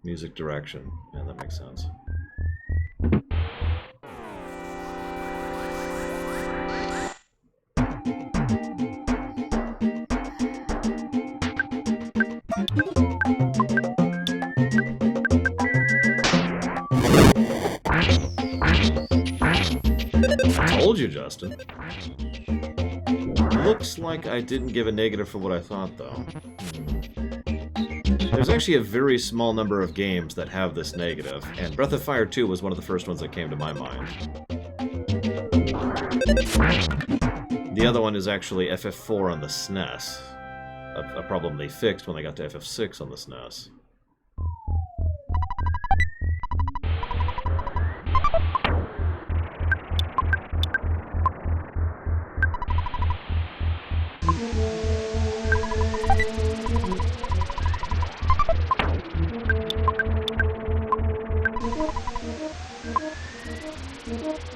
A: Music direction. Yeah, that makes sense. Told you, Justin. Looks like I didn't give a negative for what I thought, though. There's actually a very small number of games that have this negative, and Breath of Fire 2 was one of the first ones that came to my mind. The other one is actually FF4 on the SNES. A problem they fixed when they got to FF6 on the SNES.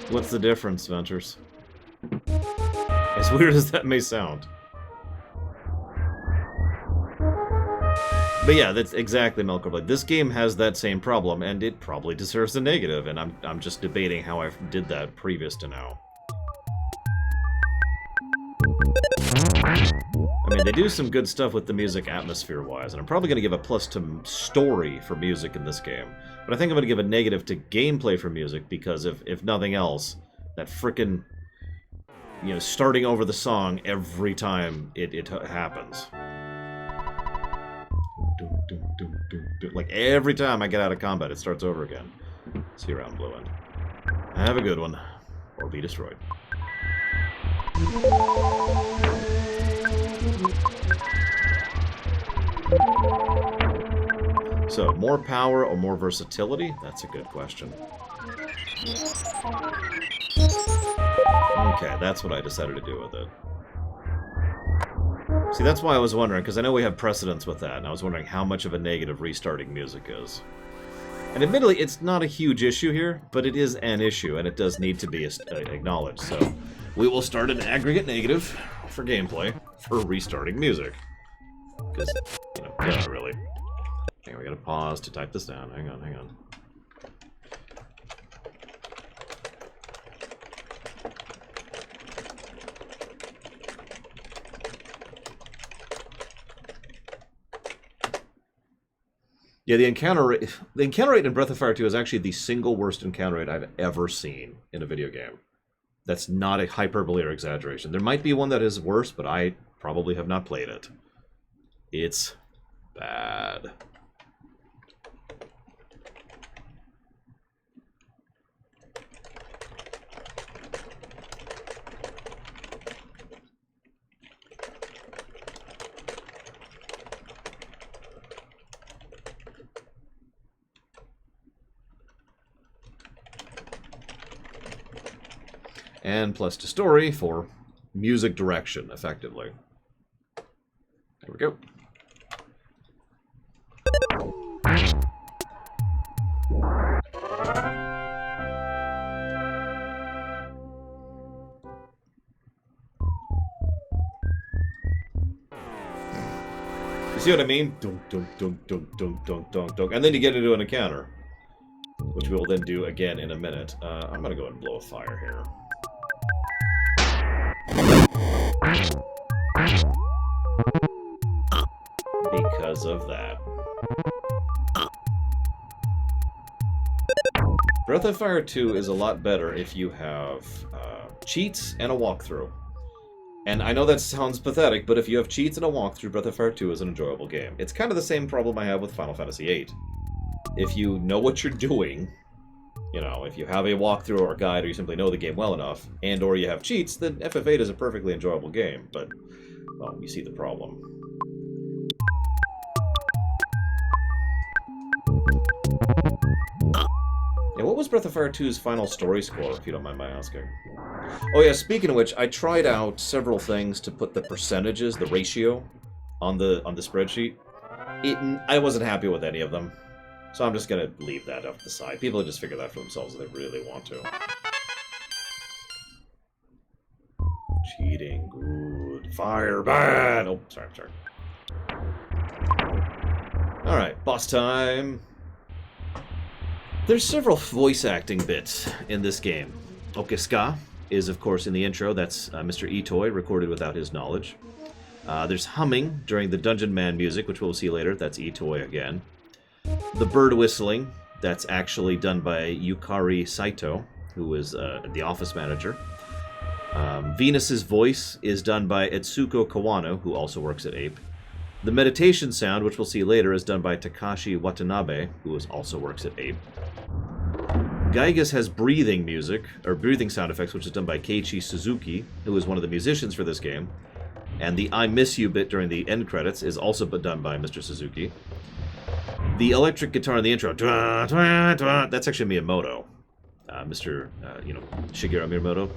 A: What's the difference, Ventures? As weird as that may sound. But yeah, that's exactly Melkorblade. This game has that same problem, and it probably deserves a negative, and I'm just debating how I did that previous to now. I mean, they do some good stuff with the music atmosphere-wise, and I'm probably going to give a plus to story for music in this game. But I think I'm going to give a negative to gameplay for music, because if nothing else, that frickin', you know, starting over the song every time it happens. Like, every time I get out of combat, it starts over again. See you around, Blue End. Have a good one. Or be destroyed. So, more power or more versatility? That's a good question. Okay, that's what I decided to do with it. See, that's why I was wondering, because I know we have precedence with that, and I was wondering how much of a negative restarting music is. And admittedly, it's not a huge issue here, but it is an issue, and it does need to be acknowledged, so we will start an aggregate negative for gameplay for restarting music. Because, you know, yeah, really. Hang on, we gotta pause to type this down. Hang on, hang on. Yeah, the encounter rate in Breath of Fire 2 is actually the single worst encounter rate I've ever seen in a video game. That's not a hyperbole or exaggeration. There might be one that is worse, but I probably have not played it. It's bad. And plus to story for music direction, effectively. There we go. You see what I mean? Dunk, dunk, dunk, dunk, dunk, dunk, dunk, dunk. And then you get into an encounter, which we will then do again in a minute. I'm going to go ahead and blow a fire here. Because of that. Breath of Fire 2 is a lot better if you have cheats and a walkthrough. And I know that sounds pathetic, but if you have cheats and a walkthrough, Breath of Fire 2 is an enjoyable game. It's kind of the same problem I have with Final Fantasy VIII. If you know what you're doing, you know, if you have a walkthrough or a guide, or you simply know the game well enough, and or you have cheats, then FF8 is a perfectly enjoyable game, but, well, you see the problem. Yeah, what was Breath of Fire 2's final story score, if you don't mind my asking? Oh yeah, speaking of which, I tried out several things to put the percentages, the ratio, on the spreadsheet. I wasn't happy with any of them. So I'm just going to leave that up the side. People just figure that for themselves if they really want to. Eating good. Fire bad. Oh, sorry. Alright, boss time. There's several voice acting bits in this game. Okiska is, of course, in the intro. That's Mr. Itoy, recorded without his knowledge. There's humming during the Dungeon Man music, which we'll see later. That's Itoy again. The bird whistling, that's actually done by Yukari Saito, who is the office manager. Venus's voice is done by Etsuko Kawano, who also works at Ape. The meditation sound, which we'll see later, is done by Takashi Watanabe, who also works at Ape. Gaigas has breathing music, or breathing sound effects, which is done by Keiichi Suzuki, who is one of the musicians for this game. And the I Miss You bit during the end credits is also done by Mr. Suzuki. The electric guitar in the intro, that's actually Miyamoto. Mr. Shigeru Miyamoto.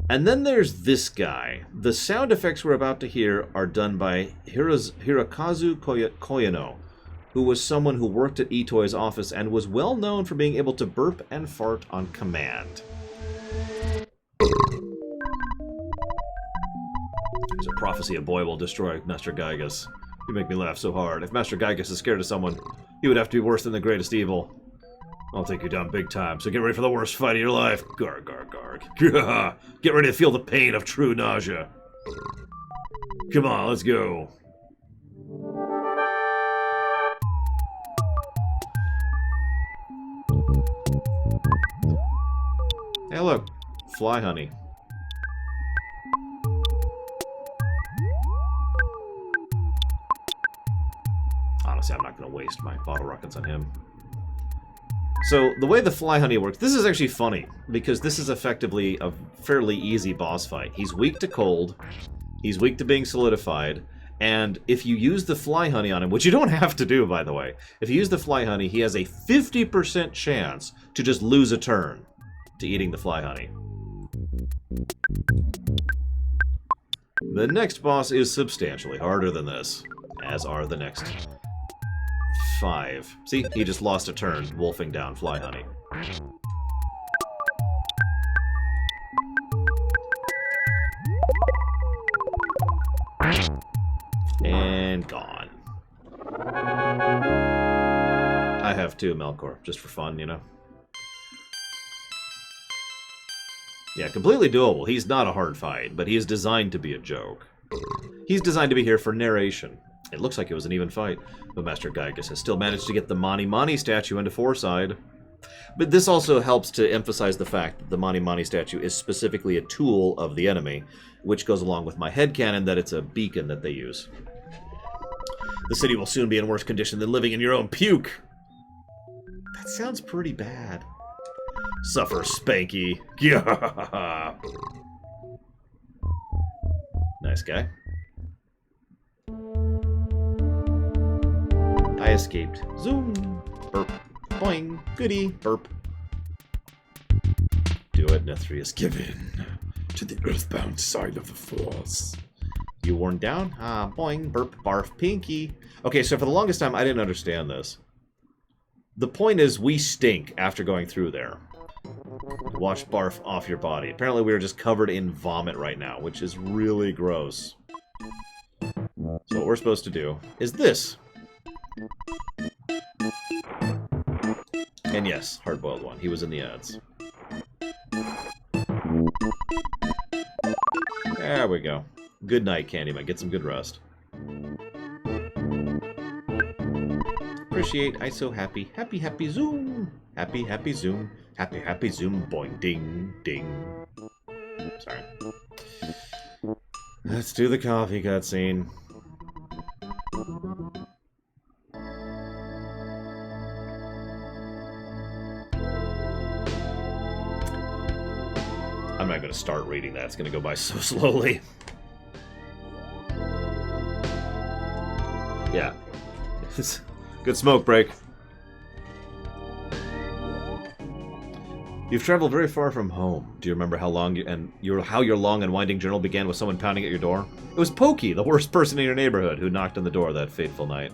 A: And then there's this guy. The sound effects we're about to hear are done by Hirokazu Koyano, who was someone who worked at Itoy's office and was well known for being able to burp and fart on command. There's a prophecy a boy will destroy Master Gaigas. You make me laugh so hard. If Master Gaigas is scared of someone, he would have to be worse than the greatest evil. I'll take you down big time, so get ready for the worst fight of your life. Garg, garg, garg. Get ready to feel the pain of true nausea. Come on, let's go. Hey, look. Fly honey. Honestly, I'm not going to waste my bottle rockets on him. So, the way the fly honey works, this is actually funny, because this is effectively a fairly easy boss fight. He's weak to cold, he's weak to being solidified, and if you use the fly honey on him, which you don't have to do, by the way, if you use the fly honey, he has a 50% chance to just lose a turn to eating the fly honey. The next boss is substantially harder than this, as are the next 5. See, he just lost a turn wolfing down fly honey. And gone. I have 2 Melkor, just for fun, you know. Yeah, completely doable. He's not a hard fight, but he is designed to be a joke. He's designed to be here for narration. It looks like it was an even fight, but Master Gaigas has still managed to get the Mani Mani statue into Foreside. But this also helps to emphasize the fact that the Mani Mani statue is specifically a tool of the enemy, which goes along with my headcanon that it's a beacon that they use. The city will soon be in worse condition than living in your own puke. That sounds pretty bad. Suffer, Spanky. Nice guy. I escaped. Zoom. Burp. Boing. Goody. Burp. Do it, Nethrius. Give in to the earthbound side of the Force. You worn down? Ah, boing. Burp. Barf. Pinky. Okay, so for the longest time, I didn't understand this. The point is, we stink after going through there. Wash barf off your body. Apparently, we are just covered in vomit right now, which is really gross. So what we're supposed to do is this. And yes, hard-boiled one. He was in the ads. There we go. Good night, Candyman. Get some good rest. Appreciate. I so happy. Happy, happy zoom. Happy, happy zoom. Happy, happy zoom. Boing, ding, ding. Sorry. Let's do the coffee cutscene. I'm not going to start reading that. It's going to go by so slowly. Yeah. Good smoke break. You've traveled very far from home. Do you remember how your long and winding journal began with someone pounding at your door? It was Pokey, the worst person in your neighborhood, who knocked on the door that fateful night.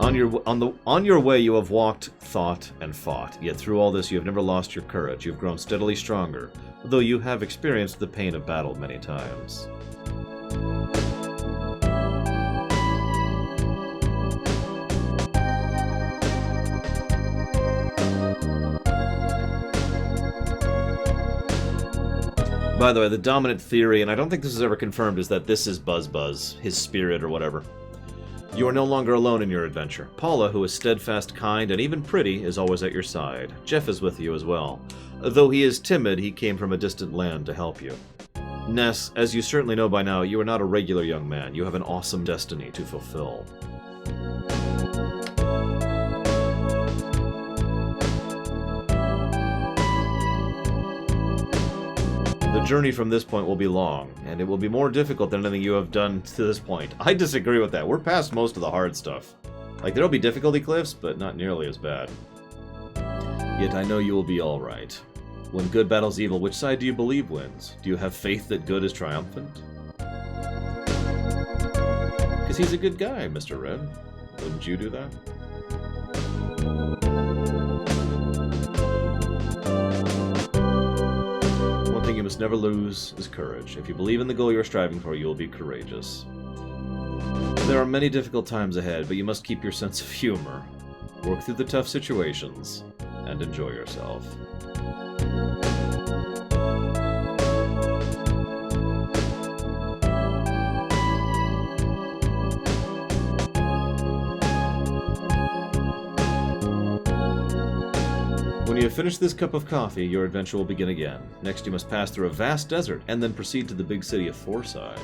A: On On your way you have walked, thought, and fought. Yet through all this you have never lost your courage. You have grown steadily stronger, though you have experienced the pain of battle many times. By the way, the dominant theory, and I don't think this is ever confirmed, is that this is Buzz, his spirit or whatever. You are no longer alone in your adventure. Paula, who is steadfast, kind, and even pretty, is always at your side. Jeff is with you as well. Though he is timid, he came from a distant land to help you. Ness, as you certainly know by now, you are not a regular young man. You have an awesome destiny to fulfill. The journey from this point will be long, and it will be more difficult than anything you have done to this point. I disagree with that. We're past most of the hard stuff. Like, there'll be difficulty cliffs, but not nearly as bad. Yet I know you will be alright. When good battles evil, which side do you believe wins? Do you have faith that good is triumphant? Because he's a good guy, Mr. Red. Wouldn't you do that? One thing you must never lose is courage. If you believe in the goal you are striving for, you will be courageous. There are many difficult times ahead, but you must keep your sense of humor. Work through the tough situations, and enjoy yourself. When you have finished this cup of coffee, your adventure will begin again. Next, you must pass through a vast desert, and then proceed to the big city of Fourside.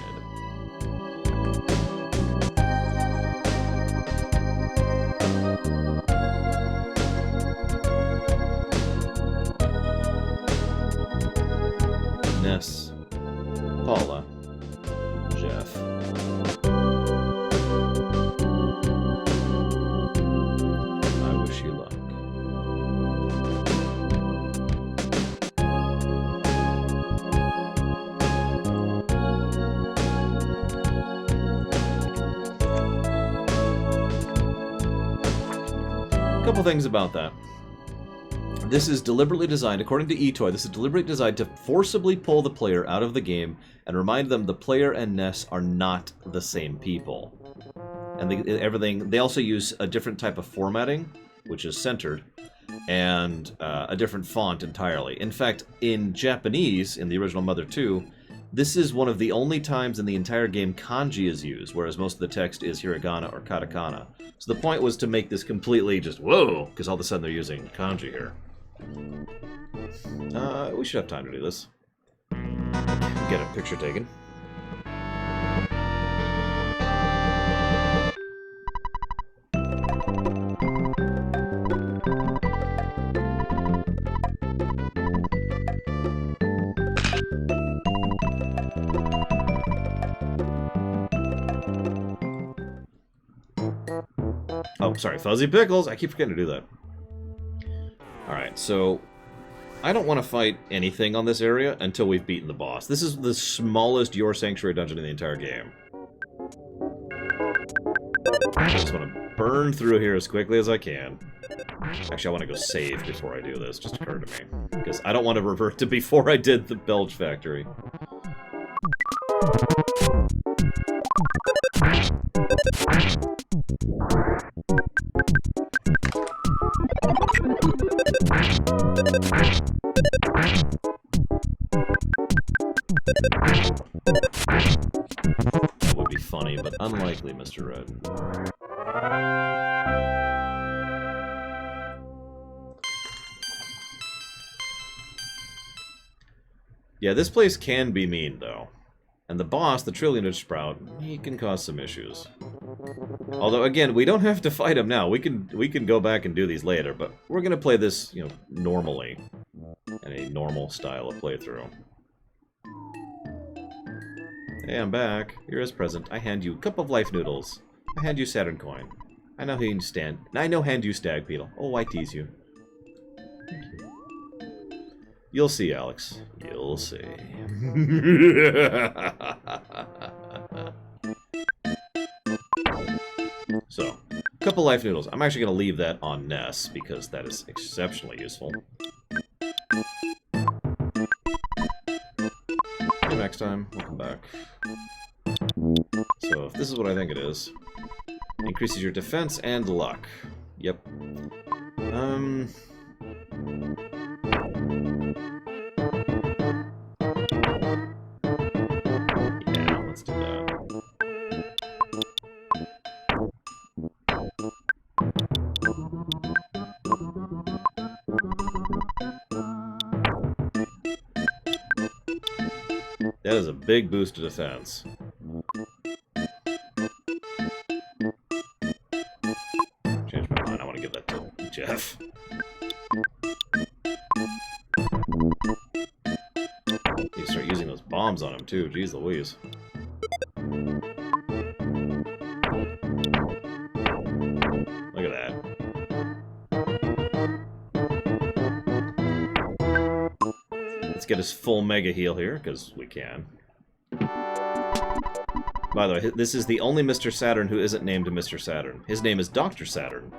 A: Ness, Paula, Jeff. I wish you luck. Couple things about that. This is deliberately designed, according to eToy, this is deliberately designed to forcibly pull the player out of the game and remind them the player and Ness are not the same people. And they also use a different type of formatting, which is centered, and a different font entirely. In fact, in Japanese, in the original Mother 2, this is one of the only times in the entire game kanji is used, whereas most of the text is hiragana or katakana. So the point was to make this completely just, whoa, because all of a sudden they're using kanji here. We should have time to do this. Get a picture taken. Oh, sorry, Fuzzy Pickles. I keep forgetting to do that. Alright, so I don't want to fight anything on this area until we've beaten the boss. This is the smallest Your Sanctuary dungeon in the entire game. I just want to burn through here as quickly as I can. Actually, I want to go save before I do this, just occurred to me. Because I don't want to revert to before I did the Belch factory. That would be funny, but unlikely, Mr. Red. Yeah, this place can be mean, though. And the boss, the Trillionage Sprout, he can cause some issues. Although, again, we don't have to fight him now. We can go back and do these later, but we're gonna play this, you know, normally. In a normal style of playthrough. Hey, I'm back. Here is present. I hand you a cup of life noodles. I hand you Saturn coin. I know hand you stag beetle. Oh, I tease you. Thank you. You'll see, Alex. You'll see. So, Couple life noodles. I'm actually going to leave that on Ness because that is exceptionally useful. Hey, next time. Welcome back. So, if this is what I think it is, increases your defense and luck. Yep. Yeah, let's do that. That is a big boost to defense. Change my mind, I want to give that to Jeff. You start using those bombs on him too, jeez Louise. Look at that. Let's get his full mega heal here, because we can. By the way, this is the only Mr. Saturn who isn't named Mr. Saturn. His name is Dr. Saturn.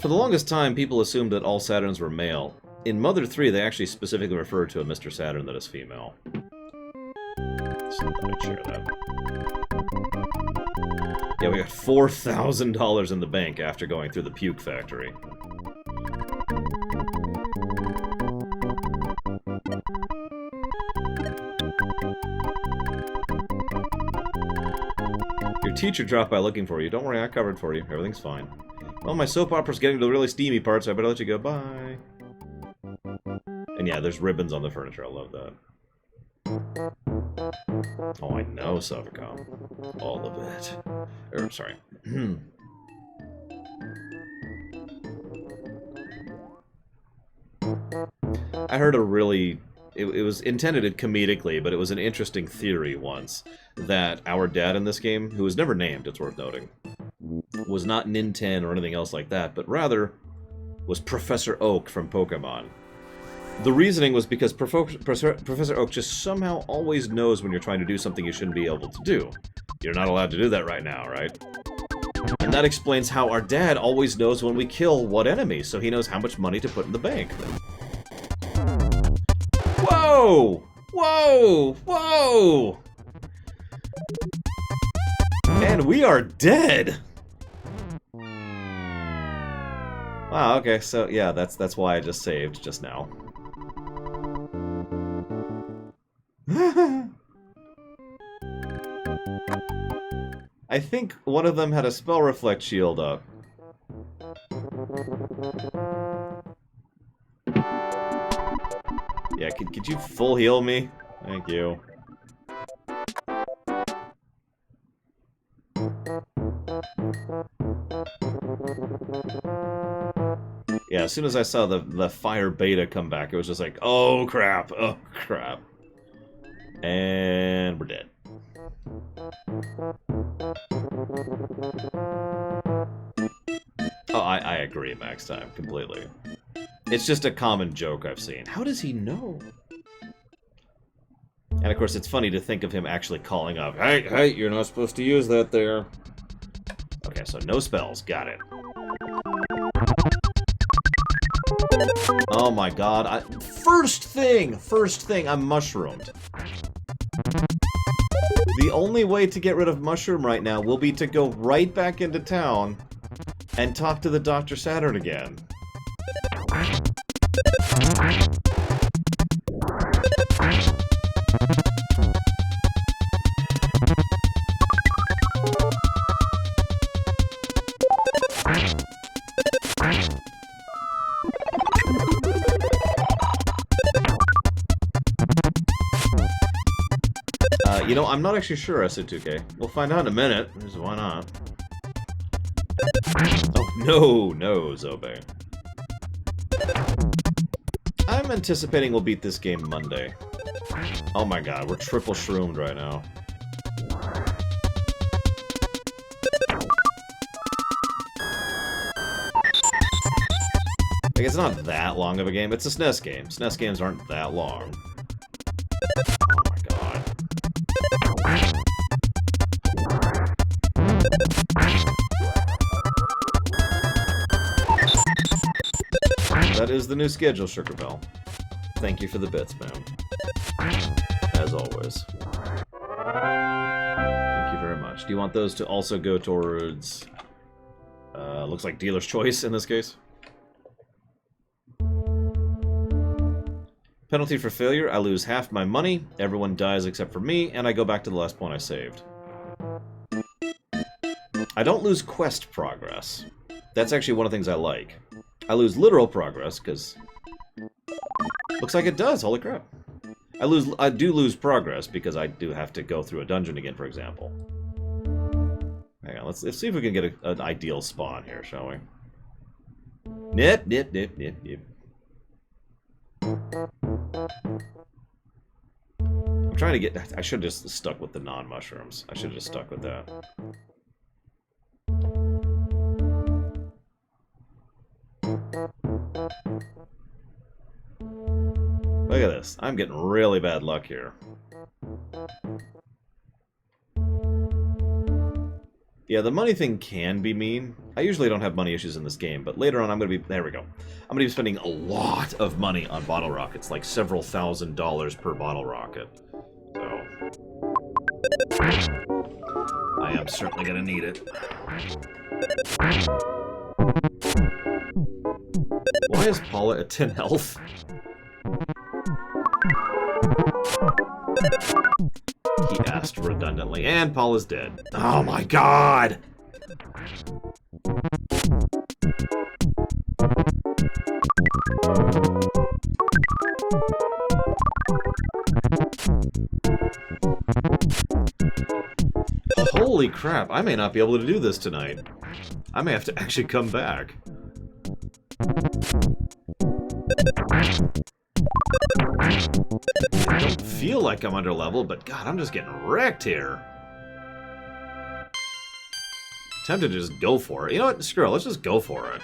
A: For the longest time, people assumed that all Saturns were male. In Mother 3, they actually specifically referred to a Mr. Saturn that is female. So let me share that. Yeah, we got $4,000 in the bank after going through the puke factory. Your teacher dropped by looking for you. Don't worry, I covered for you. Everything's fine. Well, my soap opera's getting to the really steamy part, so I better let you go. Bye. And yeah, there's ribbons on the furniture. I love that. Oh, I know, Savicom. All of it. Er, sorry. I heard a really... It was intended comedically, but it was an interesting theory once, that our dad in this game, who was never named, it's worth noting, was not Ninten or anything else like that, but rather was Professor Oak from Pokemon. The reasoning was because Professor Oak just somehow always knows when you're trying to do something you shouldn't be able to do. You're not allowed to do that right now, right? And that explains how our dad always knows when we kill what enemy, so he knows how much money to put in the bank. Whoa! Whoa! Whoa! And we are dead! Wow, okay, so yeah, that's why I just saved just now. I think one of them had a spell reflect shield up. Yeah, could you full heal me? Thank you. Yeah, as soon as I saw the fire beta come back, it was just like, oh crap, oh crap. And we're dead. Oh, I agree, Max Time, completely. It's just a common joke I've seen. How does he know? And of course, it's funny to think of him actually calling up, hey, you're not supposed to use that there. Okay, so no spells, got it. Oh my god, first thing, I'm mushroomed. The only way to get rid of Mushroom right now will be to go right back into town and talk to the Dr. Saturn again. You know, I'm not actually sure, S2K. We'll find out in a minute. Why not? Oh, no, Zobe. I'm anticipating we'll beat this game Monday. Oh my god, we're triple shroomed right now. Like, it's not that long of a game. It's a SNES game. SNES games aren't that long. Oh my god. That is the new schedule, Sugar Bell. Thank you for the bits, man. As always. Thank you very much. Do you want those to also go towards... looks like dealer's choice in this case. Penalty for failure, I lose half my money, everyone dies except for me, and I go back to the last point I saved. I don't lose quest progress. That's actually one of the things I like. I lose literal progress, because... Looks like it does, holy crap. I do lose progress, because I do have to go through a dungeon again, for example. Hang on, let's see if we can get an ideal spawn here, shall we? Nip, nip, nip, nip, nip. I'm trying to get... I should have just stuck with the non-mushrooms. I should have just stuck with that. Look at this. I'm getting really bad luck here. Yeah, the money thing can be mean. I usually don't have money issues in this game, but later on I'm going to be... There we go. I'm going to be spending a lot of money on bottle rockets, like several $1,000s per bottle rocket. So... I am certainly going to need it. Why is Paula at 10 health? He asked redundantly, and Paula's dead. Oh my god! Holy crap, I may not be able to do this tonight. I may have to actually come back. I don't feel like I'm under level, but god, I'm just getting wrecked here. Tempted to just go for it. You know what? Screw it. Let's just go for it.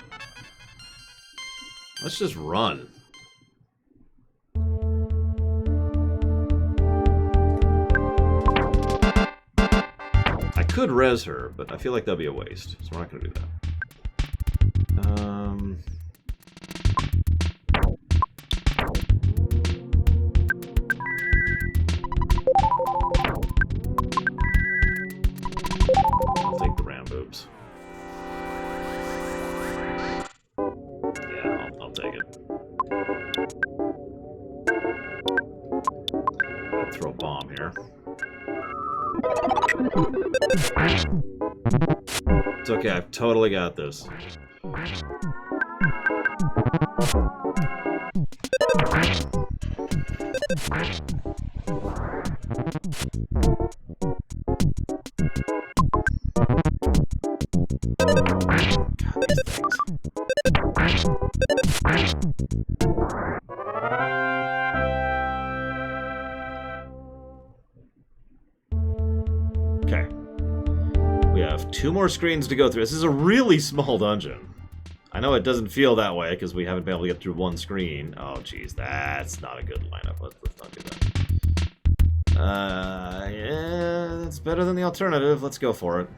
A: Let's just run. I could res her, but I feel like that'll be a waste, so we're not going to do that. I'll take the ram boobs. Yeah, I'll take it. I'll throw a bomb here. It's okay, I've totally got this. Okay. We have 2 more screens to go through. This is a really small dungeon. I know it doesn't feel that way because we haven't been able to get through 1 screen. Oh, jeez, that's not a good lineup. Let's not do that. Yeah, that's better than the alternative. Let's go for it.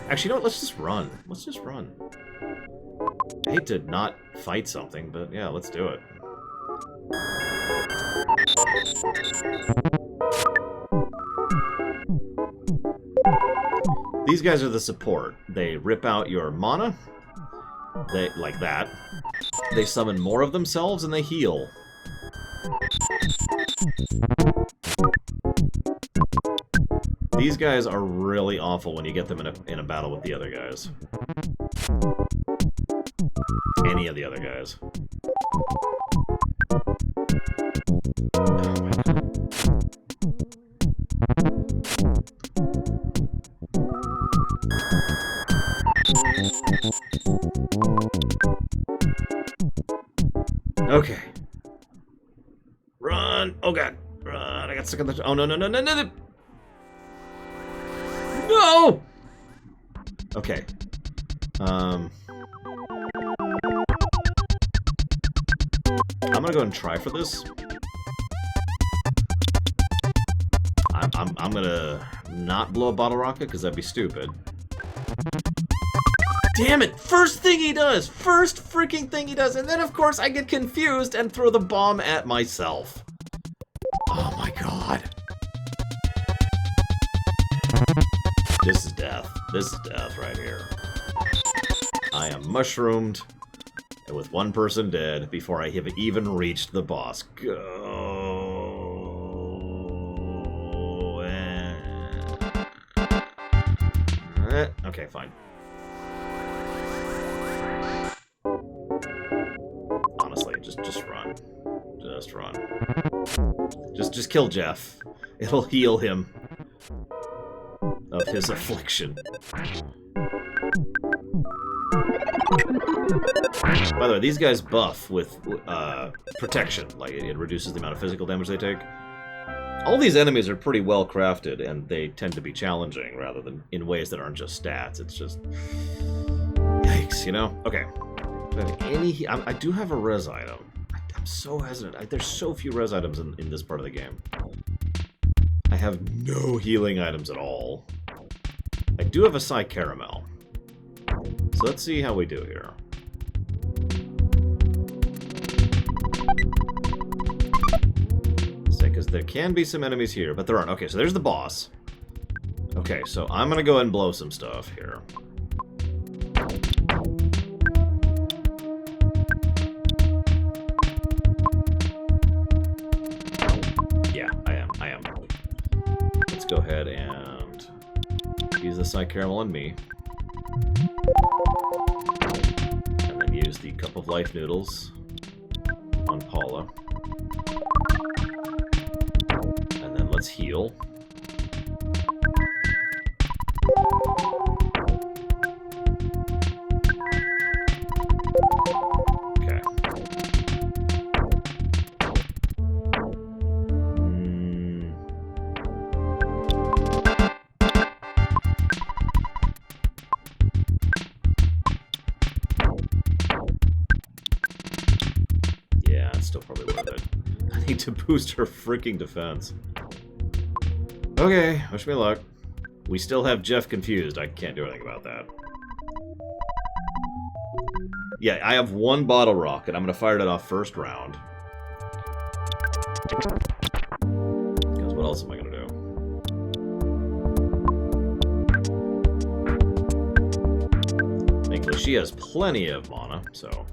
A: Actually, you know what? Let's just run. Let's just run. I hate to not fight something, but yeah, let's do it. These guys are the support. They rip out your mana. They, like that. They summon more of themselves and they heal. These guys are really awful when you get them in a battle with the other guys. Any of the other guys. Okay. Run! Oh god! Run! I got stuck in the... Oh no, no, no, no, no, no! No! Okay. I'm gonna go and try for this. I'm gonna not blow a bottle rocket because that'd be stupid. Damn it! First thing he does! First freaking thing he does! And then, of course, I get confused and throw the bomb at myself. Oh my god. This is death. This is death right here. I am mushroomed, and with one person dead before I have even reached the boss. Go. Okay, fine. Honestly, just run. Just run. Just kill Jeff. It'll heal him of his affliction. By the way, these guys buff with protection. Like, it reduces the amount of physical damage they take. All these enemies are pretty well crafted, and they tend to be challenging rather than in ways that aren't just stats. It's just... Yikes, you know? Okay. I do have a res item. I'm so hesitant. There's so few res items in this part of the game. I have no healing items at all. I do have a Psy Caramel. So let's see how we do here. Because there can be some enemies here, but there aren't. Okay, so there's the boss. Okay, so I'm gonna go ahead and blow some stuff here. Yeah, I am. Let's go ahead and use the Psy Caramel on me. And then use the Cup of Life Noodles on Paula. Let's heal. Okay. Yeah, it's still probably worth it. I need to boost her freaking defense. Okay, wish me luck. We still have Jeff confused. I can't do anything about that. Yeah, I have one bottle rocket. I'm going to fire it off first round. Because what else am I going to do? Thankfully, she has plenty of mana, so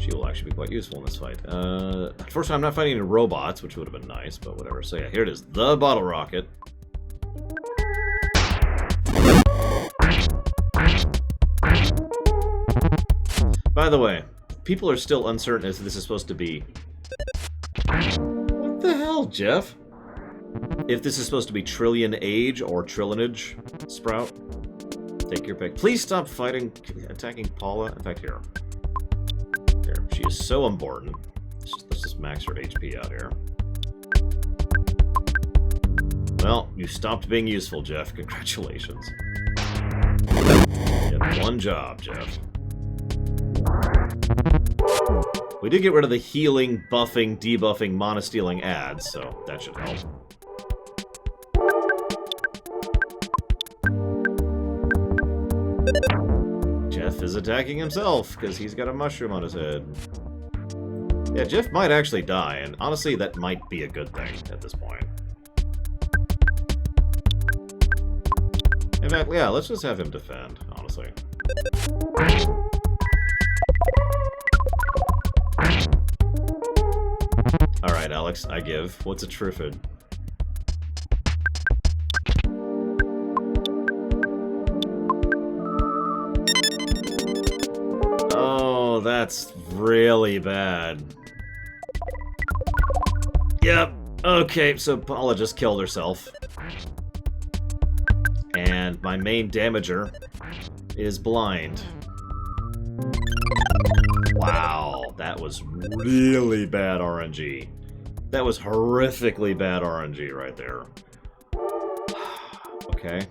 A: she will actually be quite useful in this fight. Unfortunately, I'm not fighting any robots, which would have been nice, but whatever. So yeah, here it is. The bottle rocket. By the way, people are still uncertain as this is supposed to be... What the hell, Jeff? If this is supposed to be Trillion Age or Trillionage Sprout. Take your pick. Please stop attacking Paula. In fact, here. She is so important. Let's just max her HP out here. Well, you stopped being useful, Jeff. Congratulations. You had one job, Jeff. We did get rid of the healing, buffing, debuffing, mana-stealing ads, so that should help. Jeff is attacking himself, because he's got a mushroom on his head. Yeah, Jeff might actually die, and honestly, that might be a good thing at this point. In fact, yeah, let's just have him defend, honestly. Alright, Alex, I give. What's a Triffid? Oh, that's really bad. Yep. Okay, so Paula just killed herself. And my main damager is blind. Wow, that was really bad RNG. That was horrifically bad RNG right there. Okay.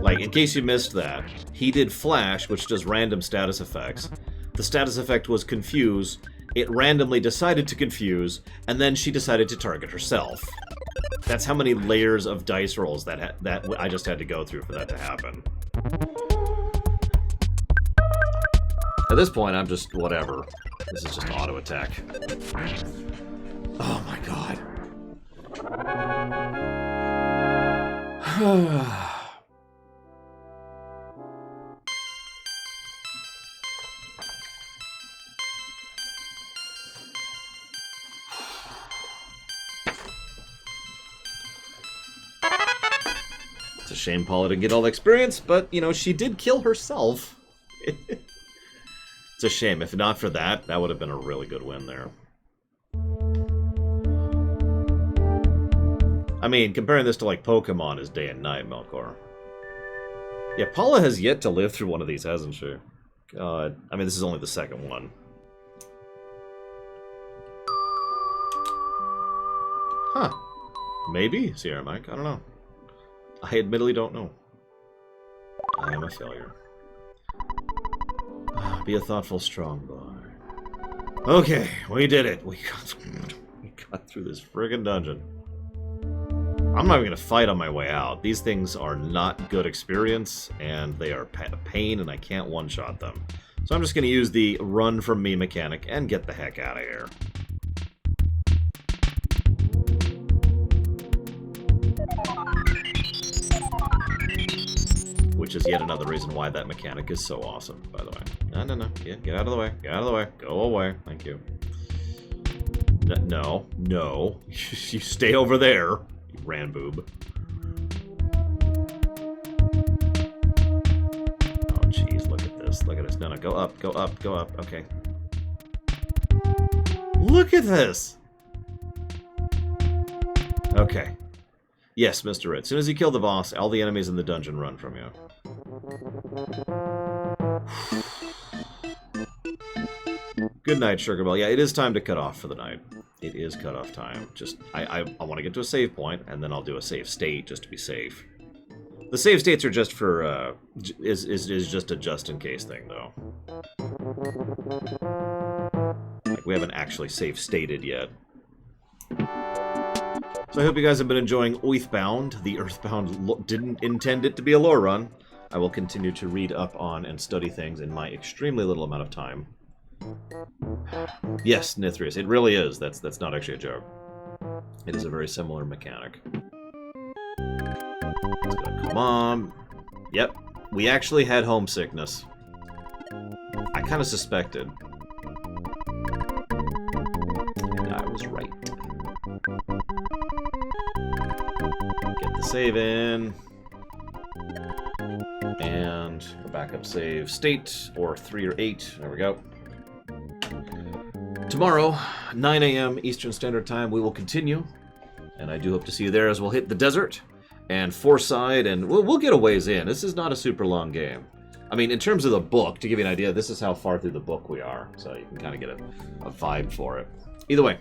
A: Like, in case you missed that, he did Flash, which does random status effects. The status effect was Confuse, it randomly decided to confuse, and then she decided to target herself. That's how many layers of dice rolls that I just had to go through for that to happen. At this point, I'm just whatever. This is just auto attack. Oh my god. It's a shame Paula didn't get all the experience, but, you know, she did kill herself. It's a shame. If not for that, that would have been a really good win there. I mean, comparing this to, like, Pokemon is day and night, Melkor. Yeah, Paula has yet to live through one of these, hasn't she? God. I mean, this is only the second one. Huh. Maybe, Sierra Mike. I don't know. I admittedly don't know. I am a failure. Be a thoughtful, strong boy. Okay, we did it. We got through this friggin' dungeon. I'm not even going to fight on my way out. These things are not good experience, and they are a pain, and I can't one-shot them. So I'm just going to use the run from me mechanic and get the heck out of here. Which is yet another reason why that mechanic is so awesome, by the way. No. Get out of the way. Get out of the way. Go away. Thank you. No. You stay over there, you ran boob. Oh, jeez. Look at this. Look at this. No. Go up. Go up. Go up. Okay. Look at this. Okay. Yes, Mr. Red. As soon as you kill the boss, all the enemies in the dungeon run from you. Good night, Sugarbell. Yeah, it is time to cut off for the night. It is cut-off time. Just, I want to get to a save point, and then I'll do a save state just to be safe. The save states are just for, is just a just-in-case thing, though. Like, we haven't actually save stated yet. So I hope you guys have been enjoying Earthbound. The Earthbound didn't intend it to be a lore run. I will continue to read up on and study things in my extremely little amount of time. Yes, Nithrius, it really is. That's not actually a joke. It is a very similar mechanic. Come on. Yep, we actually had homesickness. I kind of suspected. And I was right. Get the save in. And a backup save state, or 3 or 8. There we go. Tomorrow, 9 a.m. Eastern Standard Time, we will continue. And I do hope to see you there as we'll hit the desert and Foresight, and we'll get a ways in. This is not a super long game. I mean, in terms of the book, to give you an idea, this is how far through the book we are. So you can kind of get a vibe for it. Either way.